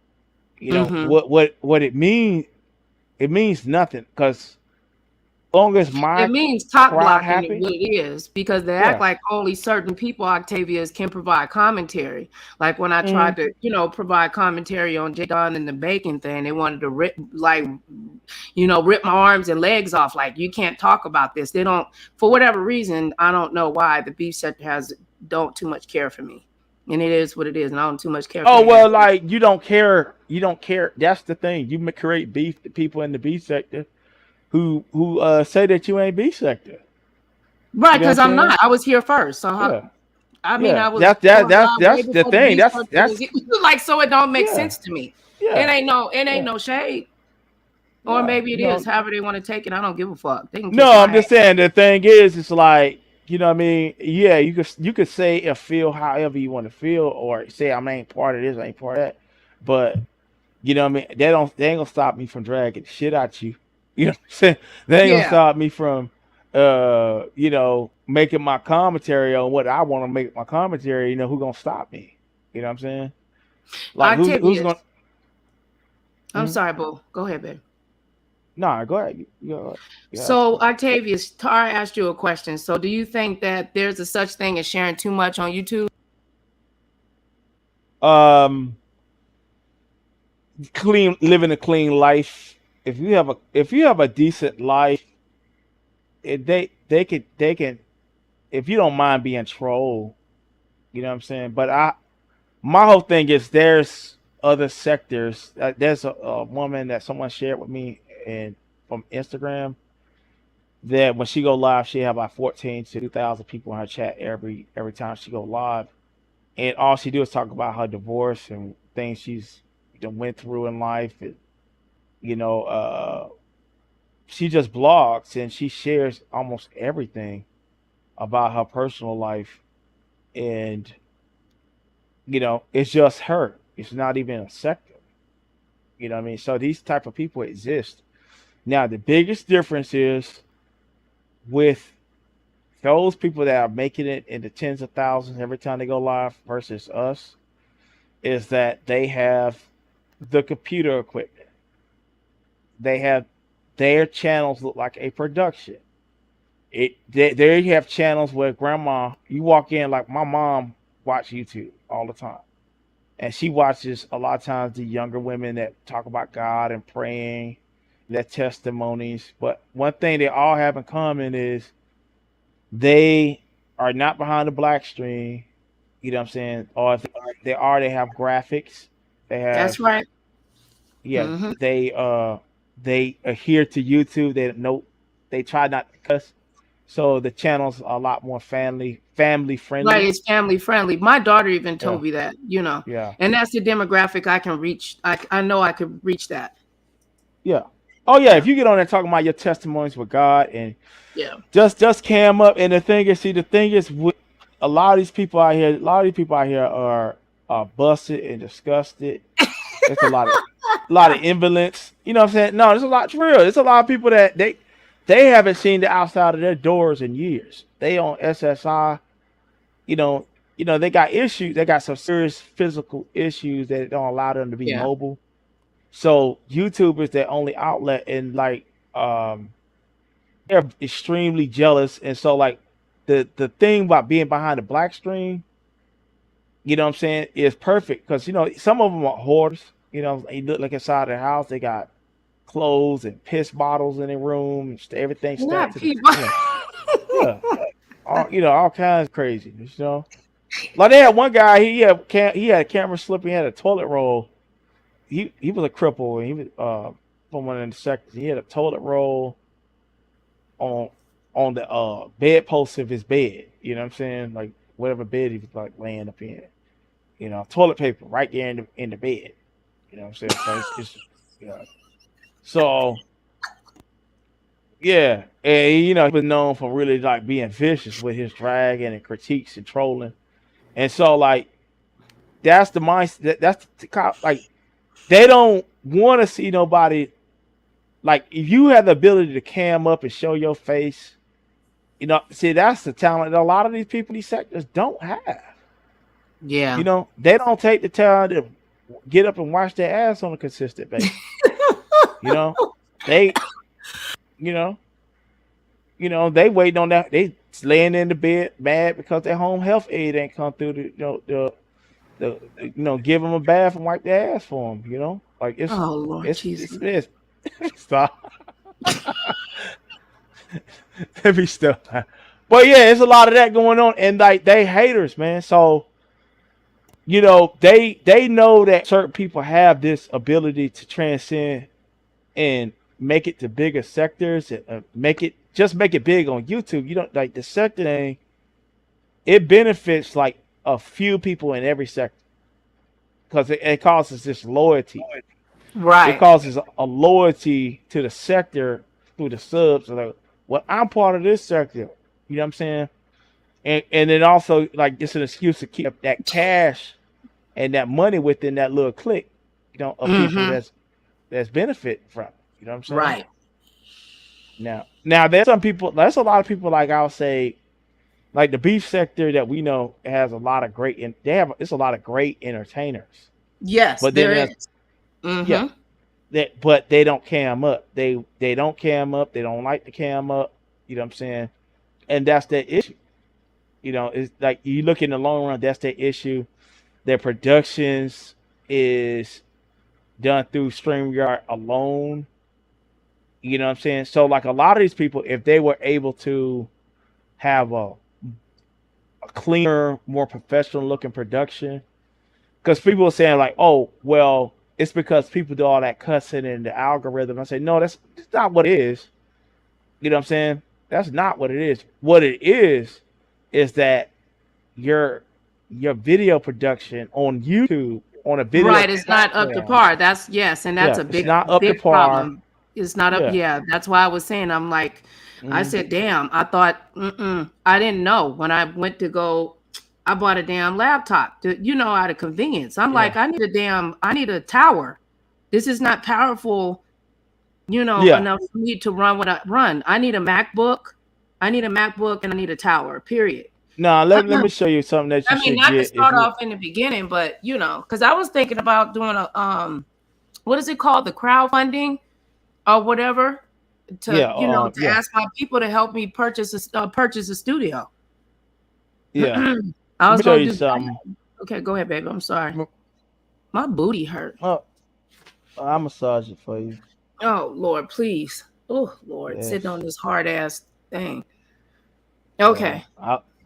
What it means nothing, because long as it means top blocking happy, what it is, because they act like only certain people, Octavius, can provide commentary. Like when I tried to provide commentary on J Don and the bacon thing, they wanted to rip my arms and legs off. Like, you can't talk about this. They don't, for whatever reason, I don't know why, the beef sector don't too much care for me. And it is what it is, and I don't too much care for well, like, you don't care. That's the thing. You create beef to people in the beef sector who say that you ain't beef sector, right? Because I'm not. I was here first, so I mean, I was. That's the thing. That's like, so it don't make sense to me. It ain't no shade, or maybe it is. However they want to take it, I don't give a fuck. They can I'm just saying, the thing is, it's like, you know what I mean? Yeah, you could say or feel however you want to feel, or say I ain't part of this, I ain't part of that, but you know what I mean? They ain't gonna stop me from dragging shit at you. You know what I'm saying? They ain't gonna stop me from, making my commentary on what I want to make my commentary. Who gonna stop me? You know what I'm saying? Like, who's gonna? I'm sorry, boo. Go ahead, babe. Nah, go ahead. You ask So, Octavius, Tara asked you a question. So, do you think that there's a such thing as sharing too much on YouTube? Living a clean life. If you have a decent life, they can if you don't mind being trolled, you know what I'm saying. But my whole thing is there's other sectors. There's a woman that someone shared with me and from Instagram that when she go live, she have like 14 to 2,000 people in her chat every time she go live, and all she do is talk about her divorce and things she's went through in life. And, you know, she just blogs and she shares almost everything about her personal life, and it's just her. It's not even a sector. You know what I mean? So these type of people exist. Now the biggest difference is with those people that are making it into tens of thousands every time they go live versus us is that they have the computer equipment. They have their channels look like a production. There you have channels where grandma, you walk in like my mom watch YouTube all the time. And she watches a lot of times the younger women that talk about God and praying, their testimonies. But one thing they all have in common is they are not behind the black screen. You know what I'm saying? Or if they are, they have graphics. They That's have, right. yeah, Mm-hmm. they adhere to YouTube. They try not to cuss. So the channels are a lot more family Right, friendly. it's family friendly. My daughter even Yeah, told me that, yeah, and that's the demographic I can reach. I know I could reach that. yeah. Oh yeah, Yeah, if you get on there talking about your testimonies with God and yeah. just cam up, and the thing is with a lot of these people out here, are busted and disgusted. It's a lot of invalids. You know what I'm saying? No, there's a lot for real. There's a lot of people that they haven't seen the outside of their doors in years. They on SSI. You know, they got issues. They got some serious physical issues that don't allow them to be Yeah. mobile. So YouTube is their only outlet, and like um, they're extremely jealous. And so like the thing about being behind the black screen, you know what I'm saying, is perfect because some of them are hoarders. They look like inside their house they got clothes and piss bottles in their room, and everything stacked Not to the people. yeah, all kinds of crazy. Like they had one guy, he had a camera slip, he had a toilet roll. He was a cripple, and he was from one of the sectors. He had a toilet roll on the bedpost of his bed. You know what I'm saying? Like whatever bed he was like laying up in. Toilet paper right there in the bed. You know what I'm saying? So it's yeah. So yeah, and he was known for really like being vicious with his dragging and critiques and trolling. And so like that's the mindset. That's like they don't want to see nobody. Like if you have the ability to cam up and show your face, see that's the talent that a lot of these people in these sectors don't have. Yeah. They don't take the time to get up and wash their ass on a consistent basis. They, you know, they waiting on that. They laying in the bed mad because their home health aide ain't come through give them a bath and wipe their ass for them. Like Oh Lord Jesus. it's stop. Let me stop. But yeah, there's a lot of that going on, and like they haters, man. So they know that certain people have this ability to transcend and make it to bigger sectors and make it big on YouTube. You don't like the sector thing. It benefits like a few people in every sector because it causes this loyalty. It Right. causes a loyalty to the sector through the subs. Like, well, I'm part of this sector. You know what I'm saying? And then also like it's an excuse to keep that cash and that money within that little clique, of people Mm-hmm. that's benefiting from it. You know what I'm saying? Right. Now there's some people. There's a lot of people like I'll say, like the beef sector that we know has a lot of great. It's a lot of great entertainers. Yes, But then there there's is. yeah, Mm-hmm. but they don't cam up. They don't cam up. They don't like to cam up. You know what I'm saying? And that's the issue. You know, it's like you look in the long run, that's the issue. Their productions is done through StreamYard alone. You know what I'm saying? So like a lot of these people, if they were able to have a cleaner, more professional looking production, because people are saying like, oh, well, it's because people do all that cussing in the algorithm. I say, no, that's not what it is. You know what I'm saying? That's not what it is. What it is that your video production on YouTube on a video Right, it's not up to par. That's and that's a it's big not up to big par. problem. It's not up. Yeah, that's why I was saying. I'm like, I said, damn. I thought, I didn't know when I went to go. I bought a damn laptop, out of convenience. I'm like, I need a tower. This is not powerful, enough for me to run what I run. I need a MacBook. And I need a tower, period. No, let me show you something that you should not get. to start off in the beginning, but because I was thinking about doing a what is it called? The crowdfunding or whatever to ask my people to help me purchase a studio. Yeah. I was show going you to do something. Okay, go ahead, baby. I'm sorry. My booty hurt. Oh, I'll massage it for you. Oh, Lord, please. Oh, Lord, Yes. sitting on this hard ass thing. Okay.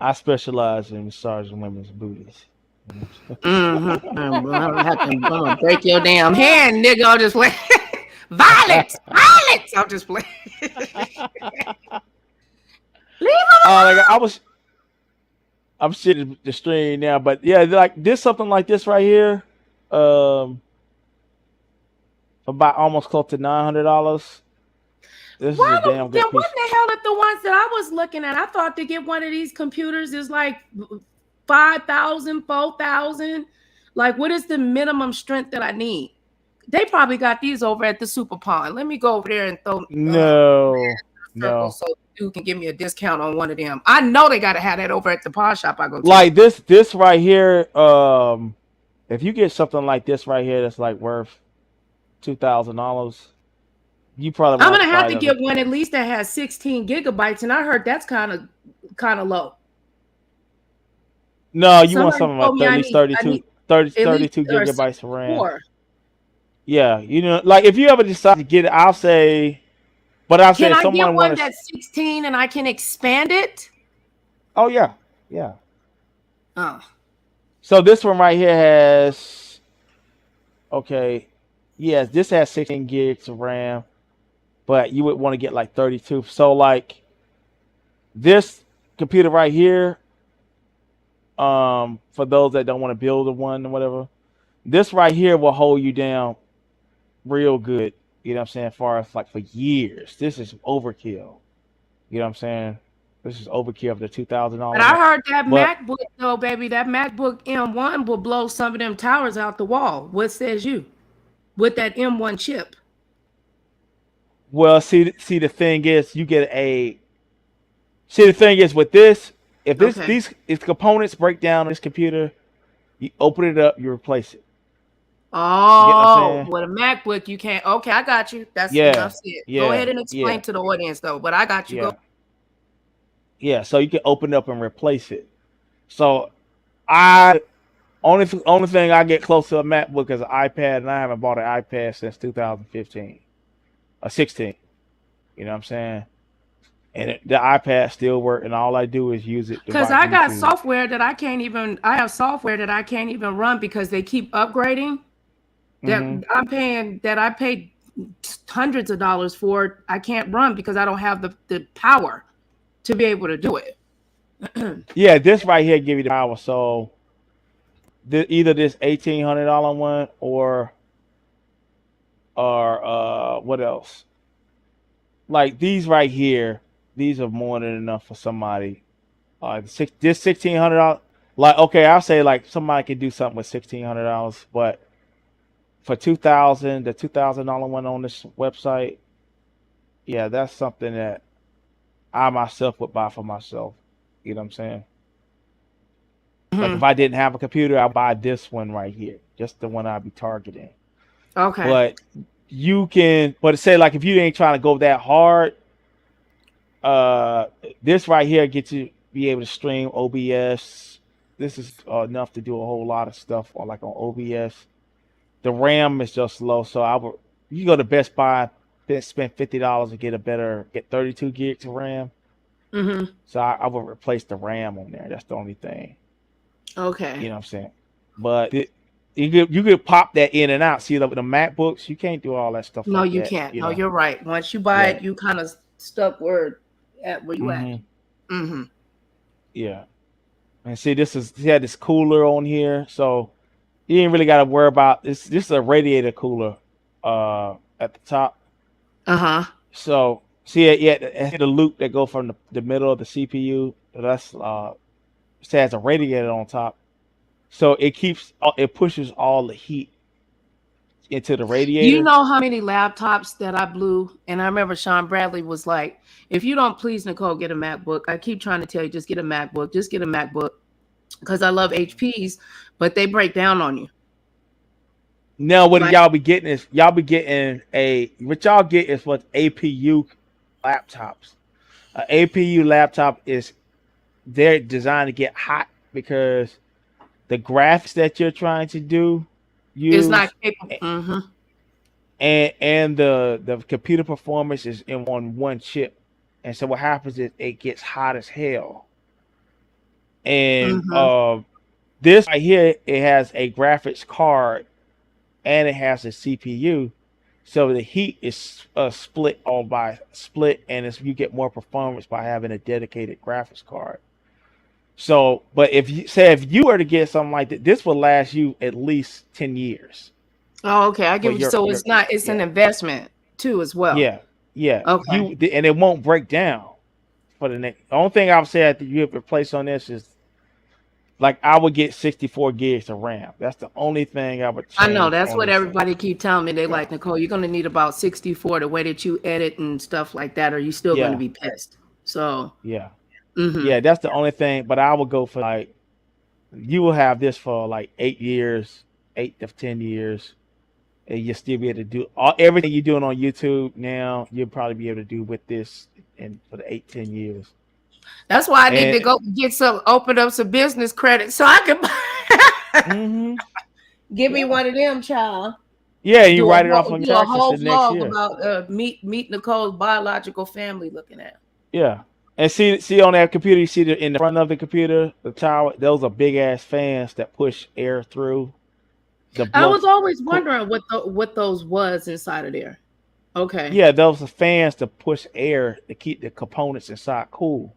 I specialize in massaging women's booties. I'm gonna break your damn hand, nigga. I'll just play. Violence. I'll just play. I'm sitting the stream now, but yeah, like this something like this right here, about almost close to $900. This is a damn good piece. What the hell are the ones that I was looking at? I thought to get one of these computers is like 5,000, 4,000. Like, what is the minimum strength that I need? They probably got these over at the Super Pawn. Let me go over there and throw no. So you can give me a discount on one of them. I know they gotta have that over at the pawn shop I go to. Like this right here. If you get something like this right here, that's like worth $2,000. You probably. I'm gonna have to get one at least that has 16 gigabytes, and I heard that's kind of low. No, you want something like at least 32 gigabytes of RAM. 4. Yeah, like if you ever decide to get it, I'll say. But I'll say someone get one that's 16 and I can expand it. Oh yeah. Oh. So this one right here has. Okay, yes, this has 16 gigs of RAM. But you would want to get like 32. So like this computer right here, for those that don't want to build a one or whatever, this right here will hold you down real good. You know what I'm saying? As far as like for years, this is overkill. You know what I'm saying? This is overkill for the $2,000. But I heard that MacBook though, baby, that MacBook M1 will blow some of them towers out the wall. What says you? With that M1 chip. Well, see, the thing is, you get a. See, the thing is with this, if these components break down on this computer, you open it up, you replace it. Oh, with a MacBook, you can't. Okay, I got you. That's enough said. Go ahead and explain to the audience, though. But I got you. Yeah, so you can open it up and replace it. So, only thing I get close to a MacBook is an iPad, and I haven't bought an iPad since 2015 or 16. You know what I'm saying? And the iPad still works, and all I do is use it. Because I got software that I can't even. I have software that I can't even run because they keep upgrading. That I paid hundreds of dollars for. I can't run because I don't have the power to be able to do it. Yeah, this right here give you the power. So either this $1,800 one or what else? Like these right here, these are more than enough for somebody. This $1,600. Like I'll say like somebody could do something with $1,600, but for $2,000, the $2,000 one on this website, yeah, that's something that I myself would buy for myself. You know what I'm saying? Like if I didn't have a computer, I'd buy this one right here, just the one I'd be targeting. Okay. But you can, but say like if you ain't trying to go that hard, this right here gets you be able to stream OBS. This is enough to do a whole lot of stuff on like on OBS. The RAM is just low, so I would you go to Best Buy, spend $50 to get 32 gigs of RAM. Mm-hmm. So I would replace the RAM on there. That's the only thing. Okay. You know what I'm saying? But you could pop that in and out. See, with the MacBooks, you can't do all that stuff No, like you that. can't. You No, know? you're right. Once you buy Yeah. it, you kind of stuck where you at. Mm-hmm. Mm-hmm. Yeah. And see, he had this cooler on here, so you ain't really got to worry about this. This is a radiator cooler at the top. Uh-huh. So see it, yeah, it had a loop that go from the middle of the CPU. That's it has a radiator on top, so it pushes all the heat into the radiator. You know how many laptops that I blew? And I remember Sean Bradley was like, if you don't please Nicole get a MacBook, I keep trying to tell you, just get a MacBook, because I love HPs, but they break down on you. Now what y'all be getting is what y'all get is what APU laptops. APU laptop they're designed to get hot because the graphics that you're trying to use It's not capable. Mm-hmm. and the computer performance is on one chip, and so what happens is it gets hot as hell. And this right here, it has a graphics card and it has a CPU, so the heat is split, and you get more performance by having a dedicated graphics card. So, but if you were to get something like that, this will last you at least 10 years. Oh, okay. I get you. So it's an investment too as well. Yeah. Okay. And it won't break down for the next. The only thing I would say that you have replaced on this is, like, I would get 64 gigs of RAM. That's the only thing I would change. I know that's what everybody keep telling me. They like, Nicole, you're gonna need about 64 the way that you edit and stuff like that, or you still gonna be pissed. So yeah. Mm-hmm. Yeah, that's the only thing. But I would go for like, you will have this for like 8 to 10 years, and you'll still be able to do everything you're doing on YouTube now. You'll probably be able to do with this for the 8-10 years. That's why I need to go open up some business credit so I can give me one of them, child. Yeah, you write it off on your taxes a whole next vlog year. About meet Nicole's biological family looking at. Yeah. And see on that computer, you see in the front of the computer, the tower, those are big ass fans that push air through. I was always wondering what those was inside of there. Okay. Yeah, those are fans to push air to keep the components inside cool.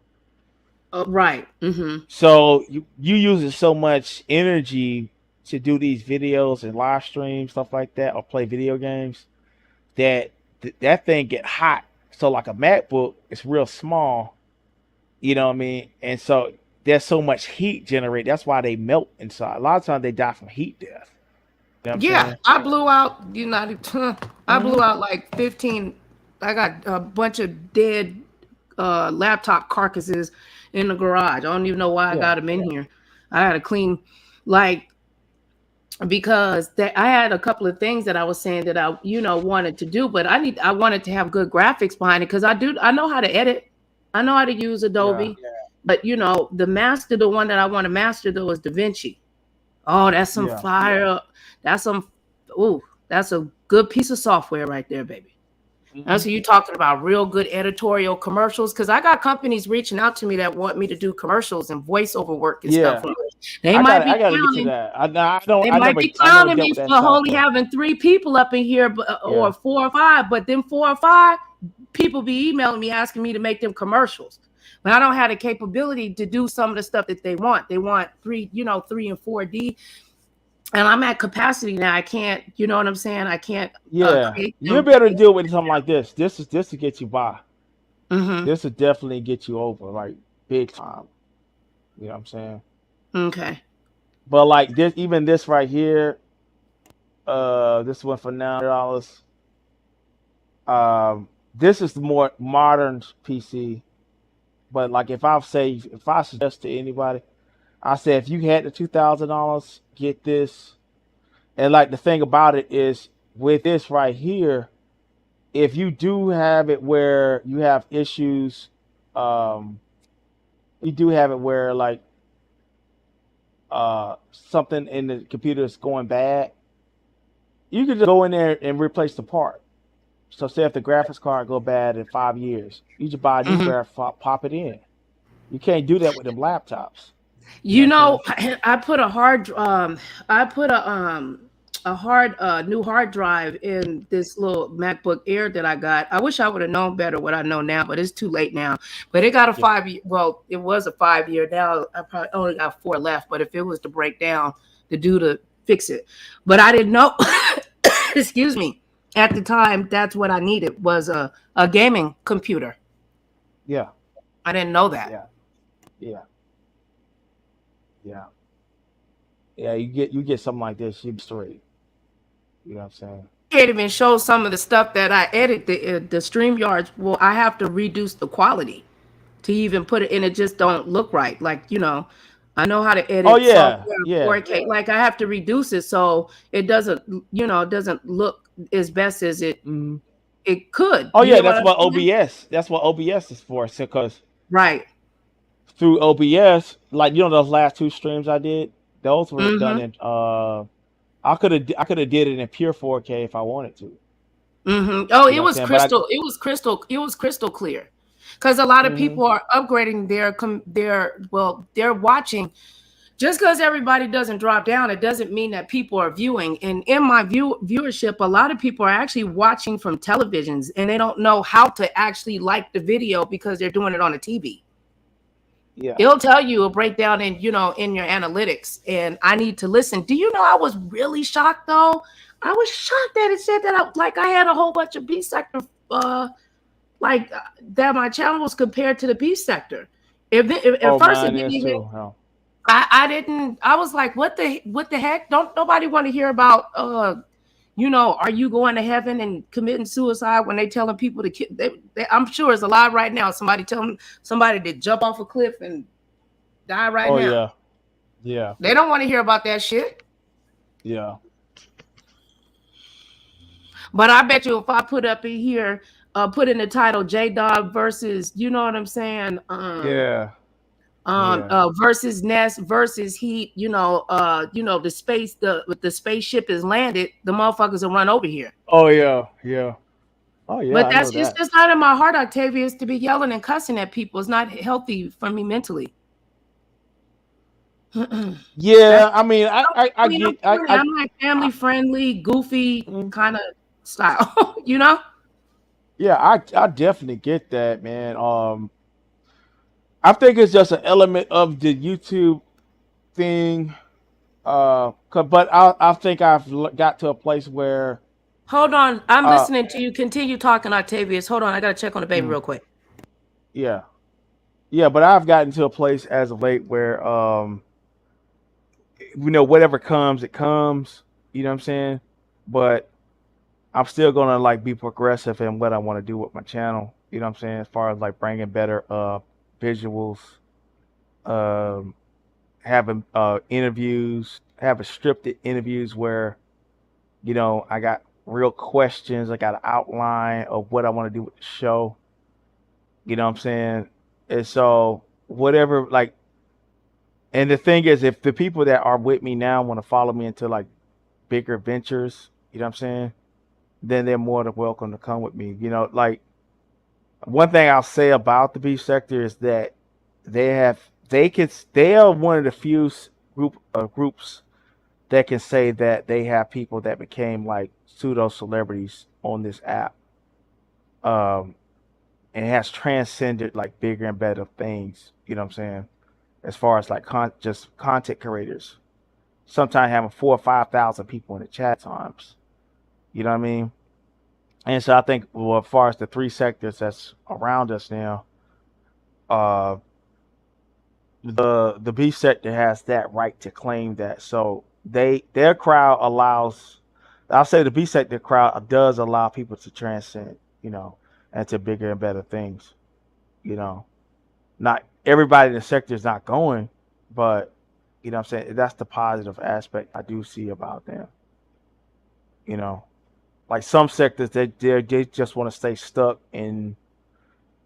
Right. Mm-hmm. So you using so much energy to do these videos and live streams, stuff like that, or play video games, that thing get hot. So like a MacBook, it's real small. You know what I mean? And so there's so much heat generated. That's why they melt inside. A lot of times they die from heat death. You know yeah, I blew out. I blew out like 15. I got a bunch of dead laptop carcasses in the garage. I don't even know why I got them in here. I had to clean, because I had a couple of things that I was saying that I wanted to do, but I wanted to have good graphics behind it, because I know how to edit. I know how to use Adobe, but the one that I want to master though is DaVinci. Oh, that's some fire. That's that's a good piece of software right there, baby. That's what you talking about, real good editorial commercials. Because I got companies reaching out to me that want me to do commercials and voiceover work and stuff. They might be clowning me for only having 3 people up in here, or 4 or 5. But then 4 or 5 people be emailing me asking me to make them commercials. But I don't have the capability to do some of the stuff that they want. They want 3 and 4D. And I'm at capacity now. I can't, you know what I'm saying? I can't. You're better to deal with something like this. This to get you by. Mm-hmm. This will definitely get you over, like, big time. You know what I'm saying? Okay. But like this, even this right here, this one for $9. This is the more modern PC. But like if I suggest to anybody, I say if you had the $2,000, get this. And like the thing about it is with this right here, if you do have it where you have issues, you do have it where like something in the computer is going bad, you can just go in there and replace the part. So say if the graphics card go bad in 5 years, you just buy a new Mhm. graphics, pop it in. You can't do that with them laptops. You know You what I'm know, saying? I put a hard I put a hard new hard drive in this little MacBook Air that I got. I wish I would have known better what I know now, but it's too late now. But it got a Yeah. 5 year, well, it was a 5 year. Now I probably only got 4 left, but if it was to break down, to do to fix it. But I didn't know excuse me. At the time, that's what I needed was a gaming computer. Yeah. I didn't know that. Yeah. Yeah. Yeah. Yeah. You get something like this, you be straight. You know what I'm saying? Can't even show some of the stuff that I edit the StreamYards. Well, I have to reduce the quality to even put it in. It just don't look right. Like, I know how to Oh edit yeah. software Yeah. 4K. Like, I have to reduce it so it doesn't, it doesn't look as best as Mhm. it could. Oh You yeah, get what that's I'm what saying? OBS. That's what OBS is for. Because Right. through OBS, like those last two streams I did, those were done Mm-hmm. in I could have did it in pure 4K if I wanted to. Mm-hmm. Oh, You know what I'm saying? But I it was crystal clear. Because a lot of hmm people are upgrading they're watching. Just because everybody doesn't drop down, it doesn't mean that people are viewing. And in my viewership, a lot of people are actually watching from televisions and they don't know how to actually like the video because they're doing it on a TV. yeah. It'll tell you a breakdown in your analytics. And I need to listen. Do you know I was really shocked though? I was shocked that it said that I had a whole bunch of B sector that my channel was compared to the B sector. At Oh, first it mine didn't is even too. Oh. I didn't. I was like, what the heck? Don't nobody want to hear about are you going to heaven and committing suicide when they telling people to kill? I'm sure it's a lie right now. Somebody telling somebody to jump off a cliff and die right Oh now. yeah. Yeah. They don't want to hear about that shit. Yeah. But I bet you if I put up in here, put in the title J Dog versus, you know what I'm saying? Yeah. Yeah. Versus Nest versus Heat, the spaceship is landed, the motherfuckers will run over here. Oh yeah. Yeah. Oh yeah. But I know it's that. just not in my heart, Octavius, to be yelling and cussing at people. It's not healthy for me mentally. Yeah. I mean, I I'm get. corny. I'm like family friendly, goofy Mm, kind of style, you know? yeah. I definitely get that, man. I think it's just an element of the YouTube thing. But I think got to a place where Hold on. I'm uh, listening to you. Continue talking, Octavius. Hold on. I got to check on the baby mm, real quick. yeah, yeah. But I've gotten to a place as of late where whatever comes, it comes. You know what I'm saying? But I'm still gonna like be progressive in what I want to do with my channel. You know what I'm saying? As far as like bringing better visuals, um, having interviews, having scripted interviews where I got real questions. I got an outline of what I want to do with the show. You know what I'm saying? And so whatever, like, and the thing is, if the people that are with me now want to follow me into like bigger ventures, you know what I'm saying? Then they're more than welcome to come with me. Like one thing I'll say about the beef sector is that they are one of the few groups that can say that they have people that became like pseudo celebrities on this app, um, and has transcended like bigger and better things. You know what I'm saying? As far as like just content creators, sometimes having 4 or 5 thousand people in the chat times. You know what I mean? And so I think, well, as far as the three sectors that's around us now, uh, the B sector has that right to claim that. So their crowd allows, I'll say the B sector crowd does allow people to transcend, and to bigger and better things. Not everybody in the sector is not going, but you know what I'm saying, that's the positive aspect I do see about them. You know. like some sectors they just want to stay stuck in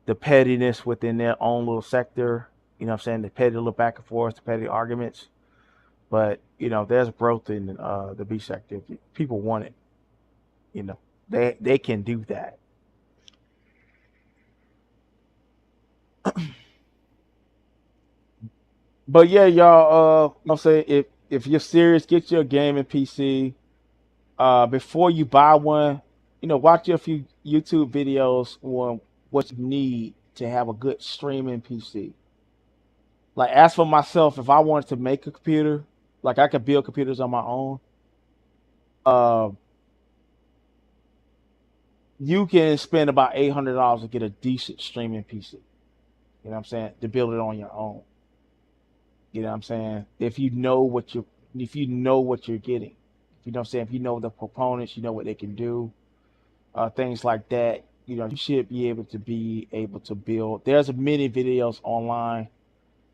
the pettiness within their own little sector. You know what I'm saying? The petty little back and forth, the petty arguments. But you know, there's growth in the B sector. If people want it, you know, they can do that. But yeah, y'all. I'm saying if you're serious, get your gaming PC. Before you buy one, you know, watch a few YouTube videos on what you need to have a good streaming PC. Like, as for myself, if I wanted to make a computer, like I could build computers on my own. You can spend about $800 to get a decent streaming PC. You know what I'm saying? To build it on your own. You know what I'm saying? If you know what you're getting. You know what I'm saying? If you know the proponents, you know what they can do, things like that. You know, you should be able to build. There's many videos online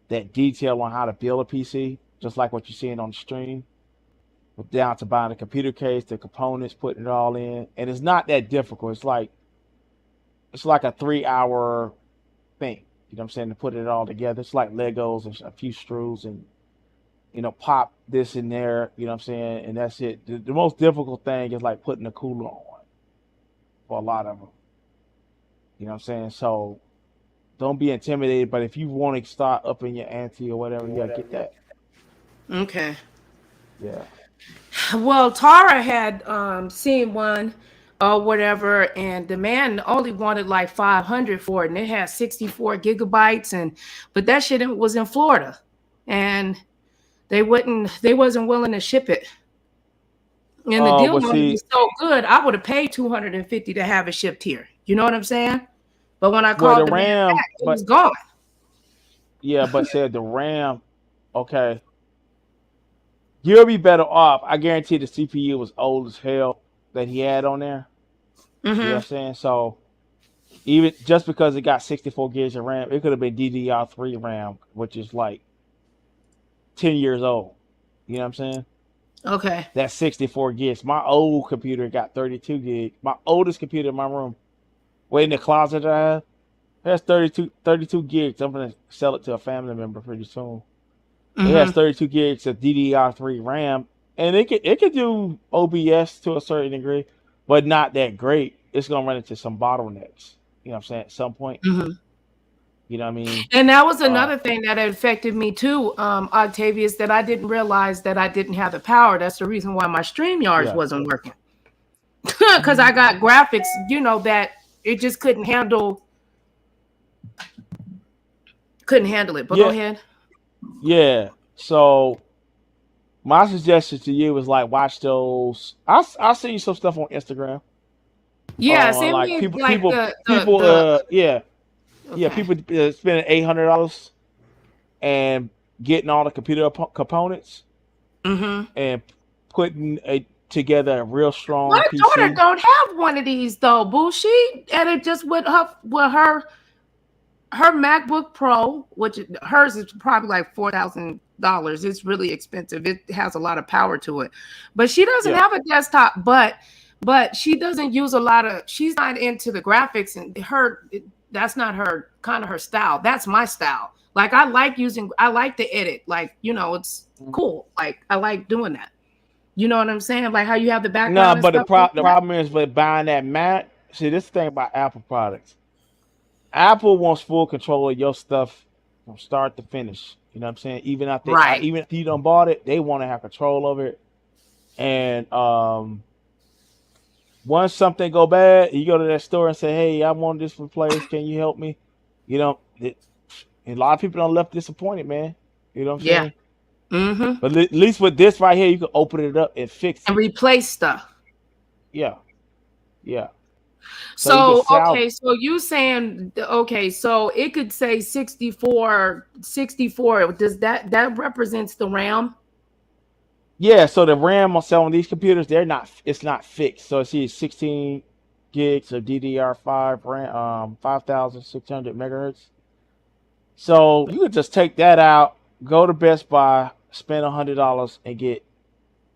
that detail on how to build a PC, just like what you're seeing on the stream. Down to buying the computer case, the components, putting it all in, and it's not that difficult. It's like a 3-hour thing. You know what I'm saying? To put it all together, it's like Legos and a few screws, and you know, pop this in there. You know what I'm saying? And that's it. The most difficult thing is like putting the cooler on for a lot of them. You know what I'm saying? So don't be intimidated. But if you want to start upping your ante or whatever, you gotta get that. Okay. Yeah. Well, Tara had seen one or whatever, and the man only wanted like 500 for it, and it had 64 gigabytes, but that shit was in Florida, and they wasn't willing to ship it. And the deal was so good, I would have paid $250 to have it shipped here. You know what I'm saying? But when I called the man back, it was gone. Yeah, but said the RAM, okay. You'll be better off. I guarantee the CPU was old as hell that he had on there. You know what I'm saying? So even just because it got 64 gigs of RAM, it could have been DDR3 RAM, which is like 10 years old. You know what I'm saying? Okay. That's 64 gigs. My old computer got 32 gigs. My oldest computer in my room, in the closet I have, has 32 gigs. I'm going to sell it to a family member pretty soon. It has 32 gigs of DDR3 RAM, and it could do OBS to a certain degree, but not that great. It's gonna run into some bottlenecks. You know what I'm saying? At some point. You know what I mean? And that was another thing that affected me too, Octavius, that I didn't realize that I didn't have the power. That's the reason why my StreamYards wasn't working. Because I got graphics, you know, that it just couldn't handle it. But go ahead. Yeah. So my suggestion to you is like watch those. I'll send you some stuff on Instagram. Yeah, send like me people, like people, okay. People spending $800 and getting all the computer components and putting together a real strong My PC. daughter don't have one of these though, boo. She had it just with her MacBook Pro, which hers is probably like $4,000. It's really expensive. It has a lot of power to it, but she doesn't have a desktop. But she doesn't use a lot of. She's not into the graphics, and that's not her kind of her style. That's my style. Like I like to edit. Like, you know, it's cool. Like I like doing that. You know what I'm saying? Like how you have the background. No, but the problem is with buying that Mac. See, this thing about Apple products. Apple wants full control of your stuff from start to finish. You know what I'm saying? Even if you don't bought it, they want to have control of it. And once something go bad, you go to that store and say, "Hey, I want this replaced. Can you help me?" You know, a lot of people don't left disappointed, man. You know what I'm saying? But at least with this right here, you can open it up and fix it and replace stuff. Yeah. So okay, so you saying so it could say 64. Does that represents the RAM? Yeah, so the RAM on some of these computers, it's not fixed. So it's 16 gigs of DDR5 RAM, 5,600 megahertz. So you could just take that out, go to Best Buy, spend $100 and get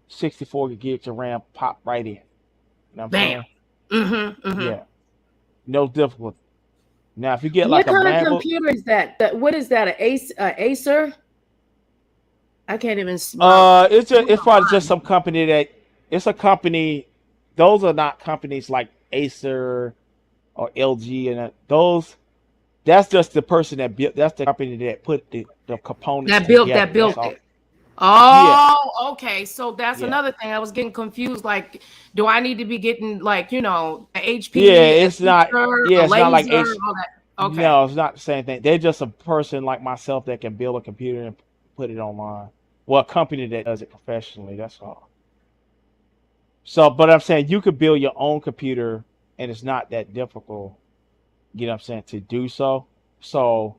64 gigs of RAM pop right in. You know You know what I'm Bam. saying? Mm-hmm. Mm-hmm. Yeah, no difficulty. Now, if you get What like a kind of MacBook, computer is that? What is that? Acer? I can't even smell. it's probably just some company that it's a company. Those are not companies like Acer or LG and those. That's just the person that built. That's the company that put the components That together. That's built all. it. Yeah, Oh, okay. So that's yeah, another thing. I was getting confused. Like, do I need to be getting like, a yeah. HP, a It's not. Acer, Yeah, a it's not like laser, H. all that? Okay. No, it's not the same thing. They're just a person like myself that can build a computer and put it online. Well, a company that does it professionally. That's all. So, but I'm saying you could build your own computer, and it's not that difficult. You know what I'm saying, to do so. So,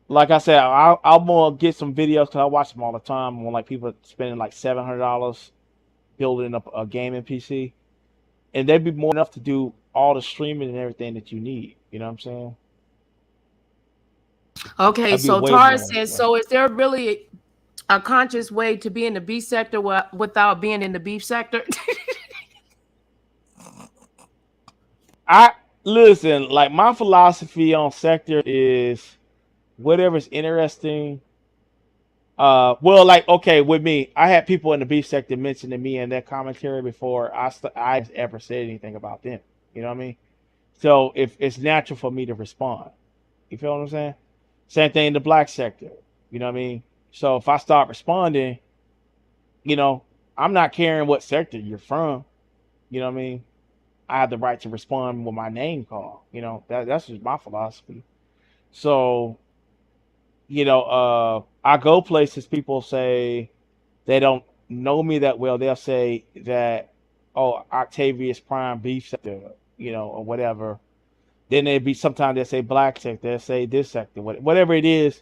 like I said, I'm gonna get some videos because I watch them all the time. When like people spending like $700 building up a gaming PC, and they'd be more enough to do all the streaming and everything that you need. You know what I'm saying? Okay. That'd be So way Tara more. says, so is there really a conscious way to be in the B sector without being in the beef sector? I listen. Like my philosophy on sector is whatever's interesting. Well, like okay, with me, I had people in the beef sector mention to me in their commentary before I ever said anything about them. You know what I mean? So if it's natural for me to respond, you feel what I'm saying? Same thing in the black sector. You know what I mean? So if I start responding, you know, I'm not caring what sector you're from. You know what I mean? I have the right to respond with my name call. You know, that's just my philosophy. So, I go places, people say they don't know me that well. They'll say that, oh, Octavius Prime beef sector, or whatever. Then they'd be sometimes they say black sector, they say this sector, whatever it is.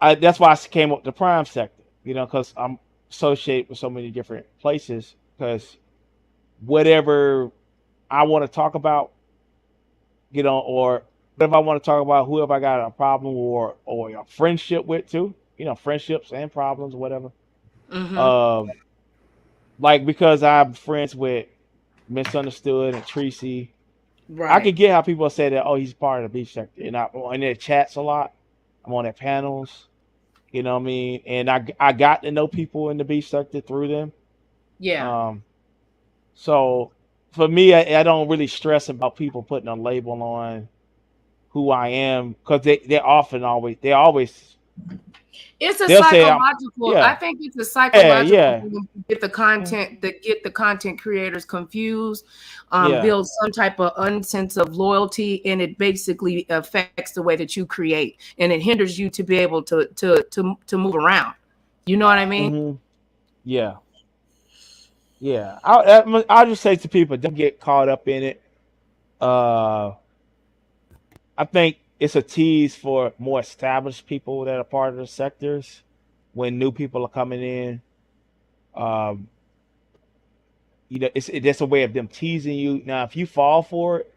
That's why I came up with the prime sector, because I'm associated with so many different places. Because whatever I want to talk about, or whatever I want to talk about, whoever I got a problem or a friendship with too, friendships and problems, whatever. Mm-hmm. Um, like because I'm friends with Misunderstood and Tracy, I Right. could get how people say that. Oh, he's part of the beef sector, and I'm in their chats a lot. I'm on their panels. You know what I mean? And I got to know people in the beef sector through them. Yeah. Um, so for me, I don't really stress about people putting a label on who I am because they always It's a they'll say I'm psychological. I yeah think it's a yeah psychological yeah thing to get the content that get the content creators confused, yeah build some type of unsense of loyalty, and it basically affects the way that you create, and it hinders you to be able to move around. You know what I mean? hmm yeah yeah. I'll just say to people, don't get caught up in it. Uh, I think it's a tease for more established people that are part of the sectors when new people are coming in. Um, that's a way of them teasing you. Now, if you fall for it,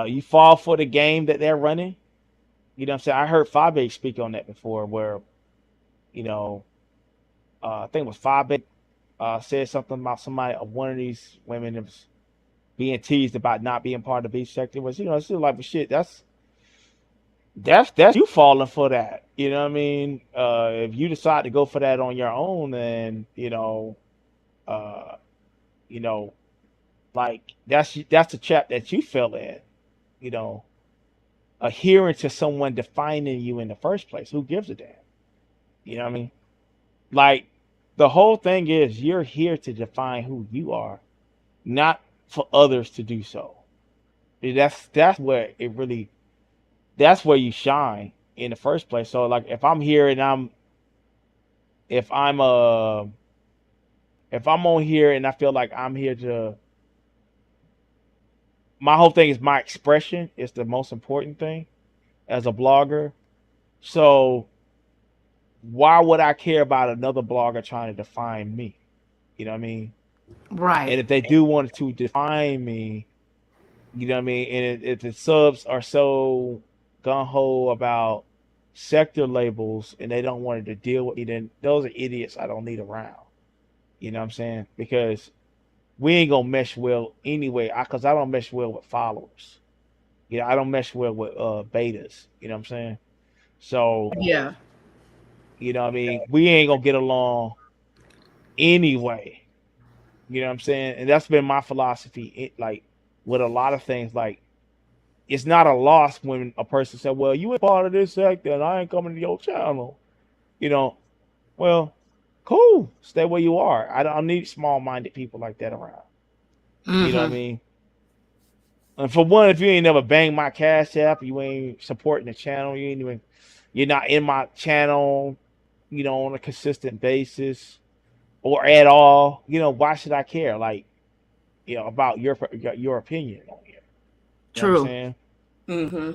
you fall for the game that they're running. You know what I'm saying? I heard Fabe speak on that before, where you know, I think it was Fabe said something about somebody, one of these women that was being teased about not being part of the beef sector. Was it's still like, shit, that's you falling for that. You know what I mean? If you decide to go for that on your own, then uh, you know, like that's the trap that you fell in. You know, adhering to someone defining you in the first place. Who gives a damn? You know what I mean? Like the whole thing is you're here to define who you are, not for others to do so. That's where it really that's where you shine in the first place. So like if I'm here and if I'm uh if I'm on here and I feel like I'm here to my whole thing is my expression is the most important thing as a blogger. So why would I care about another blogger trying to define me? You know what I mean? Right. And if they do want to define me, you know what I mean? And if the subs are so gung ho about sector labels and they don't want to deal with me, then those are idiots I don't need around. You know what I'm saying? Because we ain't gonna mesh well anyway. Cause I don't mesh well with followers. I don't mesh well with betas. You know what I'm saying? So Yeah. you know what I mean. We ain't gonna get along anyway. You know what I'm saying? And that's been my philosophy. Like with a lot of things, like it's not a loss when a person said, "Well, you ain't part of this sector, and I ain't coming to your channel." You know, well, cool. Stay where you are. I don't need small-minded people like that around. You know what I Mm-hmm. mean? And for one, if you ain't never banged my cash app, you ain't supporting the channel, you're not in my channel, on a consistent basis or at all. Why should I care? Like, about your opinion on here. You know what I'm True. saying? Mm-hmm.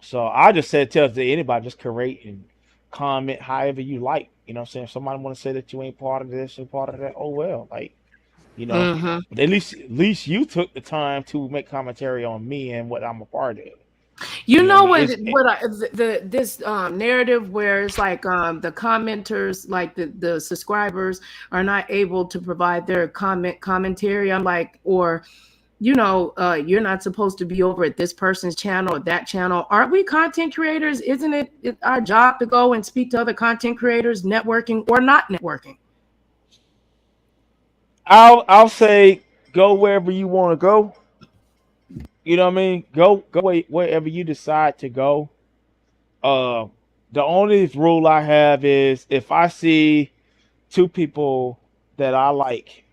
So I just tell anybody, just create and comment however you like. You know what I'm saying? If somebody want to say that you ain't part of this or part of that, oh well. Like, you know. Mm-hmm. But at least you took the time to make commentary on me and what I'm a part of. You You know what I know mean? this narrative where it's like the commenters, like the subscribers, are not able to provide their commentary. I'm like, or you're not supposed to be over at this person's channel or that channel. Aren't we content creators? Isn't it our job to go and speak to other content creators, networking or not networking? I'll say go wherever you want to go. You know what I mean? Go wherever you decide to go. Uh, the only rule I have is if I see two people that I like,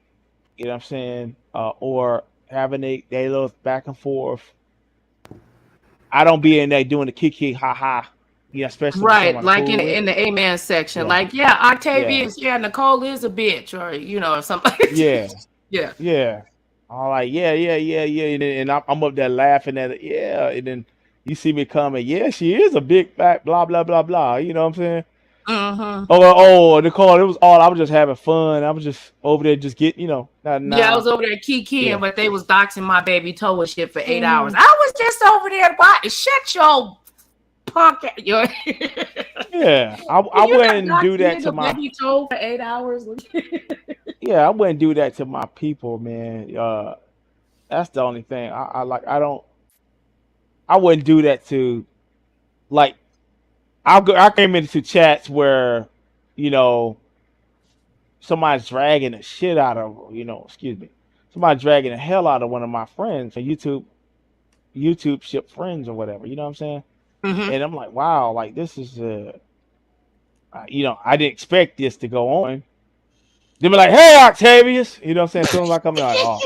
you know what I'm saying, or having they little back and forth, I don't be in there doing the kiki ha ha, especially if Right, someone I'm like cool with. in the amen section, Yeah, like yeah, yeah, Octavius, yeah, Nicole is a bitch, or or something. yeah, Yeah. yeah. I'm like, yeah, yeah, yeah, yeah, and I'm up there laughing at it, yeah, and then you see me coming, yeah, she is a big fat blah blah blah blah. You know what I'm saying? Mm-hmm. Oh, Nicole, it was all I was just having fun. I was just over there, just get, Yeah, I nah, was over there kikiing, yeah. but they was doxing my baby toe and shit for 8 hours. Mm, I was just over there. What? Shut your punk. Your yeah, I you got wouldn't do doxed that to nigga my baby toe for 8 hours. yeah, I wouldn't do that to my people, man. That's the only thing. I like I wouldn't do that to like I came into chats where, you know, somebody's dragging the shit out of, excuse me. Somebody dragging the hell out of one of my friends, a YouTube ship friends or whatever, you know what I'm saying? Mm-hmm. And I'm like, wow, like this is I didn't expect this to go on. They be like, hey, Octavius. You know what I'm saying? As soon as I come in, like, oh,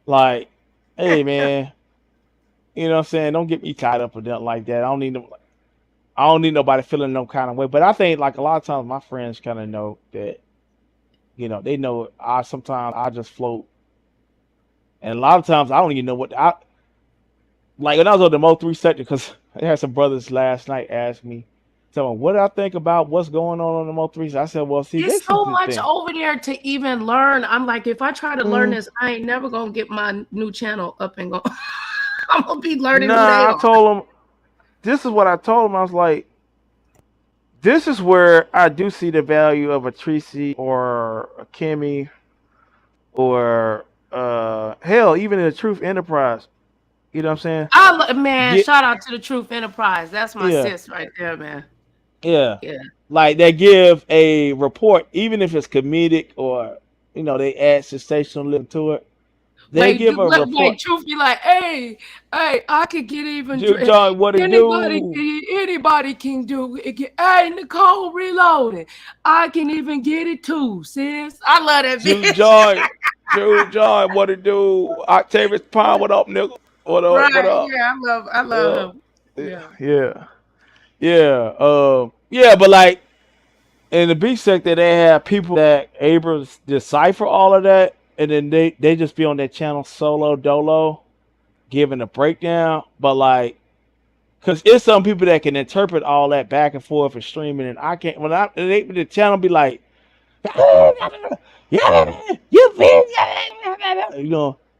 like, hey, man. You know what I'm saying? Don't get me tied up with nothing like that. I don't need nobody feeling no kind of way. But I think, like, a lot of times my friends kind of know that, they know sometimes I just float. And a lot of times I don't even know like, when I was on the Mo3 sector, because I had some brothers last night ask me, so what did I think about what's going on the Mo3? I said, well, see, It's this is so the much thing. over there to even learn. I'm like, if I try to learn Mm, this, I ain't never gonna get my new channel up and go. I'm gonna be learning who they nah, I are. told them, this is what I told them. I was like, this is where I do see the value of a Tracy or a Kimmy or hell, even in the Truth Enterprise. You know what I'm saying? Man, Get shout out to the Truth Enterprise. That's my yeah, sis right there, man. yeah. Yeah. Like they give a report, even if it's comedic or they add sensationalism to it. They give a report. Truth be like, hey, I could get even. John, what it do? Anybody can do it. Hey, Nicole Reloaded. I can even get it too, sis. I love that Jude bitch. Joy, Jude Joy, what it do? Octavius Pine, what up, nigga? What up? What Right. up? Yeah, I love him. Yeah, Yeah. yeah, yeah. Yeah, but like in the B sector, they have people that able to decipher all of that, and then they just be on their channel solo dolo, giving a breakdown. But like, cause it's some people that can interpret all that back and forth and streaming, and I can't. The channel be like, yeah, you bitch,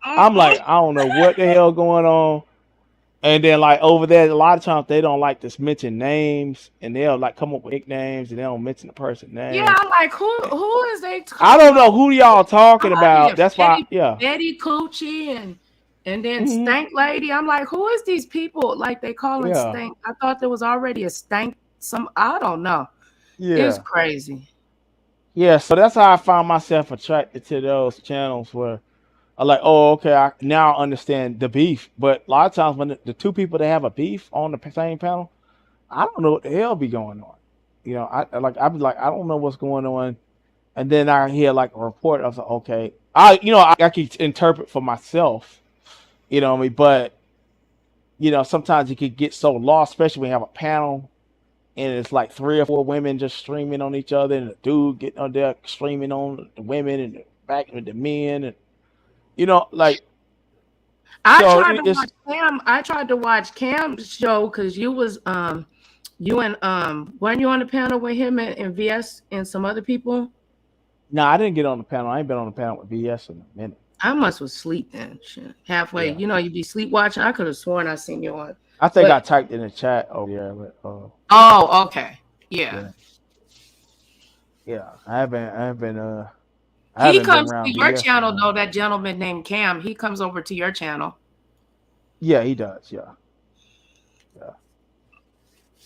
I'm like, I don't know what the hell going on. And then like over there, a lot of times they don't like to mention names, and they'll like come up with nicknames, and they don't mention the person's Yeah, name. I'm like, who is they I calling? don't know who y'all talking Oh about. yeah, That's why, yeah. Betty Coochie and then Hmm. Stank Lady. I'm like, who is these people? Like they calling Yeah, Stank. I thought there was already a Stank. I don't know. It's yeah, crazy. yeah. So that's how I found myself attracted to those channels where I like, oh, okay, I now understand the beef. But a lot of times when the two people that have a beef on the same panel, I don't know what the hell be going on. You know, I be like, I don't know what's going on. And then I hear like a report. I was like, okay, I can interpret for myself. You know what I mean? But sometimes you could get so lost, especially when you have a panel and it's like 3 or 4 women just streaming on each other, and the dude getting on there streaming on the women and the back with the men, and like I so tried to it's watch Cam. I tried to watch Cam's show because you and weren't you on the panel with him and VS and some other people? no, I didn't get on the panel. I ain't been on the panel with BS in a minute. I must was asleep then. Shit. Halfway. Yeah, You'd be sleep watching. I could have sworn I seen you on. I think But I typed in the chat. Oh yeah, but oh, okay. Yeah. yeah, yeah. I He haven't been comes to around your BS in a channel though, while. that gentleman named Cam. He comes over to your channel. Yeah, he does. Yeah, yeah.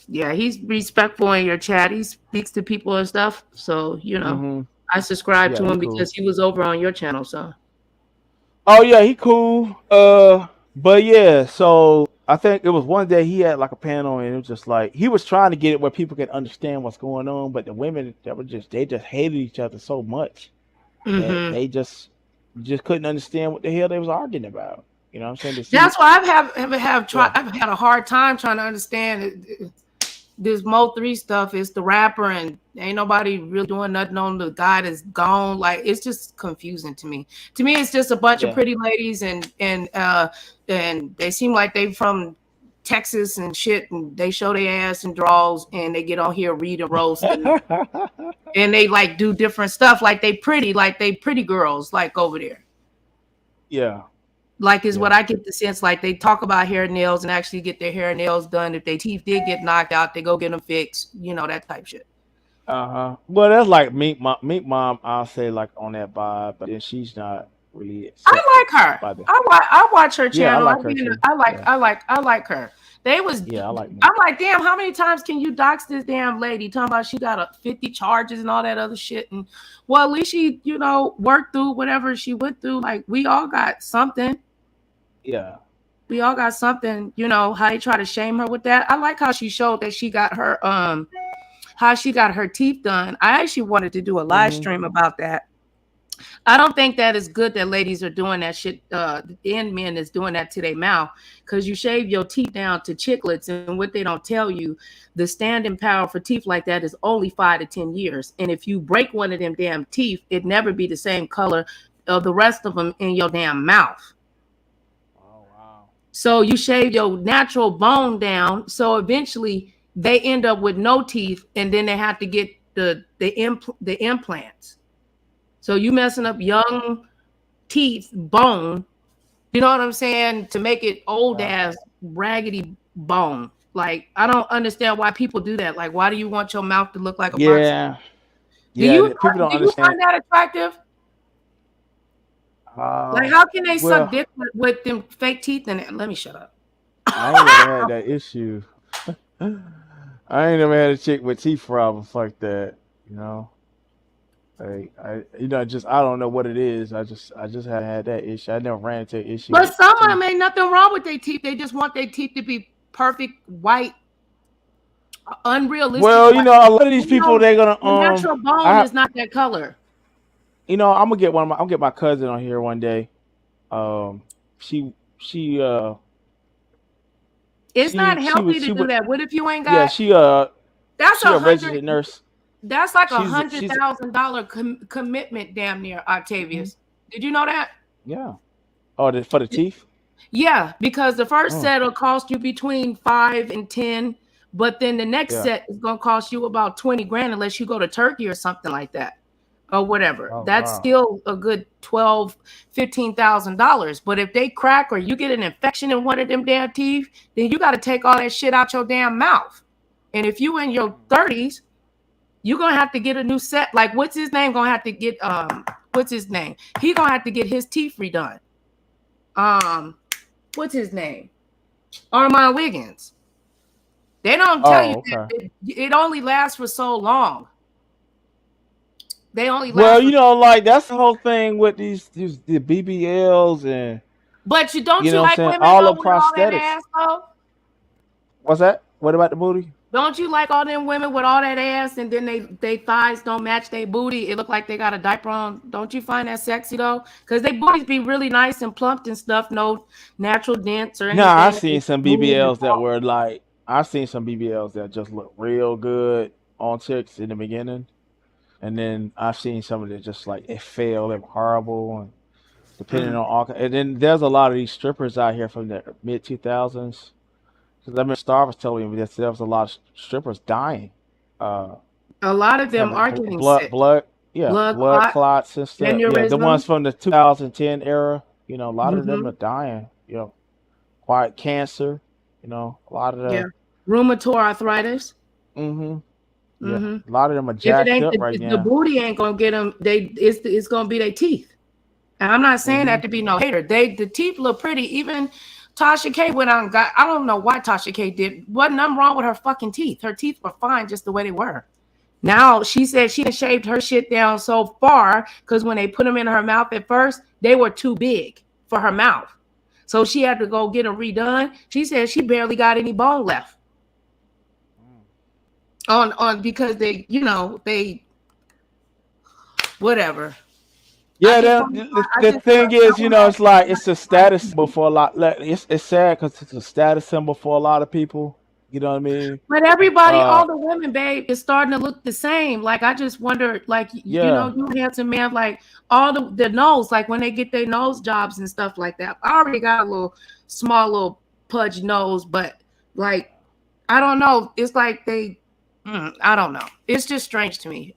Yeah, he's respectful in your chat. He speaks to people and stuff. So, Hmm. I subscribe Yeah, to he him cool. because he was over on your channel. So Oh yeah, he cool. But yeah, so I think it was one day he had like a panel, and it was just like he was trying to get it where people can understand what's going on, but the women that were they just hated each other so much that hmm they just couldn't understand what the hell they was arguing about. You know what I'm saying? To see, that's why yeah, I've had a hard time trying to understand this Mo3 stuff. Is the rapper and ain't nobody really doing nothing on the guy that's gone. Like it's just confusing to me. To me, it's just a bunch of yeah. pretty ladies and they seem like they from Texas and shit, and they show their ass and draws, and they get on here read and roast, and they like do different stuff, like they pretty girls, like over there. Yeah, Like is what yeah. I get the sense, like they talk about hair and nails and actually get their hair and nails done. If their teeth did get knocked out, they go get them fixed, that type shit. Well, that's like Meek Mom. I'll say like on that vibe, but then she's not really I accepted like her. by the. I watch her Yeah, I channel. like her too. Yeah, I like her. They was yeah, I like Meek. I'm like, damn, how many times can you dox this damn lady? Talking about she got 50 charges and all that other shit. And well, at least she, worked through whatever she went through. Like we all got something. Yeah. We all got something, how they try to shame her with that. I like how she showed that she got her how she got her teeth done. I actually wanted to do a live Hmm. stream about that. I don't think that is good that ladies are doing that shit, and men is doing that to their mouth, because you shave your teeth down to chiclets, and what they don't tell you, the standing power for teeth like that is only 5 to 10 years. And if you break one of them damn teeth, it never be the same color of the rest of them in your damn mouth. Oh wow. So you shave your natural bone down. So eventually they end up with no teeth, and then they have to get the implants. So you messing up young teeth bone, you know what I'm saying, to make it old Yeah. ass raggedy bone. Like I don't understand why people do that. Like why do you want your mouth to look like a box? Yeah. Do Yeah. you People don't do you understand. find that attractive? Like Uh, how can they suck well, dick with them fake teeth in it? Let me shut up. I ain't never had that issue. I ain't never had a chick with teeth problems like that. You know, like just I don't know what it is. I just haven't had that issue. I never ran into an issue But with some of them teeth. ain't nothing wrong with their teeth. They just want their teeth to be perfect, white, unrealistic Well, white. a lot of these people they're gonna The natural bone I is not that color. I'm gonna get I'm gonna get my cousin on here one day. Um, she It's not she healthy was to she do would that. What if you ain't yeah got? That's she a a hundred. registered nurse. That's like a She's hundred she's thousand dollar commitment, damn near, Mhm. Octavius. Did you know that? Yeah. Oh, for the teeth. Yeah, because the first Oh, set will cost you between 5 and 10, but then the next yeah. set is gonna cost you about 20 grand unless you go to Turkey or something like that. or whatever. Oh That's wow. still a good $12,000-$15,000. But if they crack or you get an infection in one of them damn teeth, then you got to take all that shit out your damn mouth. And if you in your 30s, you're gonna have to get a new set. Like, what's his name? Gonna have to get what's his name? He gonna have to get his teeth redone. What's his name? Armand Wiggins. They don't tell you that it only lasts for so long. They only last. Well, you know, like that's the whole thing with the BBLs and But you don't you you know what I'm like saying, women all though the with all that prosthetics. ass though? What's that? What about the booty? Don't you like all them women with all that ass and then they thighs don't match their booty? It look like they got a diaper on. Don't you find that sexy though? Because they booties be really nice and plumped and stuff. No natural dents or No, anything. I've seen some BBLs that were like I've seen some BBLs that just look real good on chicks in the beginning, and then I've seen some of it just like it failed, it horrible, and depending on all. And then there's a lot of these strippers out here from the mid 2000s. Because I remember Star was telling me that there was a lot of strippers dying. A lot of them Having are getting sick. blood Clot, clots and stuff. Yeah, the aneurysm. ones from the 2010 era. You know, a lot of them Mhm. are dying. You know, quiet cancer. You know, a lot of the. Yeah. Rheumatoid arthritis. Yeah, Mhm. a lot of them are If it jacked ain't up right the now. booty ain't gonna get them. It's gonna be their teeth. And I'm not saying that to be no hater. The teeth look pretty. Even Tasha K went out and got. I don't know why Tasha K did. Wasn't nothing wrong with her fucking teeth. Her teeth were fine just the way they were. Now she said she had shaved her shit down so far because when they put them in her mouth at first, they were too big for her mouth. So she had to go get them redone. She said she barely got any bone left. On because they, they whatever. Yeah, the thing is, you know, it's like it's a status symbol for a lot. It's sad because it's a status symbol for a lot of people. You know what I mean? But everybody, all the women, babe, is starting to look the same. Like I just wonder, like Yeah. you handsome man, like all the nose, like when they get their nose jobs and stuff like that. I already got a small little pudge nose, but like I don't know. It's like I don't know. It's just strange to me.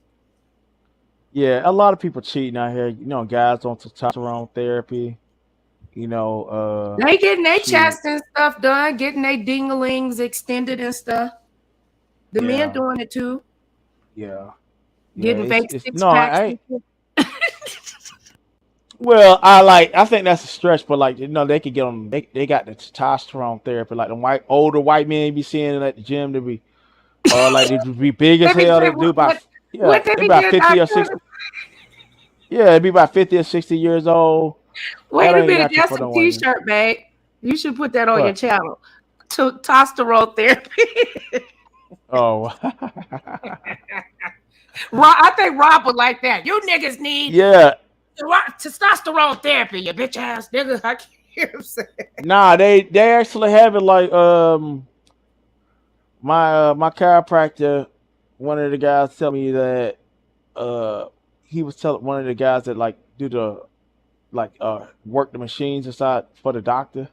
Yeah, a lot of people cheating out here. You know, guys on testosterone therapy. You know, They getting their shoot. chest and stuff done, getting their dinglings extended and stuff. The men doing it too. Yeah. Getting fake It's six no, packs. I ain't. Well, I think that's a stretch, but like, you know, they could get on. They got the testosterone therapy, like the older white men you be seeing at the gym. They be, like they be big as hell. They do about they about 50 or 60. Yeah, it'd be about 50 or 60 years old. Wait a minute, that's a t-shirt, babe. You should put that on your channel. Testosterone therapy. Oh. I think Rob would like that. You niggas need testosterone therapy, you bitch ass nigga. I can't hear him say. Nah, they actually have it like my chiropractor, one of the guys tell me that he was telling one of the guys that like do the work the machines inside for the doctor.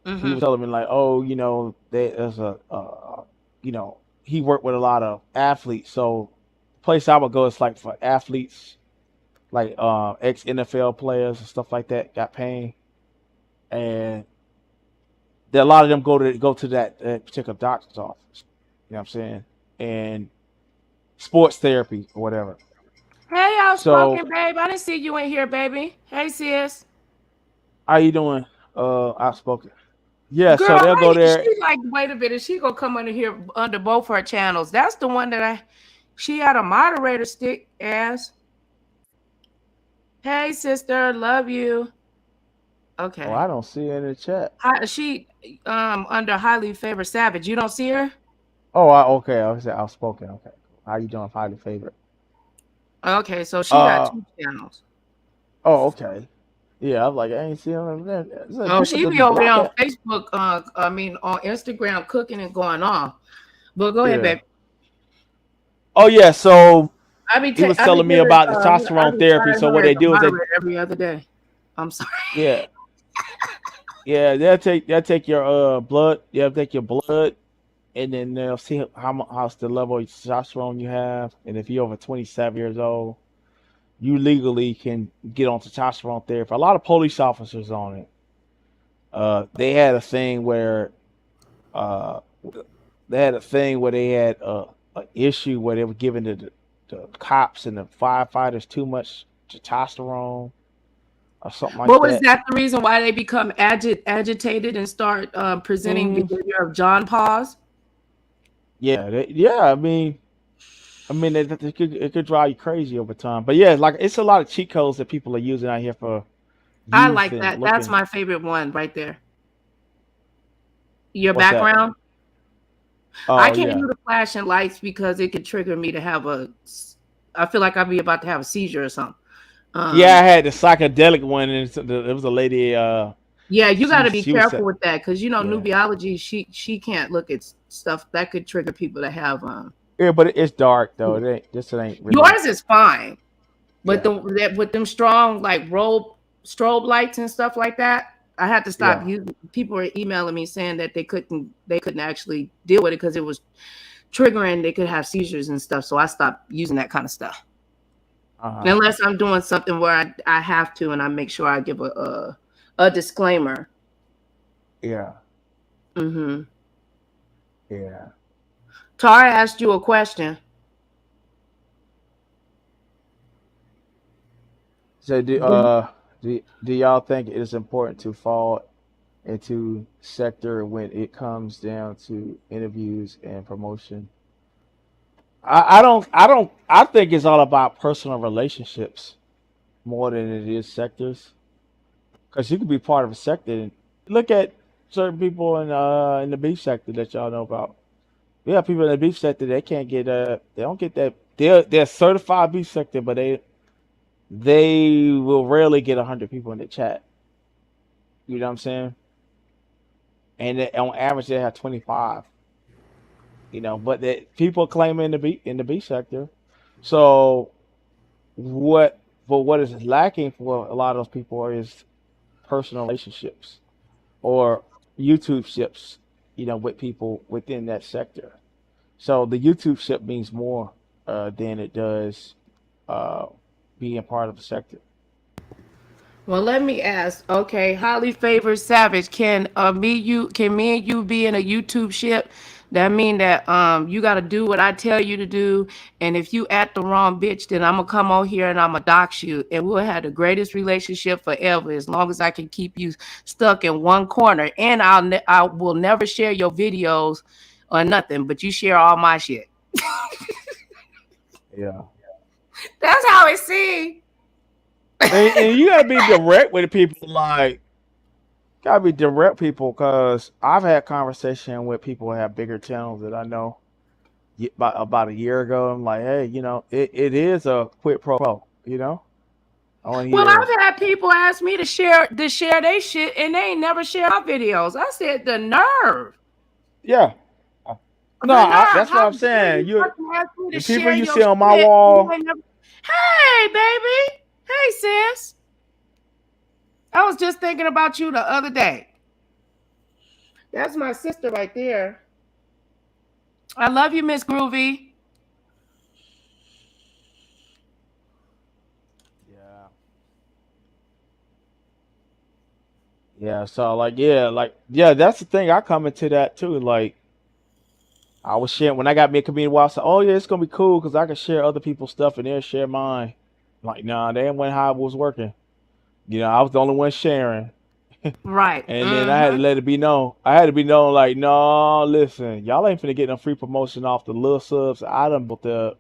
He was telling me like, oh, you know, there's you know, he worked with a lot of athletes. So the place I would go is like for athletes, like ex NFL players and stuff like that got pain, and a lot of them go to that particular doctor's office. You know what I'm saying? And sports therapy or whatever. Hey, outspoken babe. I didn't see you in here, baby. Hey, sis. How you doing? Outspoken. Yeah, girl, so they'll go there. She like, wait a minute. She gonna come under here under both her channels. That's the one that she had a moderator stick as. Hey, sister, love you. Okay. Oh, I don't see her in the chat. She under highly favored savage. You don't see her? Oh, okay. I was outspoken. Okay. How you doing, highly favorite? Okay, so she got 2 channels. Oh, okay. Yeah, I'm like, I ain't seen her there. Oh, she be over there on Facebook. I mean, on Instagram, cooking and going on. But go ahead, babe. Oh yeah, so he was telling me about the testosterone therapy. So what they do is every other day. I'm sorry. Yeah. Yeah, they'll take your blood. They'll take your blood, and then they'll see how's the level of testosterone you have, and if you're over 27 years old, you legally can get on testosterone therapy. A lot of police officers on it. They had a thing where uh, they had an issue where they were giving the cops and the firefighters too much testosterone or something like What was that. that the reason why they become agitated and start presenting Mm, behavior of John Paws? yeah. It could drive you crazy over time. But yeah, like it's a lot of cheat codes that people are using out here for I youth like and that. That's looking. my favorite one right there. Your What's that? background. I Oh can't yeah, do the flashing lights because it could trigger me to have I feel like I'd be about to have a seizure or something. yeah. I Um, had the psychedelic one, and it was a lady. yeah, you got to be She was careful with that because yeah. nubiology. She can't look at stuff that could trigger people to have. Yeah, but it's dark though. It ain't really. Yours is fine, but Yeah, with them strong like strobe lights and stuff like that, I had to stop yeah. using. People were emailing me saying that they couldn't actually deal with it because it was triggering. They could have seizures and stuff. So I stopped using that kind of stuff Uh-huh. unless I'm doing something where I have to, and I make sure I give a disclaimer. Yeah, Mm-hmm. yeah. Tara asked you a question. So do y'all think it is important to fall into sector when it comes down to interviews and promotion? I think it's all about personal relationships more than it is sectors. Because you could be part of a sector and look at certain people in the beef sector that y'all know about. Yeah, people in the beef sector they can't get they don't get that they're certified beef sector, but they will rarely get 100 people in the chat. You know what I'm saying? And on average they have 25. You know, but that people claim in the beef sector. So what but what is lacking for a lot of those people is personal relationships or YouTube ships, with people within that sector. So the YouTube ship means more than it does uh, being part of a sector. Well, let me ask. Okay, highly favored savage. Can me and you be in a YouTube ship? That mean that you got to do what I tell you to do, and if you act the wrong bitch, then I'm gonna come on here and I'm gonna dox you, and we'll have the greatest relationship forever as long as I can keep you stuck in one corner, and I will never share your videos or nothing, but you share all my shit. Yeah. That's how it seems. And you gotta be direct with the people. Like, gotta be direct people, cause I've had conversation with people who have bigger channels that I know about a year ago. I'm like, hey, it is a quid pro quo. I want to Well, hear. I've had people ask me to share their shit, and they ain't never share my videos. I said the nerve, Yeah. No, the nerve. that's what How I'm dare saying. you fucking ask me to The people share you your see on my shit? And you wall. ain't never... Hey, baby. Hey, sis. I was just thinking about you the other day. That's my sister right there. I love you, Miss Groovy. Yeah. Yeah. So that's the thing. I come into that too. Like I was sharing when I got me a community wall. I said, "Oh yeah, it's gonna be cool because I can share other people's stuff and they'll share mine." Like, nah, they didn't how it was working. I was the only one sharing. Right. And then I had to Mm-hmm. let it be known. I had to be known, like, no, listen, y'all ain't finna get no free promotion off the little subs I done built up.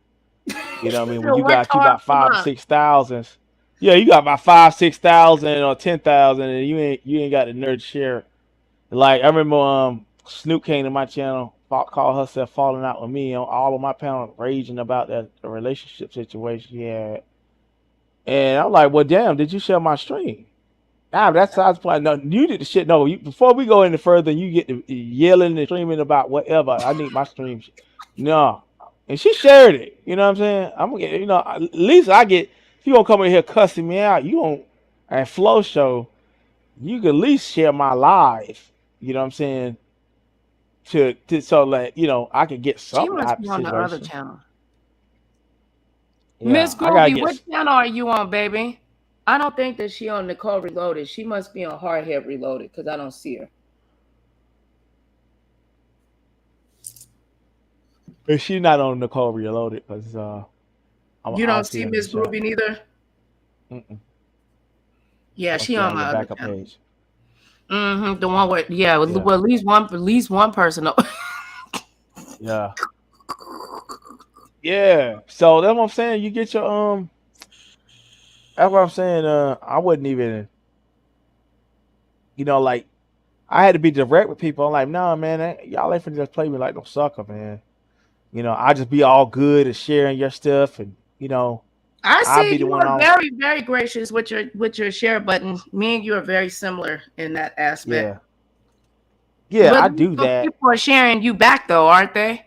You know what I mean? When So you what got you about talk five or about? 6,000, yeah, you got about 5, 6,000 or 10,000, and you ain't got the nerve to share it. Like I remember, Snoop came to my channel, called herself falling out with me on all of my panel, raging about that relationship situation he had, and I'm like, well, damn, did you share my stream? Nah, that's how I was playing. No, you did the shit. No, before we go any further, you get to yelling and screaming about whatever. I need my stream. No, and she shared it. You know what I'm saying? I'm gonna get. At least I get. If you gonna come in here cussing me out, you don't. At Flow Show, you can at least share my live. You know what I'm saying? To so that I can get She something must out of be the on the other situation. channel. Miss I gotta Groovy, get. what channel are you on, baby? I don't think that she on Nicole Reloaded. She must be on Hardhead Reloaded because I don't see her. Is she not on Nicole Reloaded? Because You I don't don't see see her in the Miss chat. Groovy neither? Yeah, Must she be on on my your other backup channel. page. The one with well, Yeah. at least one person. Yeah. Yeah. So that's what I'm saying. You get your That's what I'm saying. I wouldn't even, like I had to be direct with people. I'm like, nah, man, y'all ain't finna just play me like no sucker, man. I just be all good and sharing your stuff, and I I'll see be the you one are on. very, very gracious with your share button. Me and you are very similar in that aspect. Yeah. Yeah, But I do some that. people are sharing you back though, aren't they?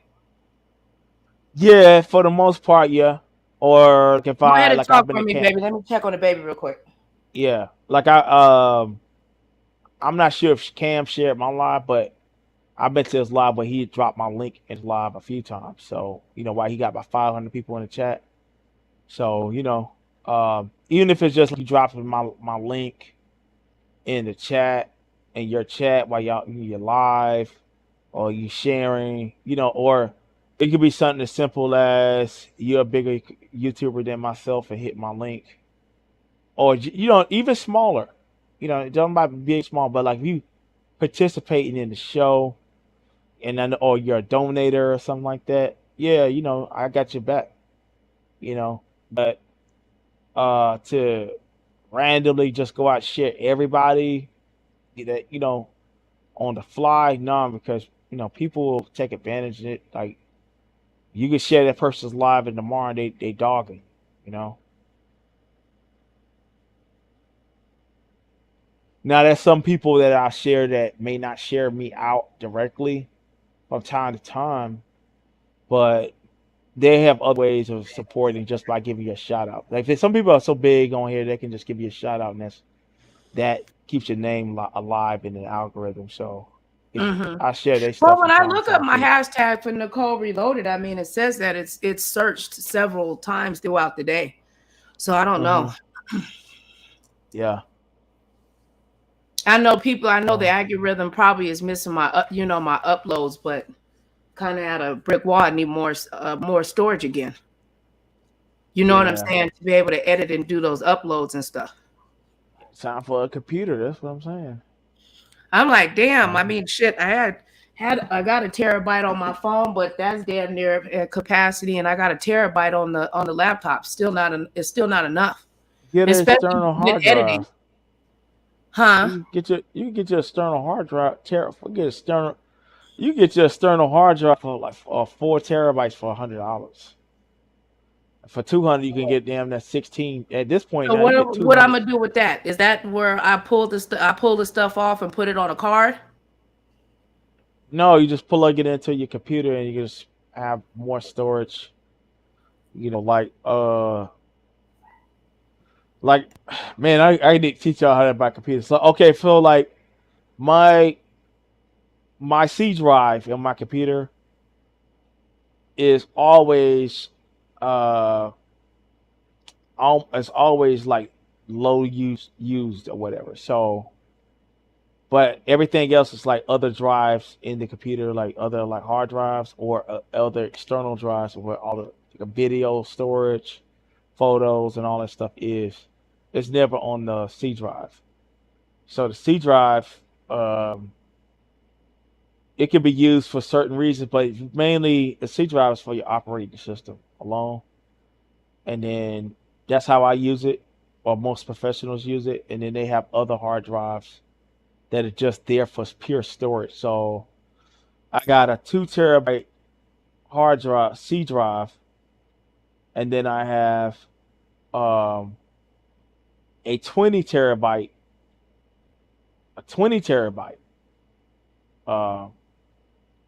Yeah, for the most part, yeah. Or like if Go ahead I and like I've talk been for at me, camp. baby. Let me check on the baby real quick. Yeah. Like I'm not sure if Cam shared my live, but I've been to his live where he dropped my link in his live a few times. So, why he got about 500 people in the chat. So, even if it's just you dropping my link in the chat, in your chat while you're live, or you sharing, or it could be something as simple as you're a bigger YouTuber than myself and hit my link, or even smaller. It doesn't matter big, small, but like if you participating in the show, and then or you're a donator or something like that. Yeah, I got your back. But to randomly just go out and share everybody that on the fly, no, because people will take advantage of it. Like you can share that person's live and tomorrow they dogging, you know. Now there's some people that I share that may not share me out directly from time to time, but they have other ways of supporting just by giving you a shout out. Like if some people are so big on here, they can just give you a shout out, and that keeps your name alive in the algorithm. So I share their Well, stuff when from I time to look up time my too. hashtag for Nicole Reloaded, I mean, it says that it's searched several times throughout the day. So I don't know. Yeah. I know the algorithm probably is missing my my uploads, but kind of at a brick wall. I need more storage again. You know what I'm Yeah. saying? To be able to edit and do those uploads and stuff. Time for a computer. That's what I'm saying. I'm like, damn. I mean, shit. I got a terabyte on my phone, but that's damn near at capacity, and I got a terabyte on the laptop. It's still not enough, Get an especially external with hard editing, drive. huh? You can get your external hard drive. You get your external hard drive for like 4 terabytes for $100. For 200, you can get damn that 16. At this point So now, you get what I'm 200. gonna do with that? Is that where I pull the stuff off and put it on a card? No, you just plug it into your computer and you can just have more storage. Like man, I need to teach y'all how to buy computers. So okay, so like my C drive in my computer is always uh it's always like low used or whatever. So but everything else is like other drives in the computer, like other like hard drives or other external drives where all the video storage, photos, and all that stuff is. It's never on the C drive. So the C drive, it can be used for certain reasons, but mainly the C drive is for your operating system alone. And then that's how I use it, or most professionals use it. And then they have other hard drives that are just there for pure storage. So I got a 2 terabyte hard drive, C drive, and then I have um, a 20 terabyte uh,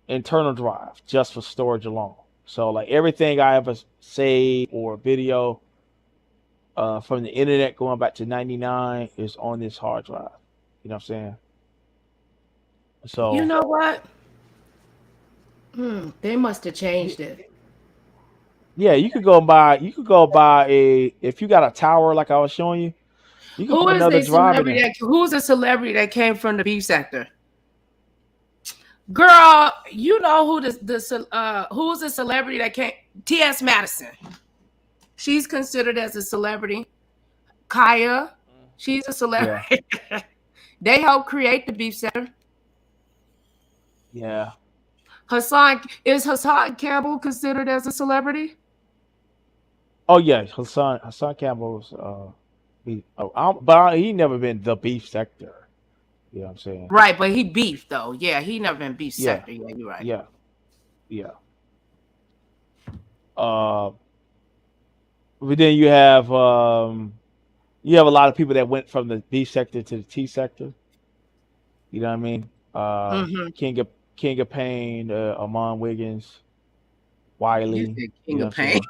internal drive just for storage alone. So like everything I ever save or video from the internet going back to '99 is on this hard drive. You know what I'm saying? You So know what? They must have changed it. Yeah, you could go buy a if you got a tower like I was showing you, you can Who put is another a drive in celebrity there. who's a celebrity that came from the beef sector? Girl, you know who who's a celebrity that came? T.S. Madison. She's considered as a celebrity. Kaya, she's a Yeah, celebrity. They helped create the beef sector. yeah. Hassan Campbell considered as a celebrity? Oh yeah, Hassan Campbell's but he never been the beef sector. You know what I'm saying? Right, but he beef though. Yeah, he never been beef Yeah, sector. Yeah, you're right. yeah, yeah. Uh, but then you have a lot of people that went from the B sector to the T sector. You know what I mean? Mm-hmm. King of Pain, Amon Wiggins, You Wiley. said You King know of what I'm Pain. saying?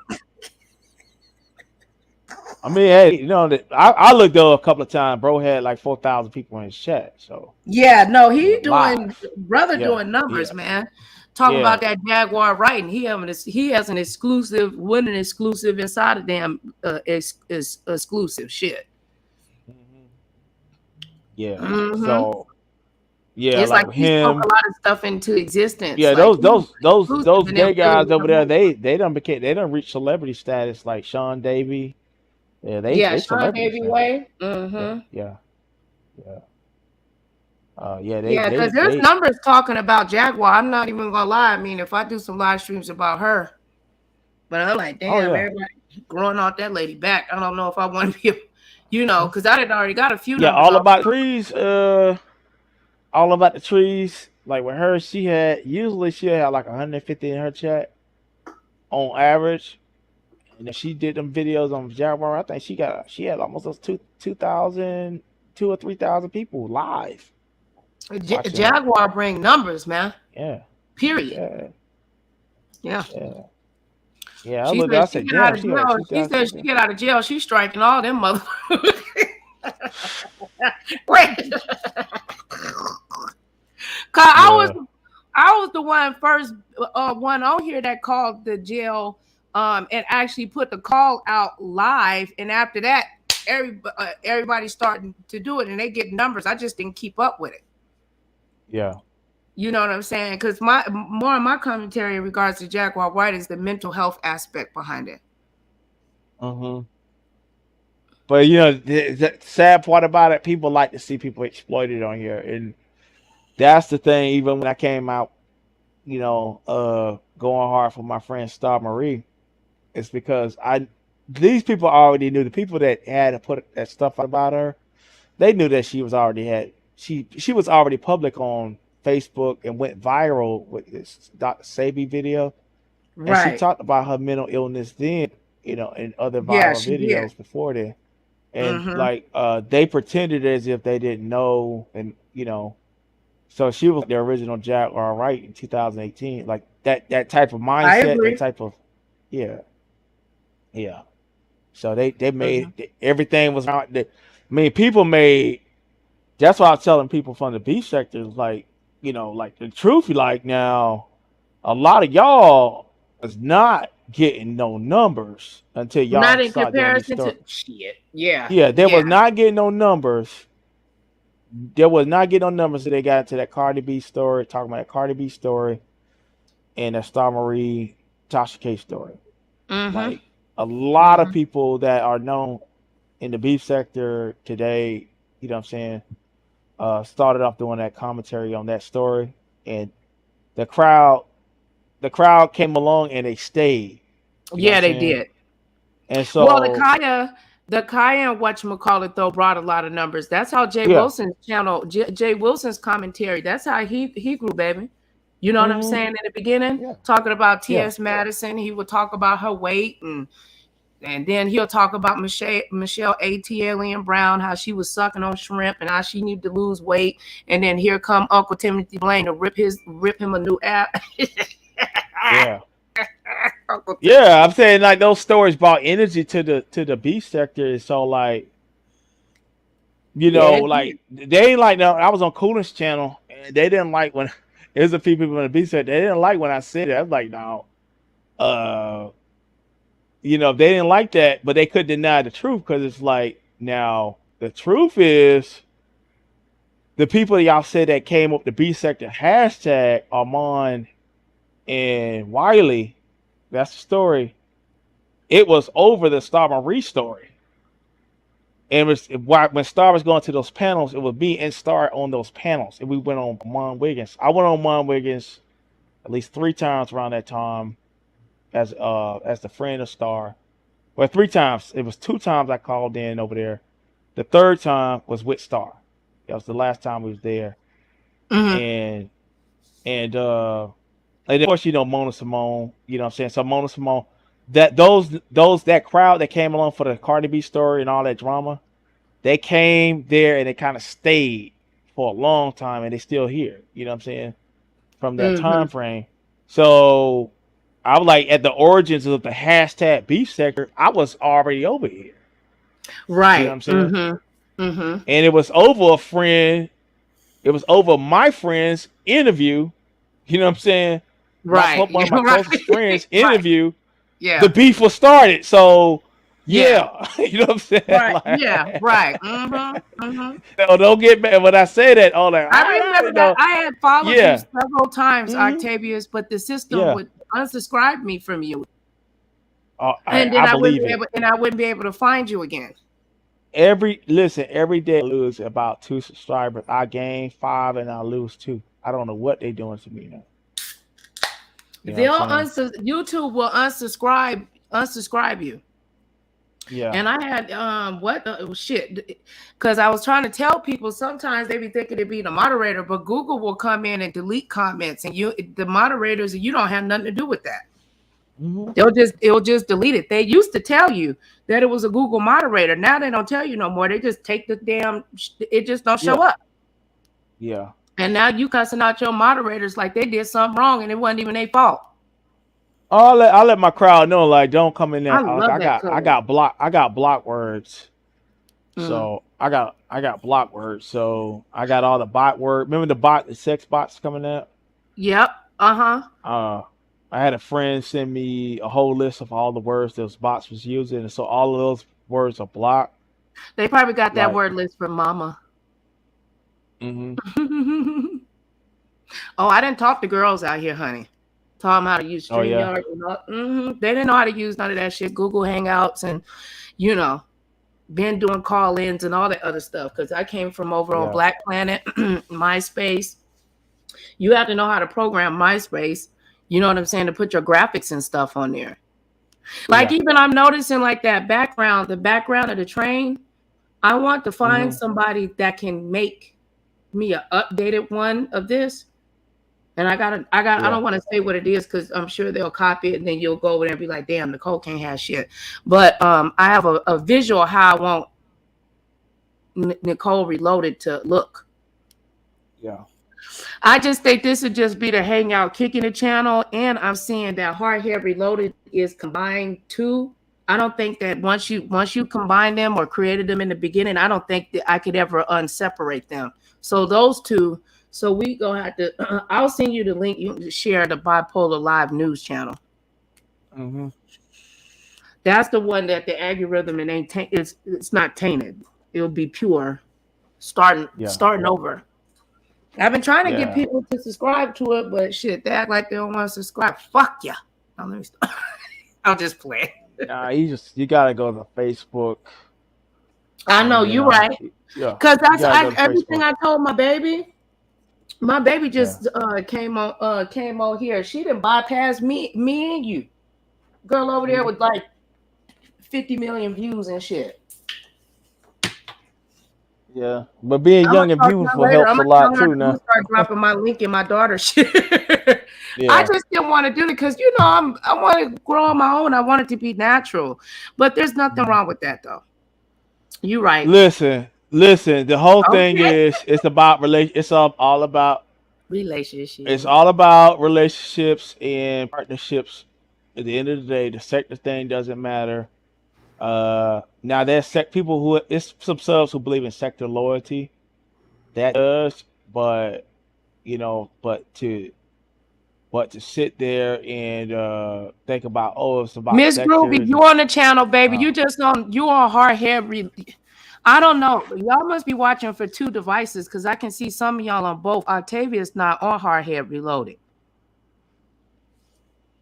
I mean, hey, you know that I looked though a couple of times. Bro had like 4,000 people in his chat, so Yeah, no, he doing live. brother Yeah, doing numbers, yeah, man. Talk yeah. about that Jaguar writing. He has an exclusive, winning exclusive inside of damn exclusive shit. Mhm. Yeah. Mm-hmm. So yeah, It's like like with he spoke him. a lot of stuff into existence. Yeah, Like he was exclusive those and then gay really guys over there, become they done reach celebrity status like Sean Davy. Yeah, yeah, they Sean celebrities Davy now. Way. Yeah, Mm-hmm. yeah, yeah. Yeah, Yeah, because there's they numbers talking about Jaguar. I'm not even gonna lie. I mean, if I do some live streams about her, but I'm like, oh damn, yeah. everybody growing off that lady back. I don't know if I want to be, because I had already got a few Yeah, numbers all off. about trees, all about the trees. Like with her, she had like 150 in her chat on average. And if she did them videos on Jaguar, I think she had almost those 2,000, 2 or 3,000 people live watching her. Jaguar bring numbers, man. Yeah, Period. yeah, Yeah. yeah, yeah. I She looked, said I she said, get out damn, of she had jail. She 2,000 said she people. get out of jail. She's striking all them motherfuckers. Right. Cause Yeah. I was the one first one on here that called the jail and actually put the call out live, and after that everybody starting to do it and they get numbers. I just didn't keep up with it. Yeah. You know what I'm saying? Because more of my commentary in regards to Jaguar White is the mental health aspect behind it. Mm-hmm. But you know, the sad part about it, people like to see people exploited on here, and that's the thing. Even when I came out, going hard for my friend Star Marie, it's because these people already knew, the people that had to put that stuff about her, they knew that she was already public on Facebook and went viral with this Dr. Sabi video, and she Right. talked about her mental illness then, in other Yeah, viral she did. videos before then. And Mm-hmm. like they pretended as if they didn't know, and so she was the original Jack all right in 2018, like that type of I mindset, that agree. type of, yeah, yeah. So they Mm-hmm. made everything was around. I mean, people made. That's why I'm telling people from the beef sector, like, like the truth. Like now, a lot of y'all is not getting no numbers until Not y'all in start doing these comparison stories. to shit. Yeah. Yeah, they Yeah. was not getting no numbers. There was not getting no numbers until they got into that Cardi B story, talking about that Cardi B story and that Star Marie Tasha K story. Mm-hmm. Like a lot of Mm-hmm. people that are known in the beef sector today, you know what I'm saying, started off doing that commentary on that story, and the crowd came along and they stayed. You know what I'm Yeah, they saying? did. And Well, so the Kaya and whatchamacallit though brought a lot of numbers. That's how Jay yeah, Wilson's channel, Jay Wilson's commentary. That's how he grew, baby. You know what I'm hmm saying? In the beginning, yeah, talking about yeah, T.S. Madison, he would talk about her weight, and then he'll talk about Michelle A.T. Alien Brown, how she was sucking on shrimp and how she needed to lose weight. And then here come Uncle Timothy Blaine to rip him a new app. yeah. Uncle Yeah, I'm saying like those stories brought energy to the beef sector. And so like, Yeah, it did. like they ain't like no. I was on Coolest channel and they didn't like when there's a few people in the beef sector. They didn't like when I said it. I was like, no, uh, you know, they didn't like that, but they couldn't deny the truth because it's like, now the truth is the people y'all said that came up the B sector hashtag Armand and Wiley. That's the story. It was over the Star Marie story. And it was when Star was going to those panels, it would be in Star on those panels. And we went on Mon Wiggins. I went on Mon Wiggins at least 3 times around that time as the friend of Star. Well, 3 times. It was 2 times I called in over there. The 3rd time was with Star. That was the last time we was there. And then, of course, you know, Mona Simone, you know what I'm saying? So Mona Simone, that crowd that came along for the Cardi B story and all that drama, they came there and they kind of stayed for a long time and they still here, you know what I'm saying? From that time frame. So I was like, at the origins of the hashtag beef sector, I was already over here. Right. You know what I'm saying? And it was over my friend's interview. You know what I'm saying? Right. One of my closest friends interview. Right. Yeah. The beef was started. So yeah. You know what I'm saying? Right. Like, Yeah. Right. So don't get mad when I say that. All that. I remember that I had followed you several times, Octavius, but the system would unsubscribe me from you. And then I wouldn't be able to find you again. Every day I lose about 2 subscribers. I gain 5 and I lose 2. I don't know what they're doing to me now. YouTube will unsubscribe you. Yeah. And I had shit, because I was trying to tell people sometimes they be thinking it'd be the moderator, but Google will come in and delete comments, and the moderators, you don't have nothing to do with that. It'll just delete it. They used to tell you that it was a Google moderator. Now they don't tell you no more. They just take the damn. It just don't show up. Yeah. And now you cussing out your moderators like they did something wrong and it wasn't even their fault. I'll let my crowd know, like, don't come in there. I got block words. So I got block words. So I got all the bot word. Remember the sex bots coming out? Yep. I had a friend send me a whole list of all the words those bots was using, and so all of those words are blocked. They probably got that word list from Mama. Oh, I didn't talk to girls out here, honey. Taught them how to use StreamYard. They didn't know how to use none of that shit. Google Hangouts and, been doing call-ins and all that other stuff. Because I came from over on Black Planet, MySpace. You have to know how to program MySpace. You know what I'm saying? To put your graphics and stuff on there. Like even I'm noticing like that background, the background of the train. I want to find somebody that can make me an updated one of this. And I don't want to say what it is because I'm sure they'll copy it and then you'll go over there and be like, damn, Nicole can't have shit. But I have a visual how I want Nicole Reloaded to look. Yeah. I just think this would just be the hangout kicking the channel. And I'm seeing that Hard Hair Reloaded is combined too. I don't think that once you combine them or created them in the beginning, I don't think that I could ever unseparate them. So those two, so we gonna have to, I'll send you the link. You can share the BiPolar Live News channel. That's the one that the algorithm it's not tainted. It'll be pure, starting over. I've been trying to get people to subscribe to it, but shit, they act like they don't want to subscribe. Fuck yeah. Let me stop. I'll just play. Nah, you gotta go to Facebook. I know you're right. Yeah, because that's everything Facebook. I told my baby. My baby just came on here. She didn't bypass me and you, girl over there with like 50 million views and shit. Yeah, but being young and beautiful helps a lot too. Now start dropping my link in my daughter's shit. I just didn't want to do it because I want to grow on my own. I want it to be natural, but there's nothing wrong with that though. You're right. Listen. The whole thing is it's about It's all about relationships. It's all about relationships and partnerships. At the end of the day, the sector thing doesn't matter. Now there's people it's some subs who believe in sector loyalty. That does, but But to sit there and think about, oh, it's about Miss Groovy, textures you and on the channel, baby. uh, You just on you on hard head. I don't know. Y'all must be watching for two devices because I can see some of y'all on both. Octavia's not on hard head reloaded.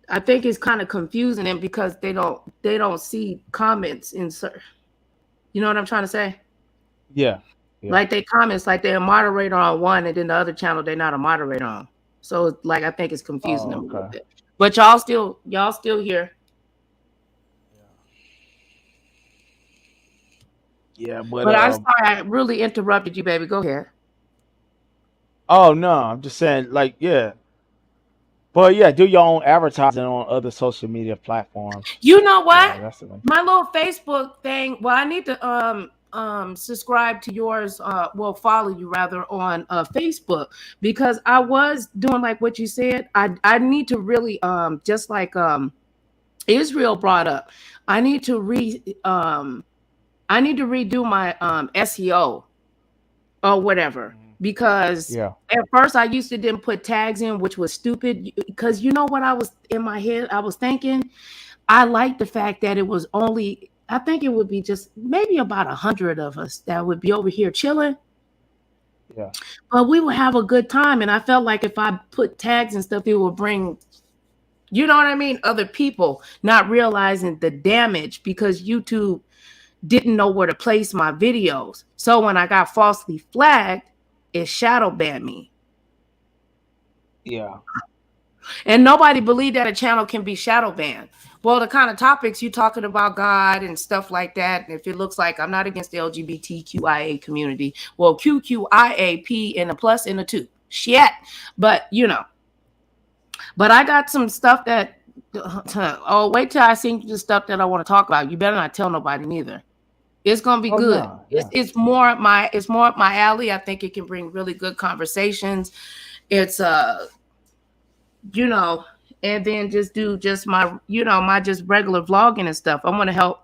I think it's kind of confusing them because they don't see comments insert. You know what I'm trying to say? yeah. Like they comments like they're a moderator on one and then the other channel they're not a moderator on. So like I think it's confusing them a little Okay. bit. But y'all still here. Yeah, But I'm sorry I really interrupted you, baby. Go ahead. oh no, I'm just saying, like, yeah. But yeah, do your own advertising on other social media platforms. You know what? That's the one. My little Facebook thing. Well, I need to subscribe to yours. Follow you rather on Facebook because I was doing like what you said. I need to really just like Israel brought up. I need to redo my SEO or whatever because Yeah. at first I used to didn't put tags in, which was stupid because you know what I was in my head I was thinking. I like the fact that it was only, I think it would be just maybe about 100 of us that would be over here chilling. Yeah. But we would have a good time. And I felt like if I put tags and stuff, it would bring, you know what I mean? Other people not realizing the damage because YouTube didn't know where to place my videos. So when I got falsely flagged, it shadow banned me. Yeah. And nobody believed that a channel can be shadow banned. Well, the kind of topics you talking about God and stuff like that, if it looks like I'm not against the LGBTQIA community, well, QQIAP and a plus and a 2. Shit. But, you know. But I got some stuff that, wait till I send you the stuff that I want to talk about. You better not tell nobody neither. It's gonna be Oh good. no. Yeah. It's more up my alley. I think it can bring really good conversations. It's you know, and then just do just my, you know, my just regular vlogging and stuff. I want to help.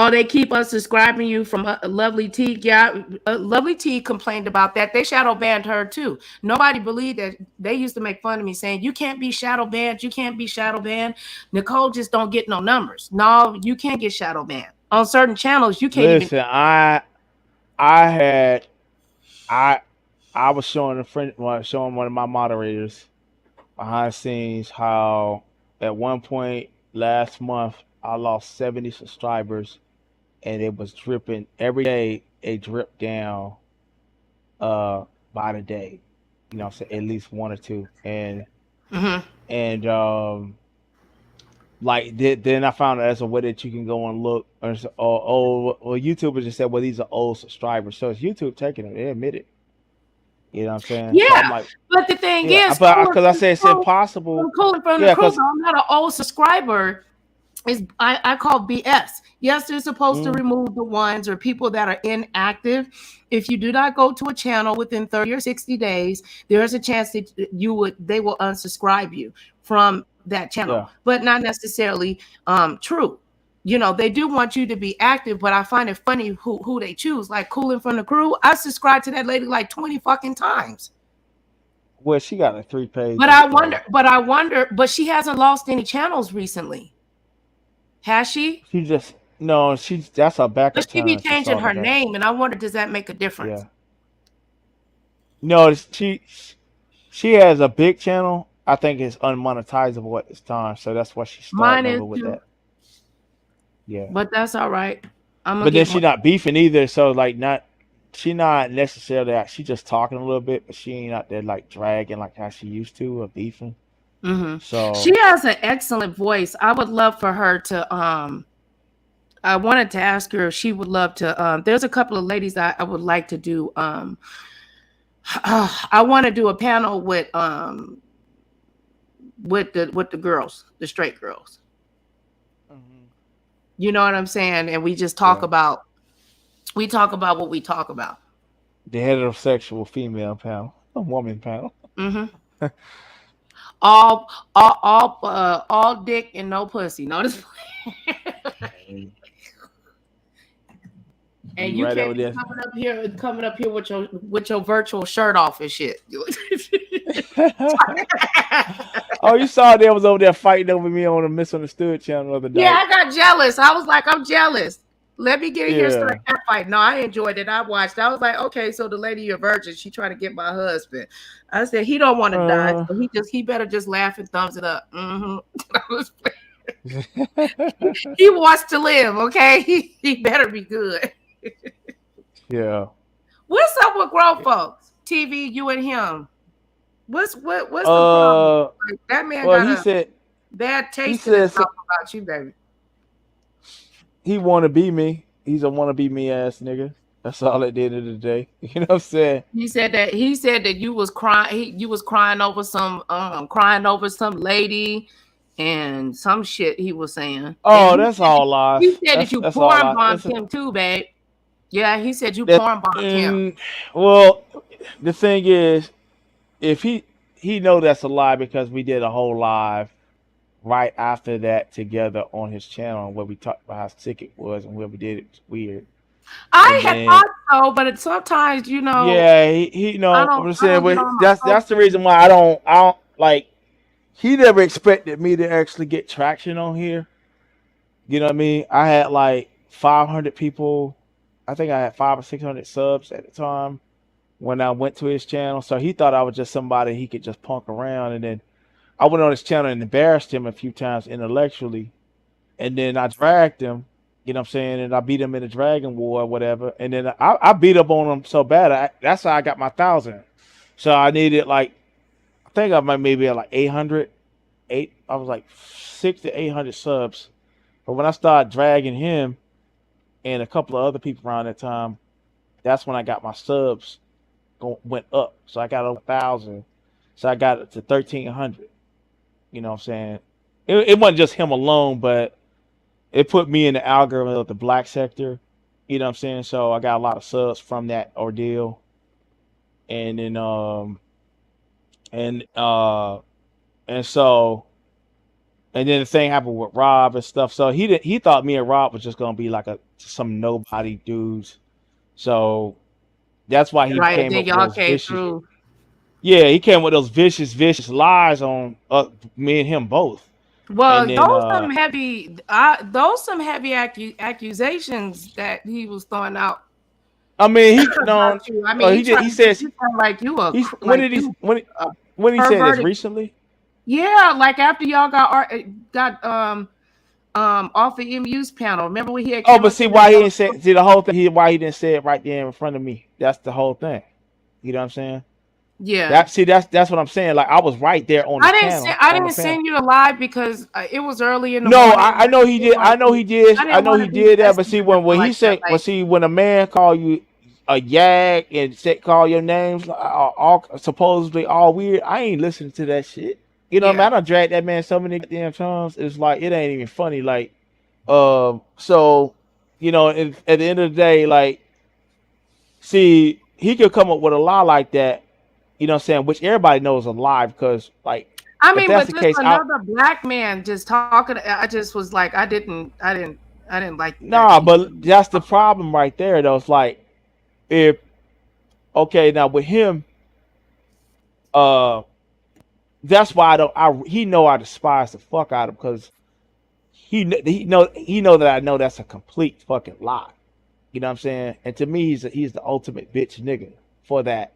Oh, they keep unsubscribing you from Lovely T. Yeah, Lovely T complained about that. They shadow banned her too. Nobody believed that. They used to make fun of me saying, you can't be shadow banned. You can't be shadow banned. Nicole just don't get no numbers. No, you can't get shadow banned. On certain channels, you can't Listen, I was showing showing one of my moderators behind the scenes how at one point last month I lost 70 subscribers and it was dripping every day. It dripped down by the day. You know what I'm saying? At least one or two. And like then I found out there's a way that you can go and look well, YouTubers just said, well, these are old subscribers. So it's YouTube taking it. They admit it. You know what I'm saying? Yeah, So I'm like, but the thing yeah, is, but because I say it's impossible. I'm calling from the Yeah, crew. because I'm not an old subscriber. Is I call BS. Yes, they're supposed to remove the ones or people that are inactive. If you do not go to a channel within 30 or 60 days, there is a chance that they will unsubscribe you from that channel, yeah. but not necessarily true. You know, they do want you to be active, but I find it funny who they choose. Like Cooling from the Crew, I subscribed to that lady like 20 fucking times. Well, she got like 3 pages. But I wonder, but she hasn't lost any channels recently. Has she? That's her backup But she channel. be changing her name, and I wonder, does that make a difference? Yeah. No, she has a big channel. I think it's unmonetizable at this time, so that's why she's starting over with that. Yeah. But that's all right. But then she's not beefing either, so like she not necessarily she just talking a little bit, but she ain't out there like dragging like how she used to or beefing. So she has an excellent voice. I would love for her to I wanted to ask her if she would love to there's a couple of ladies I would like to do I want to do a panel with the girls, the straight girls. You know what I'm saying? And we just talk about what we talk about. The heterosexual female panel, a woman panel. All dick and no pussy. Notice. And you can't be coming up here with your virtual shirt off and shit. Oh, you saw they was over there fighting over me on the Misunderstood channel the other Yeah, night. I got jealous. I was like, I'm jealous. Let me get in here and Yeah. start that fight. No, I enjoyed it. I watched. I was like, okay, so the lady a virgin, she trying to get my husband. I said he don't want to die, so he better just laugh and thumbs it up. He wants to live, okay? He better be good. Yeah. What's up with grown folks? TV, you and him. What's the problem? Like, that man Well, got he a said bad taste he in his said mouth about you, baby. he want to be me. He's a want to be me ass nigga. That's all at the end of the day. You know what I'm saying? He said that you was crying. You was crying over some lady and some shit he was saying. Oh, And that's all lies. he said that you That's all porn lies. bombed him too, babe. Yeah, he said you That, porn bombed him. Well, the thing is, if he know that's a lie because we did a whole live right after that together on his channel where we talked about how sick it was and where we did it was weird. I had thought so, but it's sometimes Yeah, he know. I'm just saying, get but on my that's the reason why I don't like. He never expected me to actually get traction on here. You know what I mean? I had like 500 people. I think I had 500 or 600 subs at the time when I went to his channel. So he thought I was just somebody he could just punk around. And then I went on his channel and embarrassed him a few times intellectually. And then I dragged him, you know what I'm saying? And I beat him in a dragon war or whatever. And then I beat up on him so bad. That's how I got my 1,000. So I needed like, I think I might maybe at like 800. I was like 600 to 800 subs. But when I started dragging him and a couple of other people around that time, that's when I got my subs went up. So I got over 1,000. So I got it to 1,300. You know what I'm saying? It wasn't just him alone, but it put me in the algorithm of the black sector. You know what I'm saying? So I got a lot of subs from that ordeal. And then and then the thing happened with Rob and stuff. So he thought me and Rob was just gonna be like some nobody dudes. So that's why he came up with those vicious. Yeah, he came with those vicious lies on me and him both. Well, and then, those some heavy accusations that he was throwing out. I mean, he says like you a when he said this recently. Yeah, like after y'all got off the MU's panel. Remember when he had but see why he didn't say the whole thing. Why he didn't say it right there in front of me. That's the whole thing. You know what I'm saying? Yeah. That's what I'm saying. Like I was right there on the panel. I didn't send you the live because it was early in the morning. No, I know he did. I know he did that. But see when he said, when a man call you a yak and call your names all supposedly all weird, I ain't listening to that shit. You know what I mean? I done dragged that man so many damn times. It's like it ain't even funny. Like, so you know, at the end of the day, like, see, he could come up with a lie like that. You know what I'm saying? Which everybody knows a lie because, like, I mean, but just another black man just talking. I just was like, I didn't like. Nah, but that's the problem right there, though. It's like, now with him, that's why he know I despise the fuck out of him because he know that I know that's a complete fucking lie. You know what I'm saying? And to me, he's the ultimate bitch nigga for that.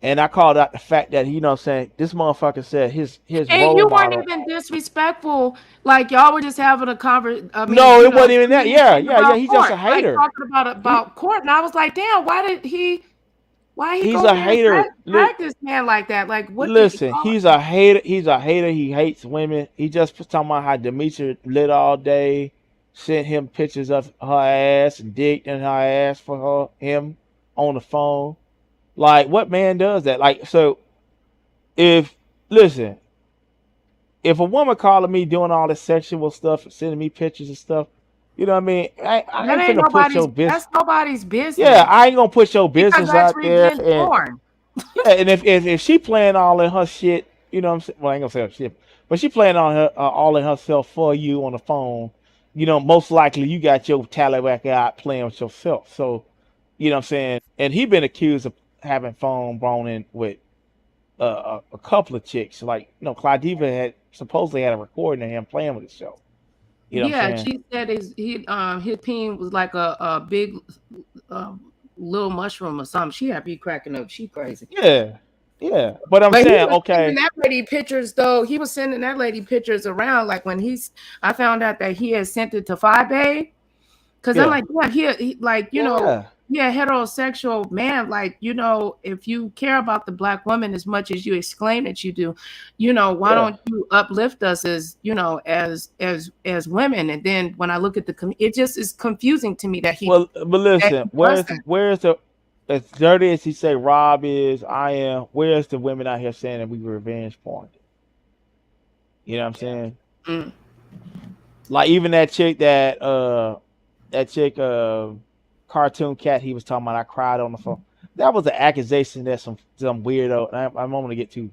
And I called out the fact that, you know what I'm saying, this motherfucker said his and you weren't even disrespectful. Like y'all were just having a conversation. No, it wasn't even that. Yeah. He's just a hater. Like, talking about court, and I was like, damn, why he's a hater. Drag this man like that? Like, what? Listen, he's a hater. He's a hater. He hates women. He just talking about how Demetria lit all day, sent him pictures of her ass and dick in her ass for him on the phone. Like, what man does that? Like, so if a woman calling me doing all this sexual stuff and sending me pictures and stuff, you know what I mean? I ain't gonna put your business. That's nobody's business. Yeah, I ain't gonna put your business out there. And, and if she playing all in her shit, you know what I'm saying? Well, I ain't gonna say her shit, but she playing on her all in herself for you on the phone. You know, most likely you got your tallywhack out playing with yourself. So, you know what I'm saying? And he been accused of having phone blown in with a couple of chicks. Like, Claudiva had supposedly had a recording of him playing with the show. You know what I'm saying? She said his peen was like a big little mushroom or something. She had to be cracking up. She crazy. Yeah. But I'm saying, okay. That lady pictures though. He was sending that lady pictures around. Like when I found out that he had sent it to Five Bay. Because I'm like, yeah, he like, you know, heterosexual man, like, you know, if you care about the Black woman as much as you exclaim that you do, you know, why don't you uplift us as, you know, as women? And then when I look at it just is confusing to me that he. Well, but listen, where's the as dirty as he say Rob is, I am. Where's the women out here saying that we revenge porn? You know what I'm saying? Mm. Like even that chick Cartoon Cat he was talking about, I cried on the phone. That was an accusation that some weirdo, I'm going to get to,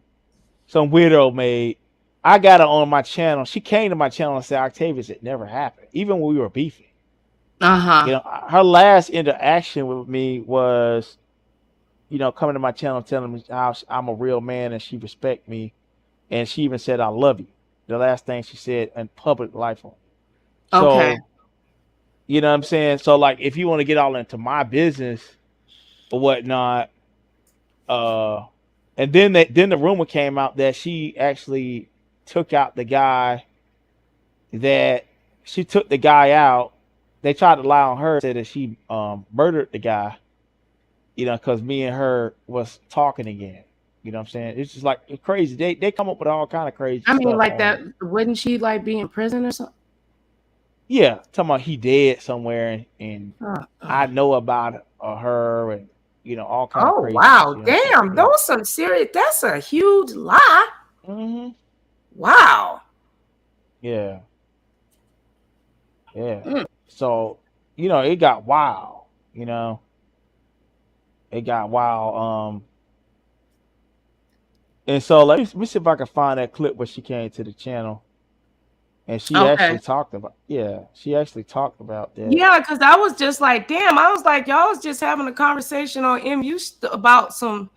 some weirdo made. I got her on my channel. She came to my channel and said, Octavius, it never happened, even when we were beefing. Uh-huh. You know, her last interaction with me was, you know, coming to my channel telling me how I'm a real man and she respect me. And she even said, I love you. The last thing she said in public life. So, you know what I'm saying? So, like, if you want to get all into my business or whatnot, and then the rumor came out that she actually took out the guy, that she took the guy out. They tried to lie on her, said that she murdered the guy, you know, because me and her was talking again. You know what I'm saying? It's just like it's crazy. They come up with all kind of crazy stuff. I mean, like that, wouldn't she like be in prison or something? Yeah, talking about he dead somewhere, and I know about her, and you know all kinds of crazy. Oh wow, damn, those some serious. That's a huge lie. Mm-hmm. Wow. Yeah. So, you know, it got wild. You know, it got wild. And so let me see if I can find that clip where she came to the channel. And she actually talked about, she actually talked about that. Yeah, because I was just like, damn, I was like, y'all was just having a conversation on MU about some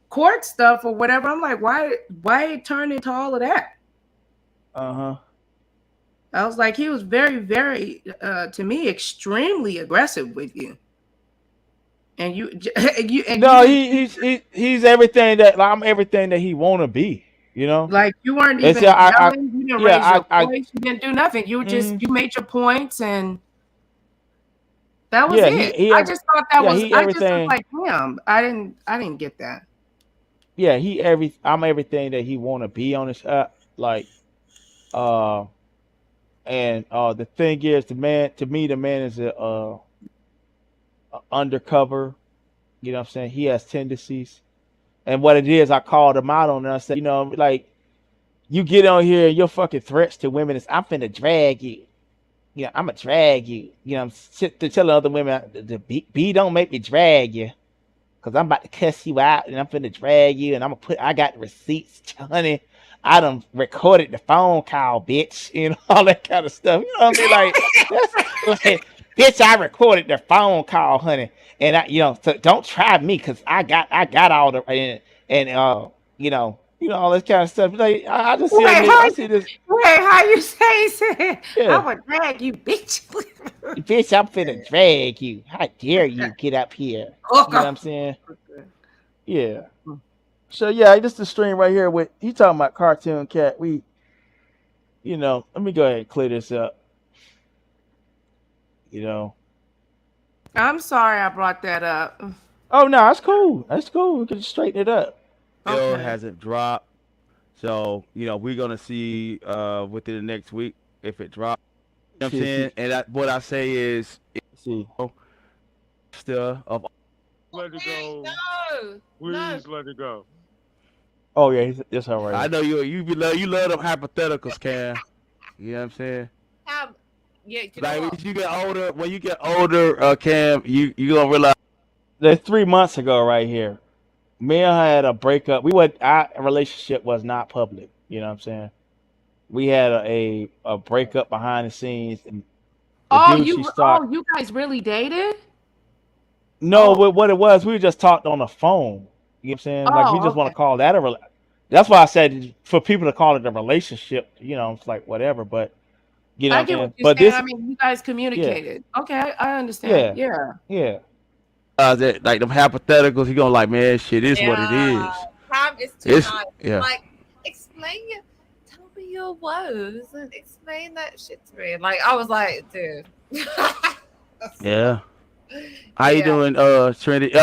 court stuff or whatever. I'm like, why turn into all of that? Uh-huh. I was like, he was very, very, to me, extremely aggressive with you. And he's everything that I'm everything that he want to be. You know, like you weren't even yelling, you didn't raise your voice, you didn't do nothing. You were just you made your points, and that was it. I just thought that was. I just was like, damn, I didn't get that. Yeah, I'm everything that he want to be on this like, and the thing is, the man is a undercover. You know what I'm saying? He has tendencies. And what it is, I called him out on it. I said, you know, like, you get on here and your fucking threats to women is, I'm finna drag you. You know, I'm gonna drag you. You know, I'm telling other women, the B don't make me drag you. Because I'm about to cuss you out and I'm finna drag you. And I got the receipts, honey. I done recorded the phone call, bitch. You know, all that kind of stuff. You know what I mean? Like, that's like, bitch, I recorded the phone call, honey. And so don't try me because I got all the and you know all this kind of stuff. Like I just see this. Wait, how you say? I'm gonna drag you, bitch. Bitch, I'm finna drag you. How dare you get up here? You know what I'm saying? Yeah. So yeah, this is the stream right here with he talking about Cartoon Cat. Let me go ahead and clear this up. You know. I'm sorry I brought that up. Oh no, that's cool. That's cool. We can straighten it up. Bill hasn't dropped, so we're gonna see within the next week if it drops. You know what I'm saying? And what I say is, still of let it go. No, Please let it go. Oh yeah, that's all right. I know you love them hypotheticals, Cam. You know what I'm saying? Like when you get older, Cam, you gonna realize. That 3 months ago, right here, me and her had a breakup. Our relationship was not public. You know what I'm saying? We had a breakup behind the scenes. And you guys really dated? No, what it was, we just talked on the phone. You know what I'm saying? Like we Oh, just want okay. to call that a. That's why I said for people to call it a relationship. You know, it's like whatever. But you know I what I'm get what saying. you're But saying. this, I mean, you guys yeah, communicated. Okay, I understand. yeah, Yeah. yeah, That like them hypotheticals, he gonna like, man, shit is what it Yeah, is. time is too It's much. yeah. Like, tell me your woes and explain that shit to me. Like, I was like, dude. Yeah. How you Yeah. doing, Trinity?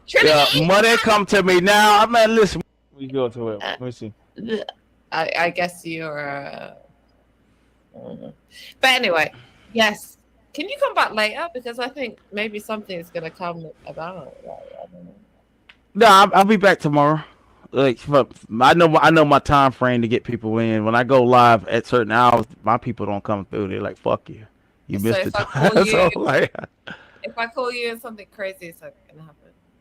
Trinity. Money come to me now. I'm man, listen. we go to it. Uh, Let me see. I guess you're. But anyway, yes. Can you come back later? Because I think maybe something is gonna come about. Like, I don't know. No, I'll be back tomorrow. Like, I know my time frame to get people in. When I go live at certain hours, my people don't come through. They're like, "Fuck you, you So missed the if I call time." you, So like, if I call you and something crazy is gonna happen,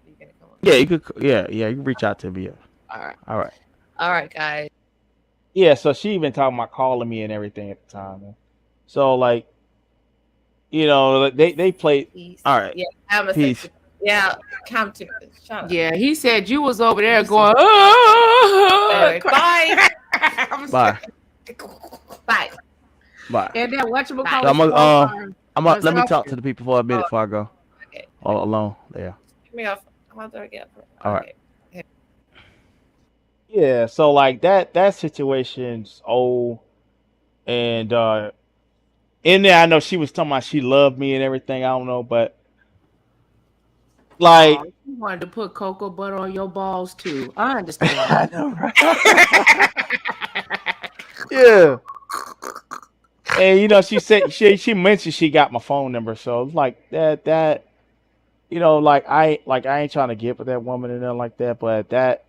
you're gonna come on. yeah, you could, yeah, you can reach out to me. Yeah. All right, All right. guys. Yeah, so she even talking about calling me and everything at the time. Man. So like, you know, they played. Peace. All right. Yeah, I'm a Peace. sexy. Yeah, come to shut up. Yeah, he said you was over there going, Anyway, bye. Bye. Bye. Bye. And then what you So I'm gonna let me Let's talk to the people for a minute before I go. Okay. All alone. Yeah. Give me off. I'm out there again. All right. Yeah, so like that situation's old, and in there I know she was talking about she loved me and everything. I don't know, but like you wanted to put cocoa butter on your balls too. I understand. I know, right? Yeah. And you know, she said she mentioned she got my phone number, so it's like that you know, like I ain't trying to get with that woman and nothing like that, but that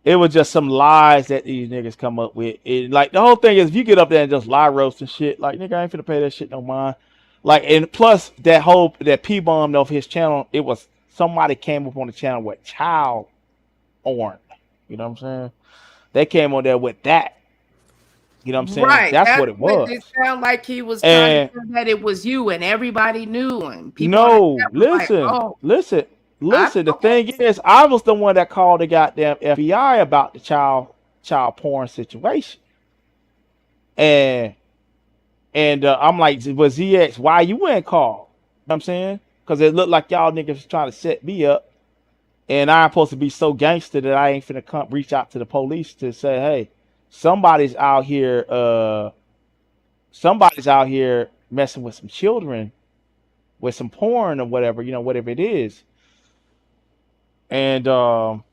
it was just some lies that these niggas come up with. Like the whole thing is, if you get up there and just lie roast and shit, like nigga, I ain't finna pay that shit no mind. Like, and plus that P bomb off his channel, it was somebody came up on the channel with child porn. You know what I'm saying? They came on there with that. You know what I'm saying? Right. That's what it was. It sounded like he was trying to say that it was you and everybody knew him. No, listen, listen. The thing is, I was the one that called the goddamn FBI about the child porn situation, and I'm like, well, ZX, why you ain't called? You know what I'm saying? Because it looked like y'all niggas was trying to set me up, and I'm supposed to be so gangster that I ain't finna reach out to the police to say, hey, somebody's out here messing with some children with some porn or whatever, you know, whatever it is. And so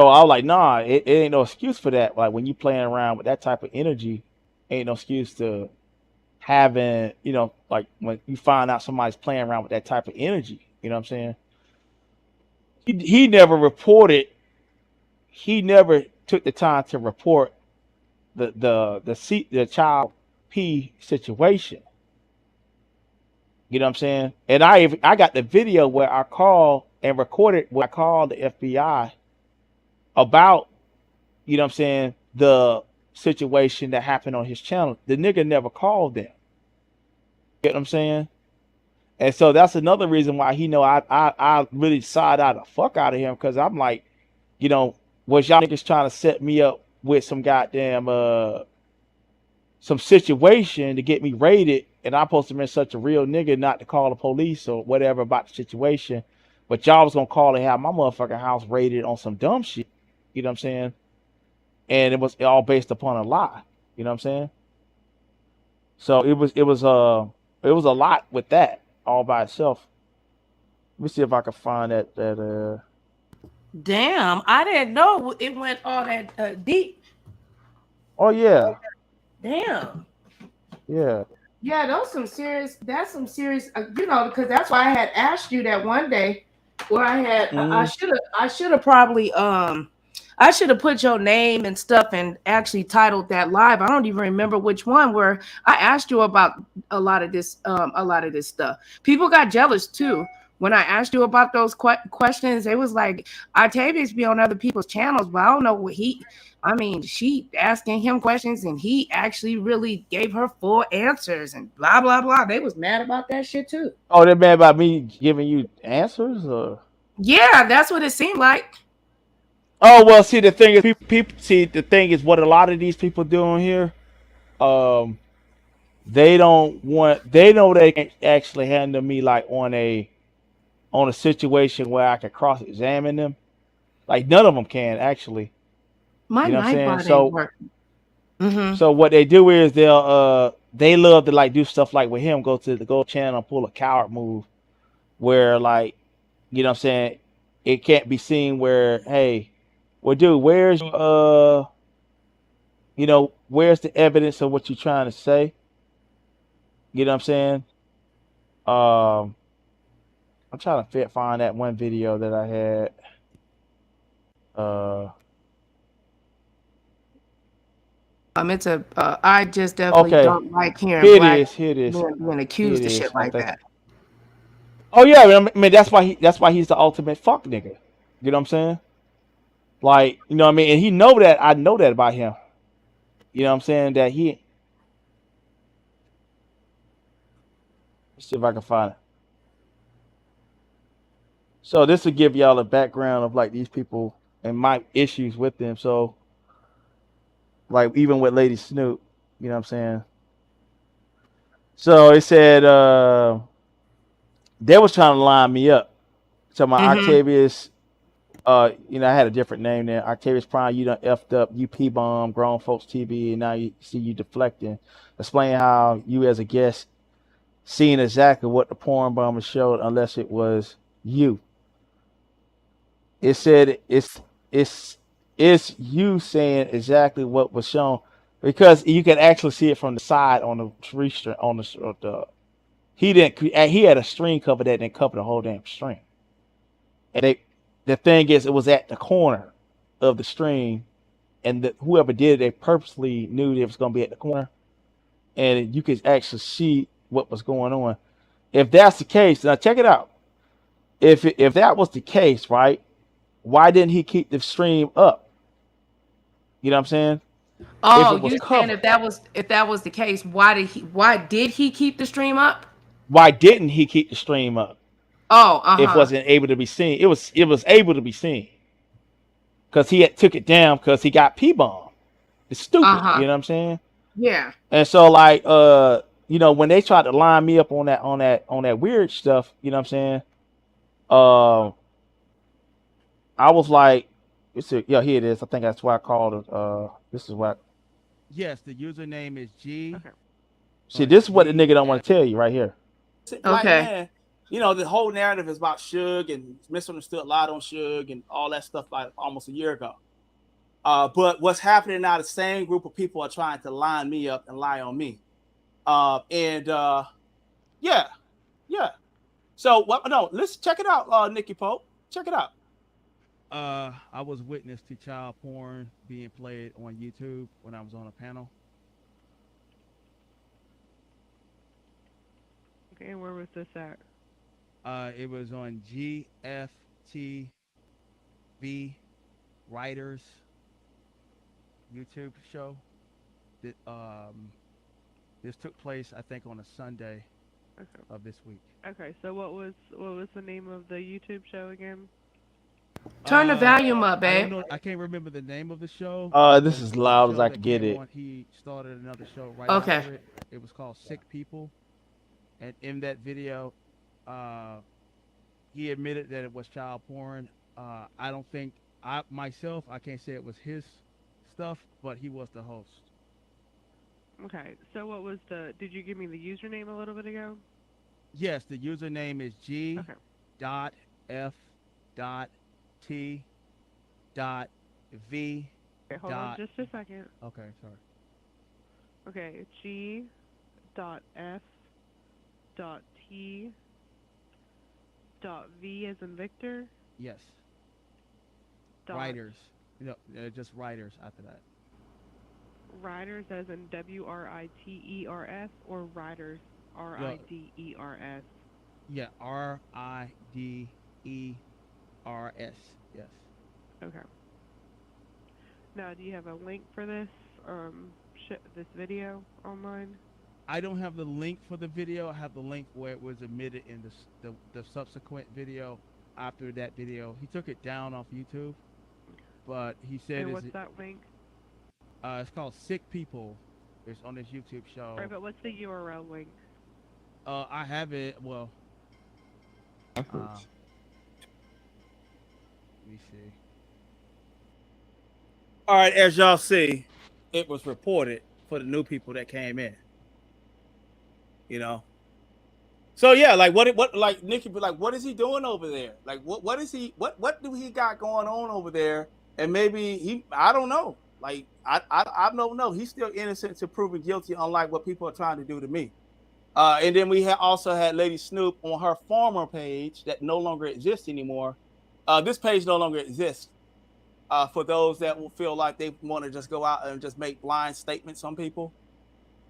I was like, nah, it ain't no excuse for that. Like when you playing around with that type of energy, ain't no excuse to having, you know, like when you find out somebody's playing around with that type of energy, you know what I'm saying? He never reported, he never took the time to report the child P situation. You know what I'm saying? And I got the video where I called and recorded where I called the FBI about, you know what I'm saying, the situation that happened on his channel. The nigga never called them. You know what I'm saying? And so that's another reason why he know I really side out the fuck out of him, because I'm like, you know, was y'all niggas trying to set me up with some goddamn some situation to get me raided, and I'm supposed to be such a real nigga not to call the police or whatever about the situation, but y'all was gonna call and have my motherfucking house raided on some dumb shit. You know what I'm saying? And it was all based upon a lie. You know what I'm saying? So it was a lot with that all by itself. Let me see if I can find that. Damn, I didn't know it went all that deep. Oh yeah. Damn. Yeah. Yeah, that's some serious, you know, because that's why I had asked you that one day where I had, I should have probably, I should have put your name and stuff and actually titled that live. I don't even remember which one, where I asked you about a lot of this stuff. People got jealous too when I asked you about those questions, it was like Octavius be on other people's channels, but I don't know what she asking him questions and he actually really gave her full answers and blah, blah, blah. They was mad about that shit too. Oh, they're mad about me giving you answers, or? Yeah, that's what it seemed like. Oh, well, see, the thing is, the thing is what a lot of these people doing here, they know they can actually handle me like on a situation where I can cross-examine them. Like, none of them can, actually. My You know what I'm night saying? bot ain't working. Mm-hmm. So what they do is they love to like do stuff like with him, go to the channel and pull a coward move where, like, you know what I'm saying, it can't be seen where, hey, well, dude, where's where's the evidence of what you're trying to say? You know what I'm saying? I'm trying to find that one video that I had. I just definitely Okay, don't like hearing here it black is. Here it is. men being Here accused it of shit is. I like think. that. Oh yeah, I mean that's why he's the ultimate fuck nigga. You know what I'm saying? Like, you know what I mean? And he know that. I know that about him. You know what I'm saying? That he. Let's see if I can find it. So this will give y'all a background of like these people and my issues with them. So, like, even with Lady Snoop, you know what I'm saying? So it said they was trying to line me up. So my Octavius, I had a different name there. Octavius Prime, you done effed up, you P-bomb, grown folks TV, and now you see you deflecting. Explain how you as a guest seeing exactly what the porn bomber showed unless it was you. It said it's you saying exactly what was shown because you can actually see it from the side on the tree string on the he had a string cover that didn't cover the whole damn string. And the thing is, it was at the corner of the string, and whoever did it, they purposely knew it was going to be at the corner, and you could actually see what was going on. If that's the case, now check it out. If that was the case, right? Why didn't he keep the stream up? You know what I'm saying? Oh, If it was you saying covered, if that was the case, why did he keep the stream up? why didn't he keep the stream up? Oh, If it wasn't able to be seen, it was able to be seen because he had took it down because he got P-bomb. It's stupid. You know what I'm saying? Yeah. And so like when they tried to line me up on that weird stuff, you know what I'm saying? I was like, here it is. I think that's why I called it. This is what. Yes, the username is G. Okay. See, this is what the nigga don't want to tell you right here. Like, man, the whole narrative is about Suge and misunderstood a lot on Suge and all that stuff like almost a year ago. But what's happening now, the same group of people are trying to line me up and lie on me. Yeah. So, let's check it out, Nikki Pope. Check it out. I was witness to child porn being played on YouTube when I was on a panel. Okay, where was this at? It was on GFTV Writers YouTube show. That this took place, I think, on a Sunday of this week. Okay, so what was the name of the YouTube show again? Turn the volume up, babe. I can't remember the name of the show. This is loud as I can get it. He started another show right after it. It was called Sick People. And in that video, he admitted that it was child porn. I don't think I can't say it was his stuff, but he was the host. Okay, so what was did you give me the username a little bit ago? Yes, the username is G.F.T.V. Okay, hold on just a second. Okay, sorry. Okay, G.F.T.V as in Victor? Yes. Writers. Just writers after that. Writers as in WRITERS or writers RIDERS? Yeah, RIDERS. Yes. Okay. Now, do you have a link for this this video online? I don't have the link for the video. I have the link where it was emitted in the subsequent video after that video. He took it down off YouTube, but he said And what's that link? it's called Sick People. It's on this YouTube show. Right, but what's the URL link? I have it. Well, let me see. All right, as y'all see, it was reported for the new people that came in. You know. So yeah, like what like Nikki be like, what is he doing over there? Like what is he what do he got going on over there? And maybe I don't know. Like I don't know. He's still innocent to proven guilty, unlike what people are trying to do to me. And then we also had Lady Snoop on her former page that no longer exists anymore. This page no longer exists. For those that will feel like they want to just go out and just make blind statements on people.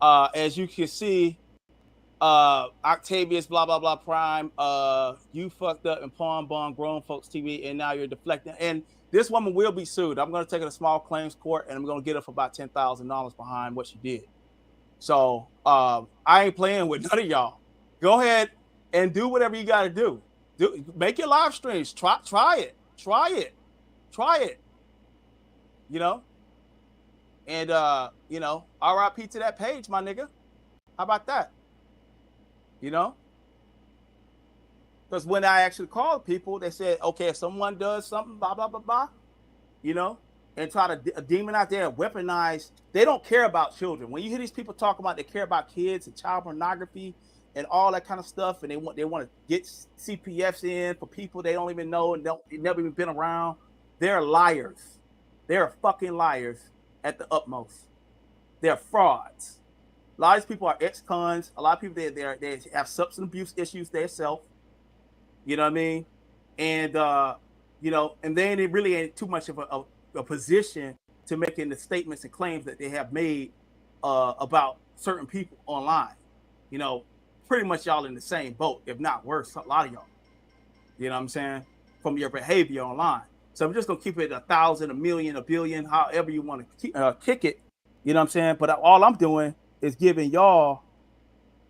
As you can see, Octavius, blah, blah, blah, Prime, you fucked up and pawn bomb grown folks TV, and now you're deflecting. And this woman will be sued. I'm going to take her to small claims court, and I'm going to get her for about $10,000 behind what she did. So I ain't playing with none of y'all. Go ahead and do whatever you got to do. Make your live streams. Try it. You know? And, you know, RIP to that page, my nigga. How about that? You know? Because when I actually called people, they said, okay, if someone does something, blah, blah, blah, blah, you know, and try to demonize there and weaponize, they don't care about children. When you hear these people talk about they care about kids and child pornography and all that kind of stuff, and they want to get CPFs in for people they don't even know and never even been around, they're liars. They're fucking liars at the utmost. They're frauds. A lot of these people are ex-cons. A lot of people they have substance abuse issues themselves. You know what I mean? And you know, and then it really ain't too much of a position to making the statements and claims that they have made about certain people online. You know, pretty much y'all in the same boat, if not worse. A lot of y'all. You know what I'm saying? From your behavior online. So I'm just gonna keep it 1,000, 1,000,000, 1,000,000,000, however you want to kick it. You know what I'm saying? But all I'm doing is giving y'all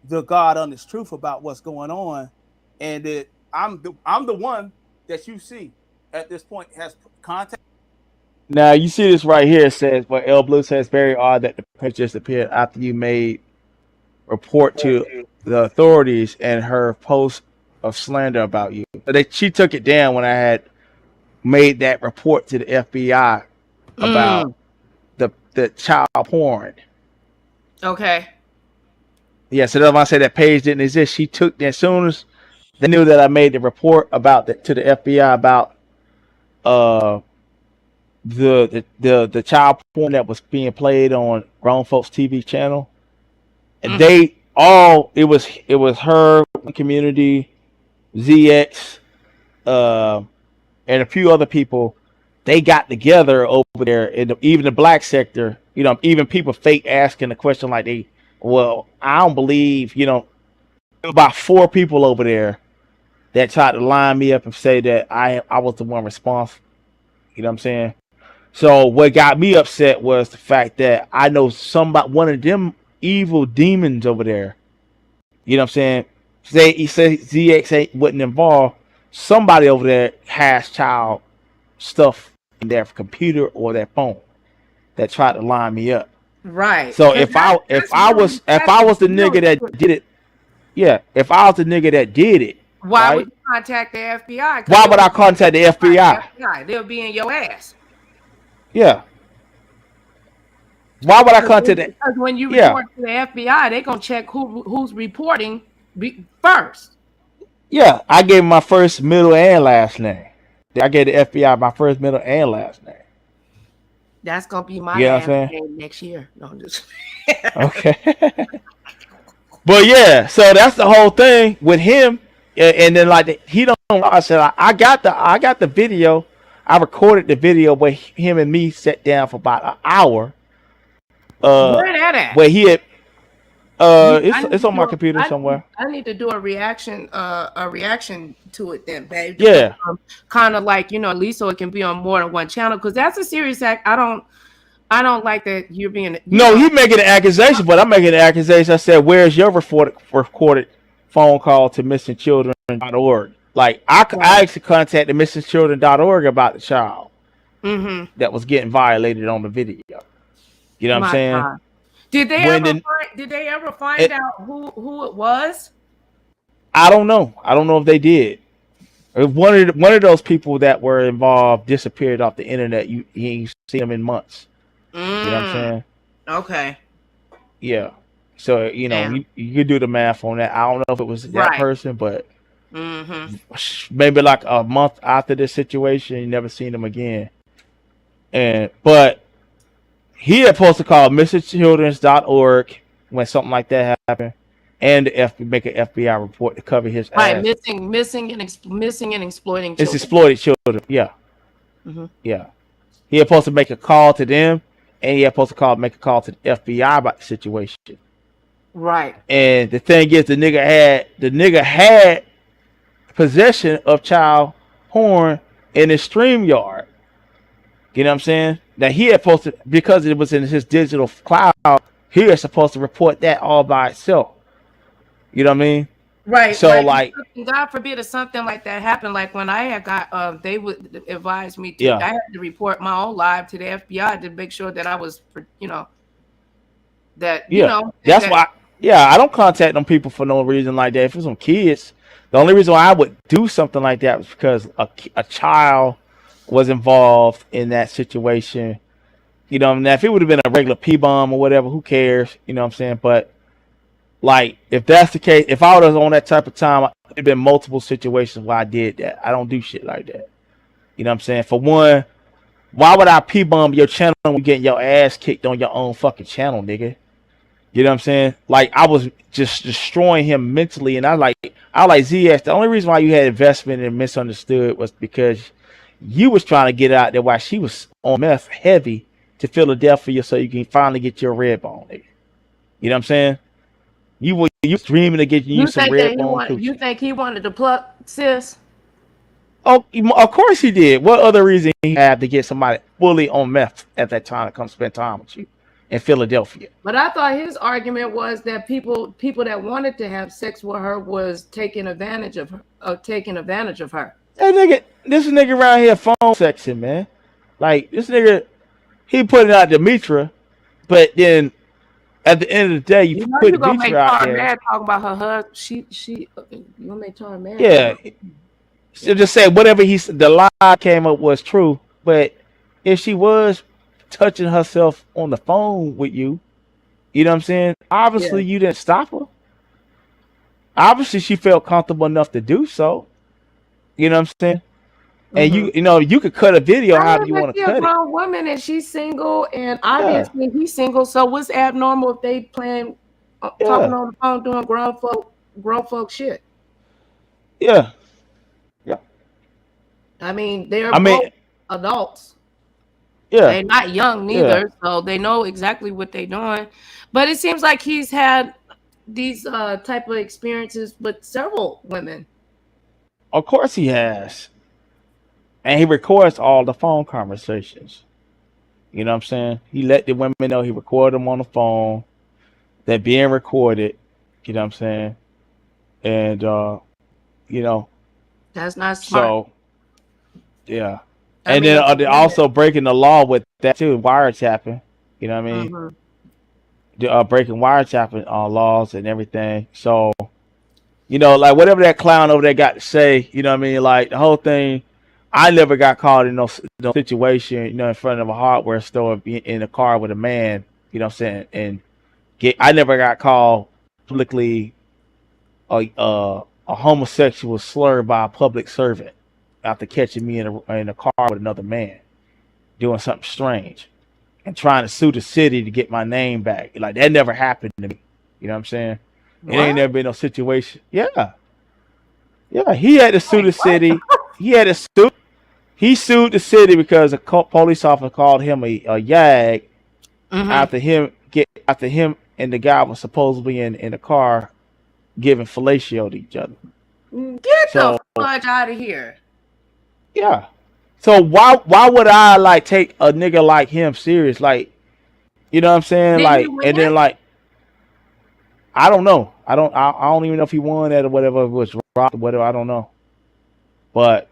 the God honest truth about what's going on, and that I'm the one that you see at this point has contact. Now you see this right here. It says, "But L Blue says very odd that the picture disappeared after you made report to the authorities and her post of slander about you." But she took it down when I had made that report to the FBI about the child porn. Okay. Yeah, so that's why I said that page didn't exist. She took as soon as they knew that I made the report about to the FBI about the child porn that was being played on grown folks TV channel. And it was her community, ZX, and a few other people. They got together over there in even the black sector, you know, even people fake asking the question like I don't believe, you know, there were about 4 people over there that tried to line me up and say that I was the one responsible. You know what I'm saying? So what got me upset was the fact that I know one of them evil demons over there. You know what I'm saying? He said ZX wasn't involved. Somebody over there has child stuff in their computer or their phone that tried to line me up. Right. So if I was the nigga that did it, yeah, if I was the nigga that did it, why right? would you contact the FBI? Why would I contact the FBI? They'll be in your ass. Yeah. Why would I contact it? Because when you report to the FBI, they're gonna check who's reporting first. Yeah, I gave my first, middle, and last name. I gave the FBI my first, middle, and last name. That's gonna be my last name next year. No, I'm just okay. But yeah, so that's the whole thing with him. And then he don't. I said I got the video. I recorded the video where him and me sat down for about an hour. Where that at? Where he had It's on my computer somewhere. I need to do a reaction to it then, babe. Yeah. Kind of like, at least so it can be on more than one channel, because that's a serious act. I don't like that you're being. He making an accusation, but I'm making an accusation. I said, "Where's your recorded phone call to missingchildren.org?" Like I actually contacted missingchildren.org about the child that was getting violated on the video. You know what I'm saying? God. Did they ever find out who it was? I don't know. I don't know if they did. If one of those people that were involved disappeared off the internet, you ain't seen them in months. You know what I'm saying? Okay. Yeah. So you could do the math on that. I don't know if it was that person, but maybe like a month after this situation, you never seen him again. But he had supposed to call missingchildren.org when something like that happened, and make an FBI report to cover his ass. Missing and exploiting children. It's exploited children. Yeah. Yeah. He had supposed to make a call to them, and he had supposed to make a call to the FBI about the situation. Right. And the thing is, the nigga had possession of child porn in his StreamYard. You know what I'm saying? That he had supposed to, because it was in his digital cloud, he was supposed to report that all by itself. You know what I mean? Right. So like, God forbid if something like that happened, like when I had got, they would advise me to, Yeah. I had to report my own live to the FBI to make sure that I was, that's why. Yeah, I don't contact them people for no reason like that. If it's some kids, the only reason why I would do something like that was because a child was involved in that situation. You know, now if it would have been a regular P-bomb or whatever, who cares? You know what I'm saying? But like, if that's the case, if I was on that type of time, there'd been multiple situations where I did that. I don't do shit like that. You know what I'm saying? For one, why would I P-bomb your channel when you getting your ass kicked on your own fucking channel, nigga? You know what I'm saying? Like, I was just destroying him mentally, and I like ZS. The only reason why you had investment and misunderstood was because you was trying to get out there while she was on meth heavy to Philadelphia so you can finally get your red bone, nigga. You know what I'm saying? You was dreaming of getting you some red bone. You think he wanted to pluck, sis? Oh, of course he did. What other reason he had to get somebody fully on meth at that time to come spend time with you in Philadelphia? But I thought his argument was that people that wanted to have sex with her was taking advantage of her. Hey, this nigga around here phone sexing, man. Like, this nigga, he put it out to Mitra, but then at the end of the day, you put Mitra out there. Mad talking about her husband. You gonna make Tara mad? Yeah. So just say whatever the lie came up was true, but if she was touching herself on the phone with you, you know what I'm saying? Obviously, you didn't stop her. Obviously, she felt comfortable enough to do so. You know what I'm saying? And you could cut a video however you want to cut it. She's a grown woman and she's single, and obviously he's single. So what's abnormal if they talking on the phone doing grown folk shit? Yeah. I mean, they're both adults. Yeah. They're not young neither, so they know exactly what they're doing. But it seems like he's had these type of experiences with several women. Of course he has. And he records all the phone conversations. You know what I'm saying? He let the women know he recorded them on the phone. They're being recorded. You know what I'm saying? And, that's not smart. So, yeah. And then they're also breaking the law with that too, wiretapping. You know what I mean? They're breaking wiretapping laws and everything. So, like whatever that clown over there got to say, you know what I mean? Like the whole thing, I never got caught in no situation, in front of a hardware store in a car with a man, you know what I'm saying? And I never got called publicly a homosexual slur by a public servant after catching me in a car with another man doing something strange and trying to sue the city to get my name back. Like that never happened to me. You know what I'm saying? It ain't never been no situation. Yeah. He had to sue the city. He sued the city because a police officer called him a yag after him and the guy was supposedly in the car giving fellatio to each other. Get So the fudge out of here. yeah. So why would I like take a nigga like him serious? Like, you know what I'm saying? Didn't he Like, win? and then like, I don't know. I don't even know if he won that or whatever. It was robbed or whatever. I don't know. But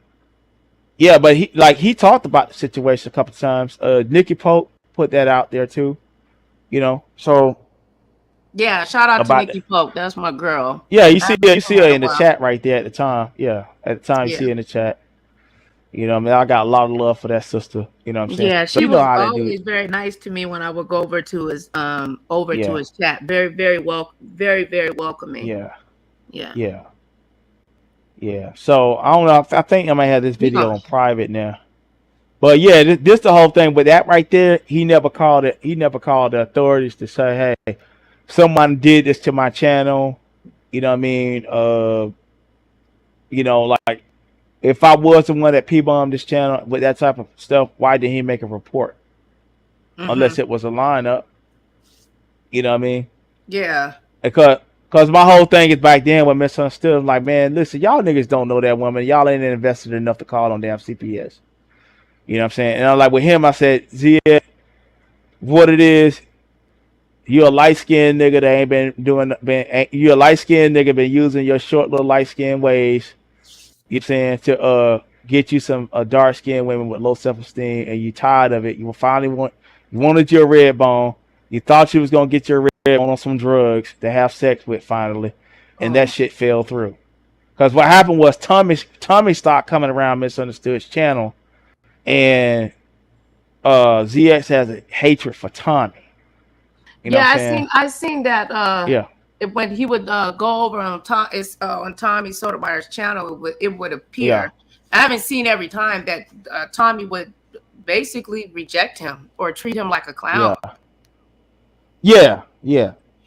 yeah, but he talked about the situation a couple times. Nikki Pope put that out there too. You know, so Yeah, shout out to about Nikki Pope. That's my girl. yeah, you I see haven't you see seen her her in a in the while. chat right there at the time. Yeah, at the time you Yeah. see her in the chat. You know, what I mean, I got a lot of love for that sister. You know what I'm saying? Yeah, So she you know was how that always dude. very nice to me when I would go over to his Yeah, chat. Very, very very welcoming. yeah, Yeah. yeah, yeah. So I don't know. I think I might have this We video gonna on private now. But yeah, this the whole thing. But that right there, he never called it. He never called the authorities to say, "Hey, someone did this to my channel." You know what I mean? You know, like if I was the one that P-bombed this channel with that type of stuff, why didn't he make a report? Unless it was a lineup. You know what I mean? Yeah. Because my whole thing is back then when misunderstood, like, man, listen, y'all niggas don't know that woman. Y'all ain't invested enough to call on damn CPS. You know what I'm saying? And I'm like, with him, I said, Zia, what it is, you a light skinned nigga that ain't you a light skinned nigga been using your short little light skinned ways, you know what I'm saying, to get you some dark skinned women with low self esteem, and you tired of it. You wanted your red bone. You thought you was gonna get your red bone on some drugs to have sex with finally, and that shit fell through. Because what happened was Tommy stopped coming around Misunderstood's channel, and ZX has a hatred for Tommy. You know what I'm saying? I seen that Yeah, when he would go over on Tommy Sotomayer's channel, it would appear. yeah, I haven't seen every time that Tommy would basically reject him or treat him like a clown. yeah.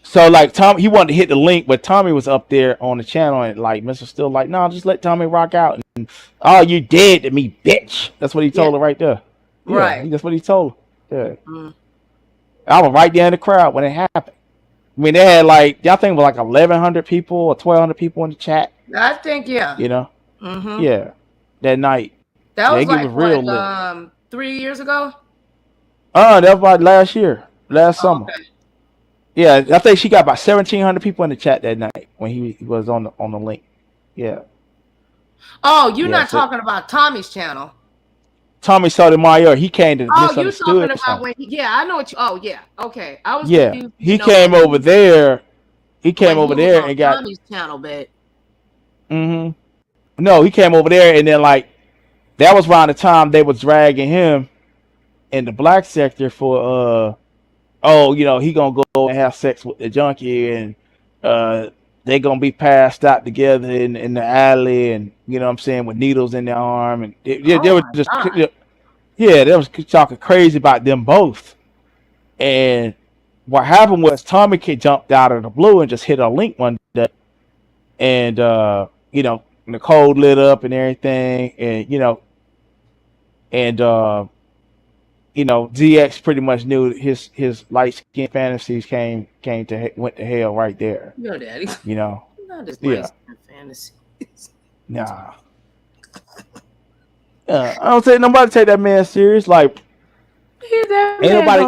So like Tom, he wanted to hit the link, but Tommy was up there on the channel, and like Mr. Still like, no, just let Tommy rock out. And oh, you dead to me, bitch. That's what he told her right there. Yeah, Right. that's what he told her. Yeah. Mm. I was right there in the crowd when it happened. I mean, they had like, y'all think it was like 1,100 people or 1,200 people in the chat. I think, yeah. You know? Mm-hmm. Yeah. That night. That was it like was real lit. 3 years ago. That was about last summer. Okay. Yeah, I think she got about 1,700 people in the chat that night when he was on the link. Yeah. Oh, you're Yeah, not so talking about Tommy's channel. Tommy Sotomayor, he came to Oh, you Misunderstood talking or about something. when? Yeah, I know what you. Oh, yeah. Okay, I was Yeah, confused. he came over there. He came when over he was there on and got. Tommy's channel, but No, he came over there, and then like that was around the time they was dragging him in the black sector for oh, you know, he gonna go and have sex with the junkie, and they gonna be passed out together in the alley, and you know what I'm saying, with needles in their arm, and they were just they was talking crazy about them both. And what happened was Tommy Kid jumped out of the blue and just hit a link one day, and you know, Nicole lit up and everything, and you know, and you know, ZX pretty much knew his light skin fantasies went to hell right there. Yo, Daddy. You know, Not his light skin fantasy. nah. I don't think nobody take that man serious. Like, Ain't nobody.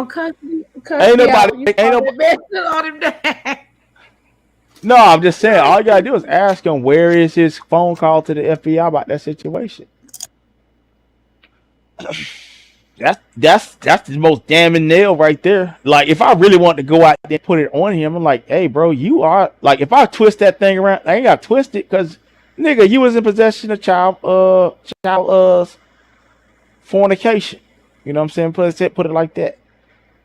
No, I'm just saying. All you gotta do is ask him where is his phone call to the FBI about that situation. That's the most damning nail right there. Like, if I really want to go out there and put it on him, I'm like, hey, bro, you are like, if I twist that thing around, I ain't got to twist it because, nigga, you was in possession of child fornication. You know what I'm saying? Put it like that.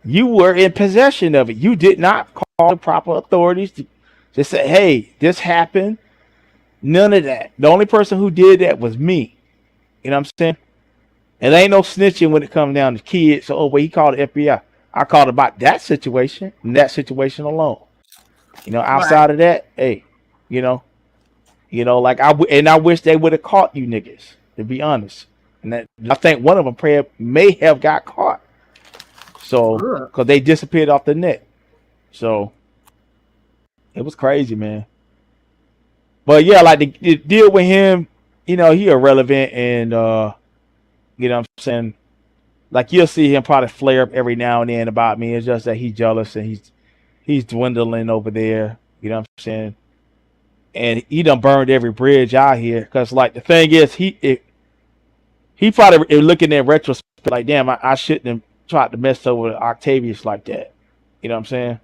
You were in possession of it. You did not call the proper authorities to just say, hey, this happened. None of that. The only person who did that was me. You know what I'm saying? And there ain't no snitching when it comes down to kids. So, oh, well, he called the FBI. I called about that situation and that situation alone. You know, outside of that, hey, you know, like I wish they would have caught you niggas, to be honest. And that, I think one of them may have got caught. So, because they disappeared off the net. So, It was crazy, man. But yeah, like the deal with him, you know, he irrelevant, and you know what I'm saying? Like you'll see him probably flare up every now and then about me. It's just that he's jealous and he's dwindling over there. You know what I'm saying? And he done burned every bridge out here. Cause like the thing is, he probably looking in retrospect like, damn, I shouldn't have tried to mess over Octavius like that. You know what I'm saying?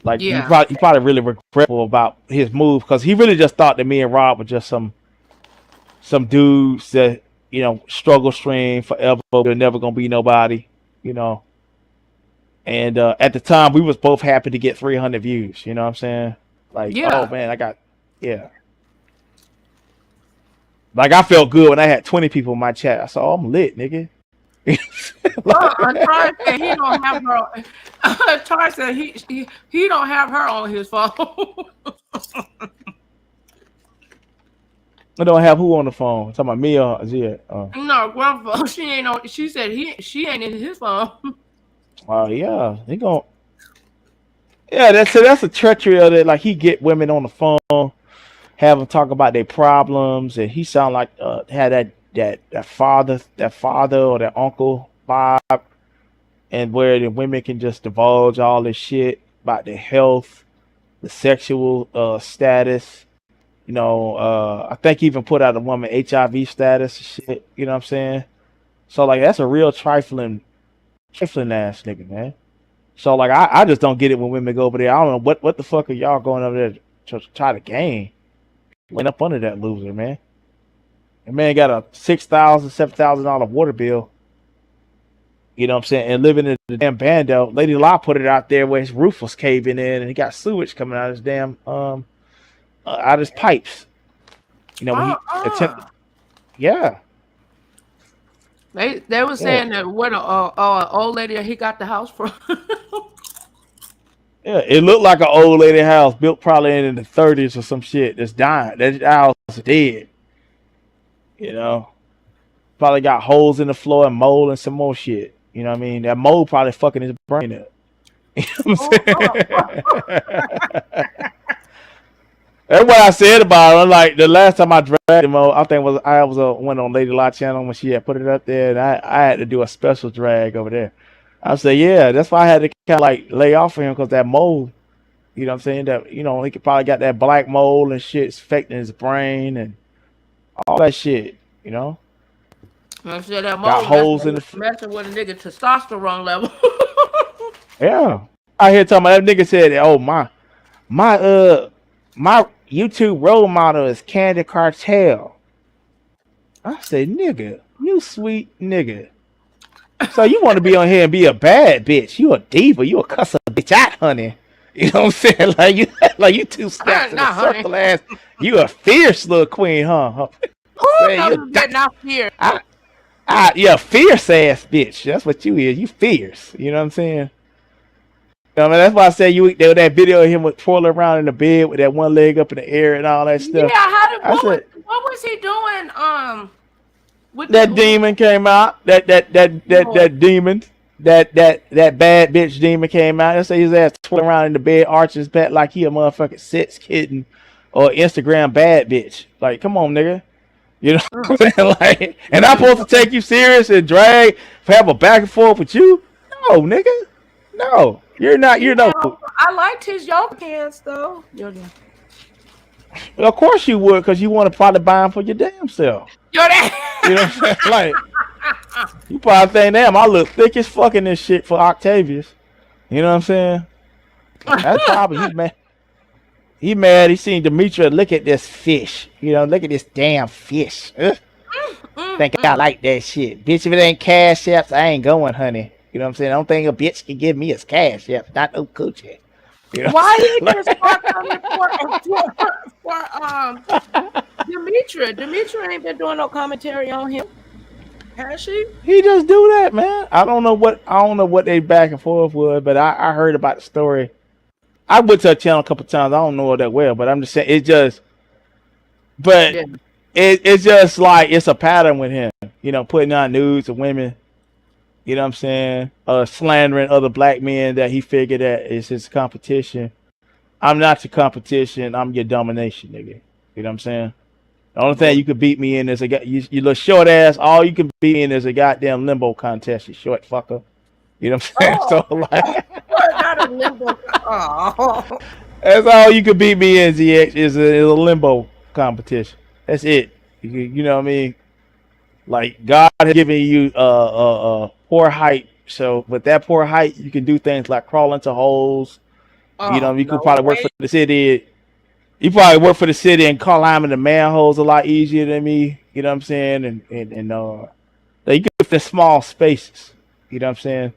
Like he Yeah. probably really regretful about his move, because he really just thought that me and Rob were just some dudes that, you know, struggle stream forever. They're never gonna be nobody, you know. And at the time, we was both happy to get 300 views. You know what I'm saying? Like, Yeah. oh man, yeah. Like I felt good when I had 20 people in my chat. I said, oh, I'm lit, nigga. Tar said he don't have her. Tar said he don't have her on his phone. I don't have who on the phone? Talking about me or Zia? No, grandpa. She ain't on. She said she ain't in his phone. Oh yeah, he gon' Yeah, that's a treachery of it. Like he get women on the phone, have them talk about their problems, and he sound like had that father or that uncle vibe, and where the women can just divulge all this shit about their health, the sexual status. You know, I think he even put out a woman HIV status and shit. You know what I'm saying? So like that's a real trifling ass nigga, man. So like I just don't get it when women go over there. I don't know what the fuck are y'all going over there to try to gain. Went up under that loser, man. And man got a $6,000, $7,000 water bill. You know what I'm saying? And living in the damn bando. Lady Law put it out there where his roof was caving in and he got sewage coming out of his damn out of his pipes. You know, when he attempted. Yeah. They were saying that what old lady he got the house from. Yeah, it looked like an old lady house built probably in the 30s or some shit that's dying. That house is dead. You know, probably got holes in the floor and mold and some more shit. You know what I mean? That mold probably fucking his brain up. You know what I'm saying? That's what I said about him. Like the last time I dragged him, I think I went on Lady Law channel when she had put it up there, and I had to do a special drag over there. I said, yeah, that's why I had to kind of like lay off of him, because that mold, you know what I'm saying? That, you know, he could probably got that black mold and shit affecting his brain and all that shit, you know? I said that got mold holes in the messing with a nigga testosterone level. Yeah. I hear talking about that nigga said, oh my YouTube role model is Candy Cartel. I said, nigga, you sweet nigga. So you want to be on here and be a bad bitch? You a diva? You a cuss a bitch out, honey? You know what I'm saying? Like you two steps in a circle ass. You a fierce little queen, huh? Not fear. Yeah, fierce ass bitch. That's what you is. You fierce. You know what I'm saying? You know, that's why I said that video of him with twirling around in the bed with that one leg up in the air and all that stuff. Yeah, what was he doing? With that demon came out. That demon, that bad bitch demon came out. Let's say his ass twirling around in the bed, arching his back like he a motherfucking sex kitten or Instagram bad bitch. Like, come on, nigga. You know what I'm saying? Like, and I'm supposed to take you serious and have a back and forth with you? No, nigga. No. You're not. You're no. I liked his yoga pants though. Of course you would, because you want to probably buy them for your damn self. You know what I'm saying? Like, you probably think, damn, I look thick as fucking this shit for Octavius. You know what I'm saying? That's probably he's mad. He mad. He seen Demetria look at this fish. You know, look at this damn fish. Think I like that shit, bitch. If it ain't cash apps, I ain't going, honey. You know what I'm saying? I don't think a bitch can give me is cash apps, not no coochie. You know why he just for Demetria? Demetria ain't been doing no commentary on him, has she? He just do that, man. I don't know what they back and forth was, but I heard about the story. I went to her channel a couple times. I don't know her that well, but I'm just saying it's just like it's a pattern with him. You know, putting out nudes of women. You know what I'm saying? Slandering other black men that he figured that is his competition. I'm not your competition. I'm your domination, nigga. You know what I'm saying? The only thing you could beat me in is you little short ass. All you can beat me in is a goddamn limbo contest, you short fucker. You know what I'm saying? Oh, So like, not a limbo. Oh. that's all you could beat me in, ZX, is a limbo competition. That's it. You know what I mean? Like God has given you poor height, so with that poor height, you can do things like crawl into holes. You know, Oh, you could no probably work way. for the city. You probably work for the city and climb in the manholes a lot easier than me. You know what I'm saying? And you can fit in small spaces. You know what I'm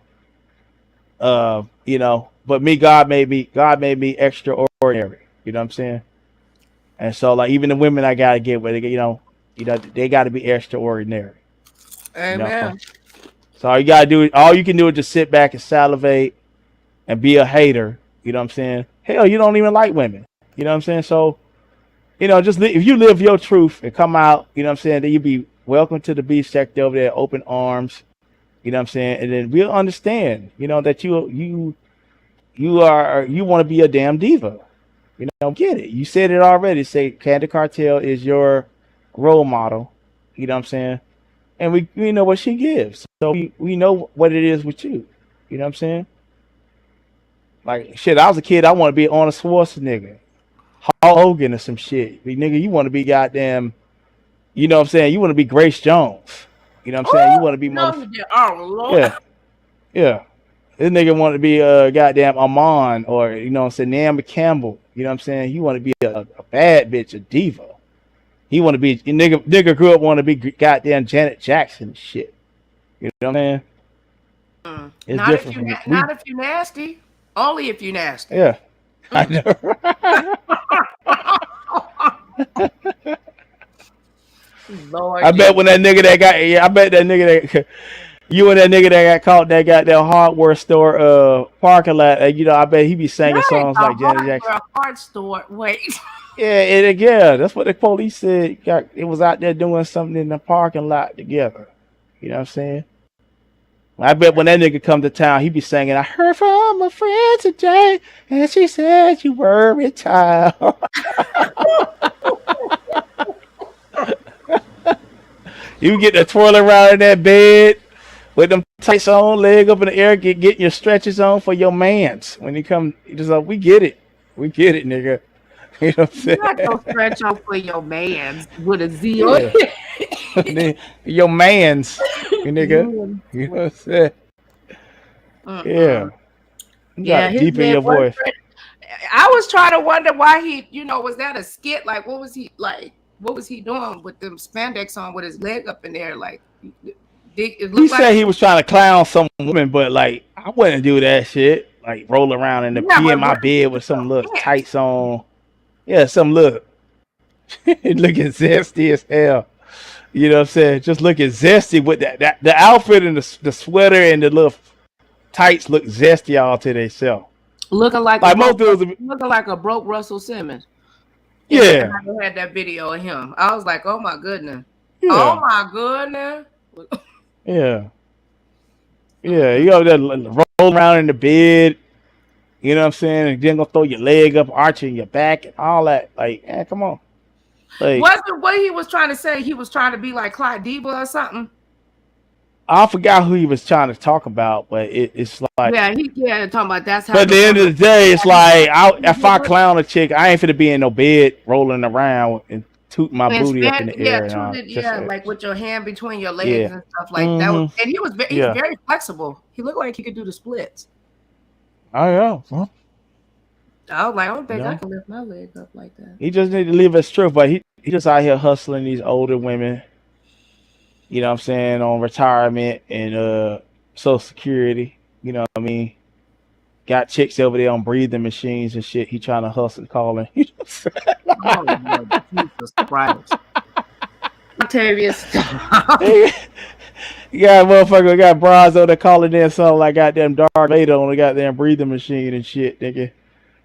saying? You know, but me, God made me extraordinary. You know what I'm saying? And so like even the women I gotta get with, you know, they gotta be extraordinary. You know. Amen. So all you can do is just sit back and salivate and be a hater. You know what I'm saying? Hell, you don't even like women. You know what I'm saying? So, you know, if you live your truth and come out, you know what I'm saying, then you be welcome to the beef sector over there, open arms. You know what I'm saying? And then we'll understand, you know, that you want to be a damn diva. You know, get it. You said it already. Say Candy Cartel is your role model. You know what I'm saying? And we know what she gives. So we know what it is with you. You know what I'm saying? Like shit, I was a kid, I want to be Arnold Schwarzenegger, Hulk Hogan or some shit. Nigga, you want to be goddamn, you know what I'm saying? You want to be Grace Jones. You know what I'm saying? You want to be No, you did. Oh, Lord. Yeah. Yeah. This nigga want to be goddamn Amon or, you know what I'm saying, Naomi Campbell. You know what I'm saying? He want to be a bad bitch, a diva. He want to be, nigga grew up want to be goddamn Janet Jackson and shit. You know what I'm saying? It's Not different. not if you nasty. Only if you nasty. Yeah. I know. Lord, I bet when that nigga you and that nigga that got caught that got that hardware store parking lot, you know, I bet he be singing songs like Janet Jackson. A hard store. Wait. Yeah, that's what the police said. It was out there doing something in the parking lot together. You know what I'm saying? I bet when that nigga come to town, he be singing, I heard from a friend today, and she said you were retired. You get to twirl around in that bed with them tights on, leg up in the air, getting your stretches on for your mans. When he come, he just like, we get it, nigga. You know what I'm saying? You not gonna stretch out for your mans with a Z. Yeah. Your mans, you nigga. You know what I'm saying? Yeah. You got it deep in your voice. I was trying to wonder why he, you know, was that a skit? Like, what was he doing with them spandex on with his leg up in there? Like, he said he was trying to clown some woman, but like, I wouldn't do that shit. Like, roll around in in my bed with some little tights on. Yeah, some look. Looking zesty as hell. You know what I'm saying? Just looking zesty with that the outfit and the sweater and the little tights look zesty all to themselves. Looking like a broke Russell Simmons. Yeah. I had that video of him. I was like, oh my goodness. Yeah. Oh my goodness. Yeah. Yeah, you over there rolling around in the bed. You know what I'm saying? And then gonna throw your leg up, arching your back and all that. Like, man, come on. Like, wasn't what he was trying to say? He was trying to be like Clyde Diva or something. I forgot who he was trying to talk about, but it's like talking about that's how. But at the end of the day, it's like if I clown a chick, I ain't finna be in no bed rolling around and tooting my booty up in the air. Like with your hand between your legs and stuff like that. And he was he's very flexible. He looked like he could do the splits. Oh yeah. Huh? I was like, I don't think I can lift my leg up like that. He just need to live his truth, but he just out here hustling these older women. You know what I'm saying, on retirement and Social Security. You know what I mean? Got chicks over there on breathing machines and shit. He trying to hustle, calling. You know what I'm saying? Oh, Jesus Christ. Octavius. You got motherfucker, got bras over there calling in something like goddamn Dark Vader on the goddamn breathing machine and shit, nigga.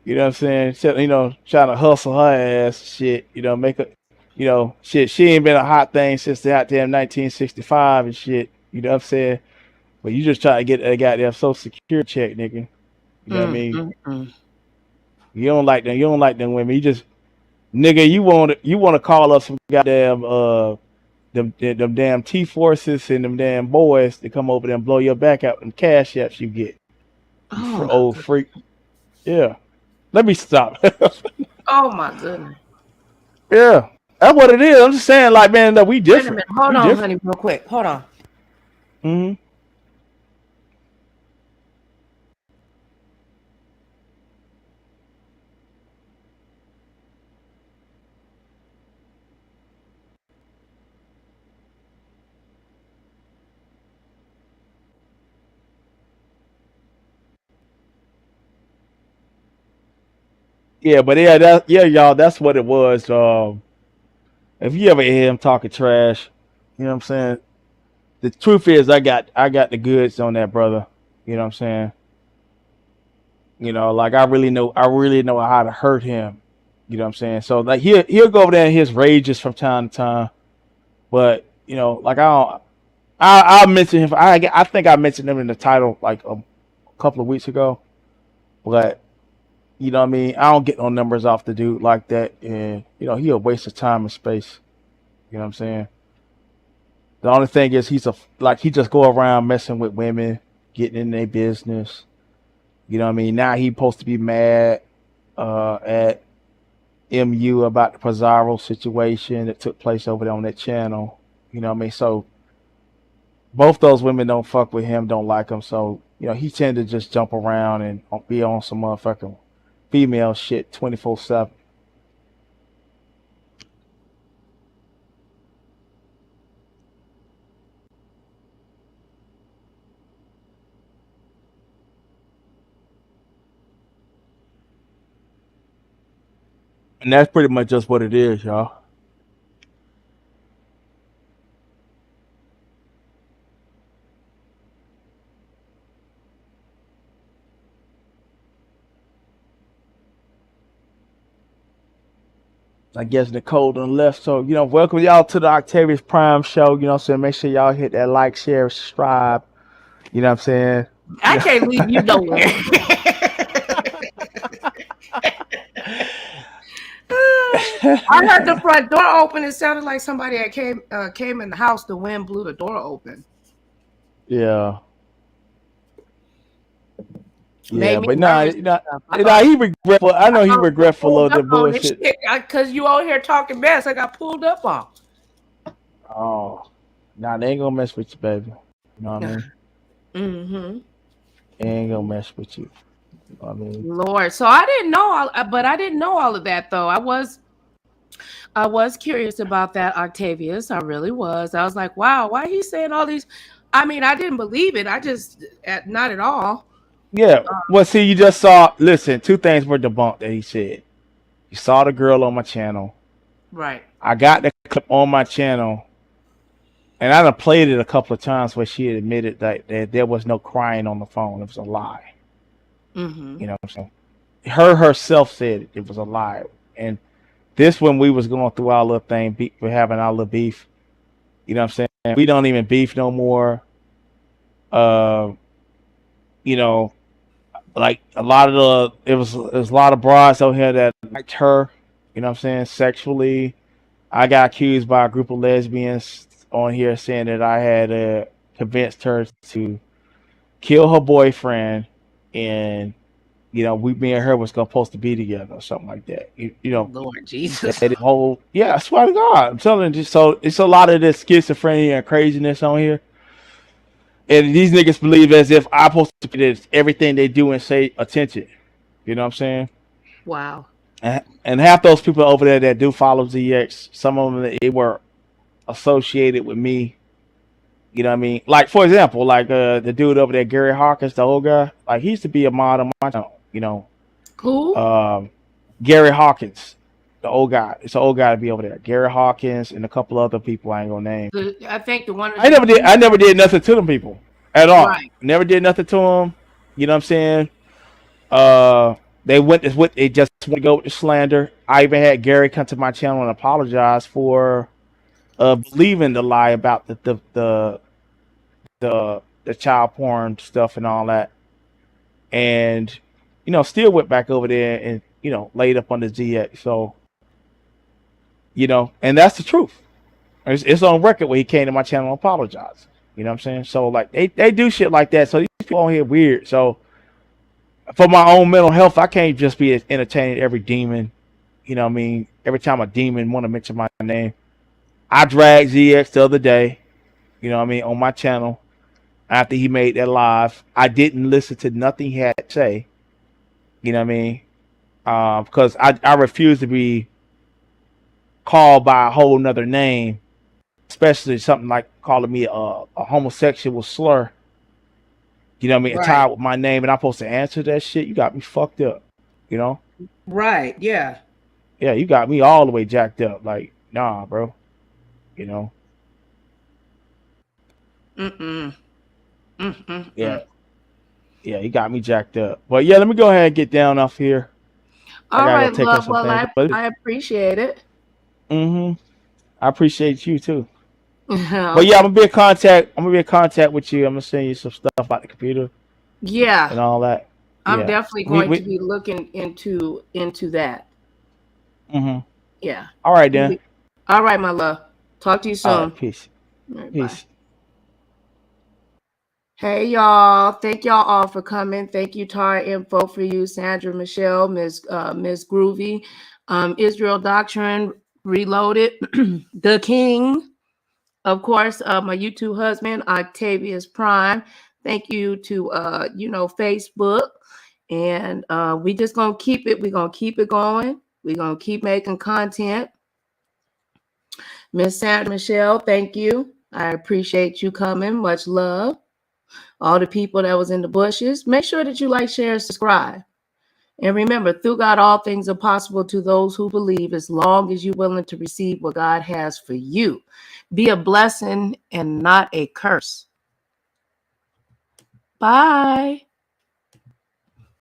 You know what I'm saying? You know, trying to hustle her ass, shit. You know, make her, you know, shit. She ain't been a hot thing since the goddamn 1965 and shit. You know what I'm saying? But you just try to get a goddamn Social Security check, nigga. You know what I mean? You don't like them. You don't like them women. You just nigga. You want to call up some goddamn them damn T forces and them damn boys to come over there and blow your back out and cash apps you get. You Oh, my old goodness. freak. Yeah. Let me stop. Oh my goodness. Yeah. That's what it is. I'm just saying, like, man, that we Wait a different. minute. Hold We on, different. honey, real quick. Hold on. Mm-hmm. Yeah, but yeah, y'all, that's what it was. If you ever hear him talking trash, you know what I'm saying? The truth is I got the goods on that brother. You know what I'm saying? You know, like I really know how to hurt him. You know what I'm saying? So like he'll go over there in his rages from time to time. But, you know, like I'll mention him. I think I mentioned him in the title like a couple of weeks ago. But you know what I mean? I don't get no numbers off the dude like that, and you know, he a waste of time and space. You know what I'm saying? The only thing is he just go around messing with women, getting in their business. You know what I mean? Now he supposed to be mad at MU about the Pizarro situation that took place over there on that channel. You know what I mean? So both those women don't fuck with him, don't like him. So, you know, he tend to just jump around and be on some motherfucking female shit 24/7. And that's pretty much just what it is, y'all. I guess Nicole done left. So, you know, welcome y'all to the Octavius Prime show. You know what I'm saying? Make sure y'all hit that like, share, subscribe. You know what I'm saying? I can't leave you nowhere. I heard the front door open. It sounded like somebody that came in the house. The wind blew the door open. Yeah. Made Yeah, me but nah, nervous. he regretful. I know he regretful of the bullshit. Because you out here talking mess. I got pulled up on. Oh, nah, they ain't gonna mess with you, baby. You know what I mean? Mm-hmm. They ain't gonna mess with you. You know what I mean? Lord, so I didn't know, but I didn't know all of that though. I was curious about that, Octavius. I really was. I was like, wow, why he saying all these? I mean, I didn't believe it. I just not at all. Yeah. Well, see, you just saw. Listen, two things were debunked that he said. You saw the girl on my channel. Right. I got the clip on my channel, and I done played it a couple of times where she admitted that there was no crying on the phone. It was a lie. Mm-hmm. You know what I'm saying? Her herself said it was a lie. And this when we was going through our little thing, we're having our little beef. You know what I'm saying? We don't even beef no more. You know, like a lot of it was a lot of broads out here that liked her. You know what I'm saying? Sexually, I got accused by a group of lesbians on here saying that I had convinced her to kill her boyfriend, and you know, me and her was supposed to be together or something like that. You know, Lord Jesus. that whole I swear to God, I'm telling you. So it's a lot of this schizophrenia and craziness on here. And these niggas believe as if I'm supposed to pay everything they do and say attention. You know what I'm saying? Wow. And half those people over there that do follow ZX, some of them they were associated with me. You know what I mean? Like for example, like the dude over there, Gary Hawkins, the old guy. Like he used to be a mod on my channel. You know, Who? Gary Hawkins, the old guy. It's an old guy to be over there. Gary Hawkins and a couple other people I ain't gonna name. I think the one. I never did nothing to them people at all. Right. Never did nothing to them. You know what I'm saying? They just want to go with the slander. I even had Gary come to my channel and apologize for believing the lie about the child porn stuff and all that. And you know, still went back over there and you know, laid up on the ZX. So, you know, and that's the truth. It's on record where he came to my channel and apologized. You know what I'm saying? So like they do shit like that. So these people on here weird. So for my own mental health, I can't just be entertaining every demon. You know what I mean? Every time a demon want to mention my name. I dragged ZX the other day, you know what I mean, on my channel after he made that live. I didn't listen to nothing he had to say. You know what I mean? Because I refuse to be called by a whole nother name, especially something like calling me a homosexual slur. You know what I mean? And tied with my name, and I'm supposed to answer that shit. You got me fucked up. You know? Right. Yeah. Yeah, you got me all the way jacked up. Like, nah, bro. You know? Yeah. Yeah, you got me jacked up. But yeah, let me go ahead and get down off here. All right, take love. some Well, things. I appreciate it. I appreciate you too. Okay. But yeah, I'm gonna be in contact. I'm gonna be in contact with you. I'm gonna send you some stuff about the computer. Yeah. And all that. I'm Yeah. definitely going to be looking into that. Yeah. All right then. All right, my love. Talk to you soon. All right, peace. Right, Peace. bye. Hey y'all, thank y'all all for coming. Thank you, Tara Info, for you, Sandra, Michelle, Miss Groovy, Israel Doctrine, Reloaded, the King, of course, my YouTube husband, Octavius Prime. Thank you to Facebook, and we just gonna keep it. We're gonna keep it going. We're gonna keep making content. Miss Sandra Michelle, thank you. I appreciate you coming. Much love. All the people that was in the bushes, make sure that you like, share, and subscribe. And remember, through God, all things are possible to those who believe, as long as you're willing to receive what God has for you. Be a blessing and not a curse. Bye.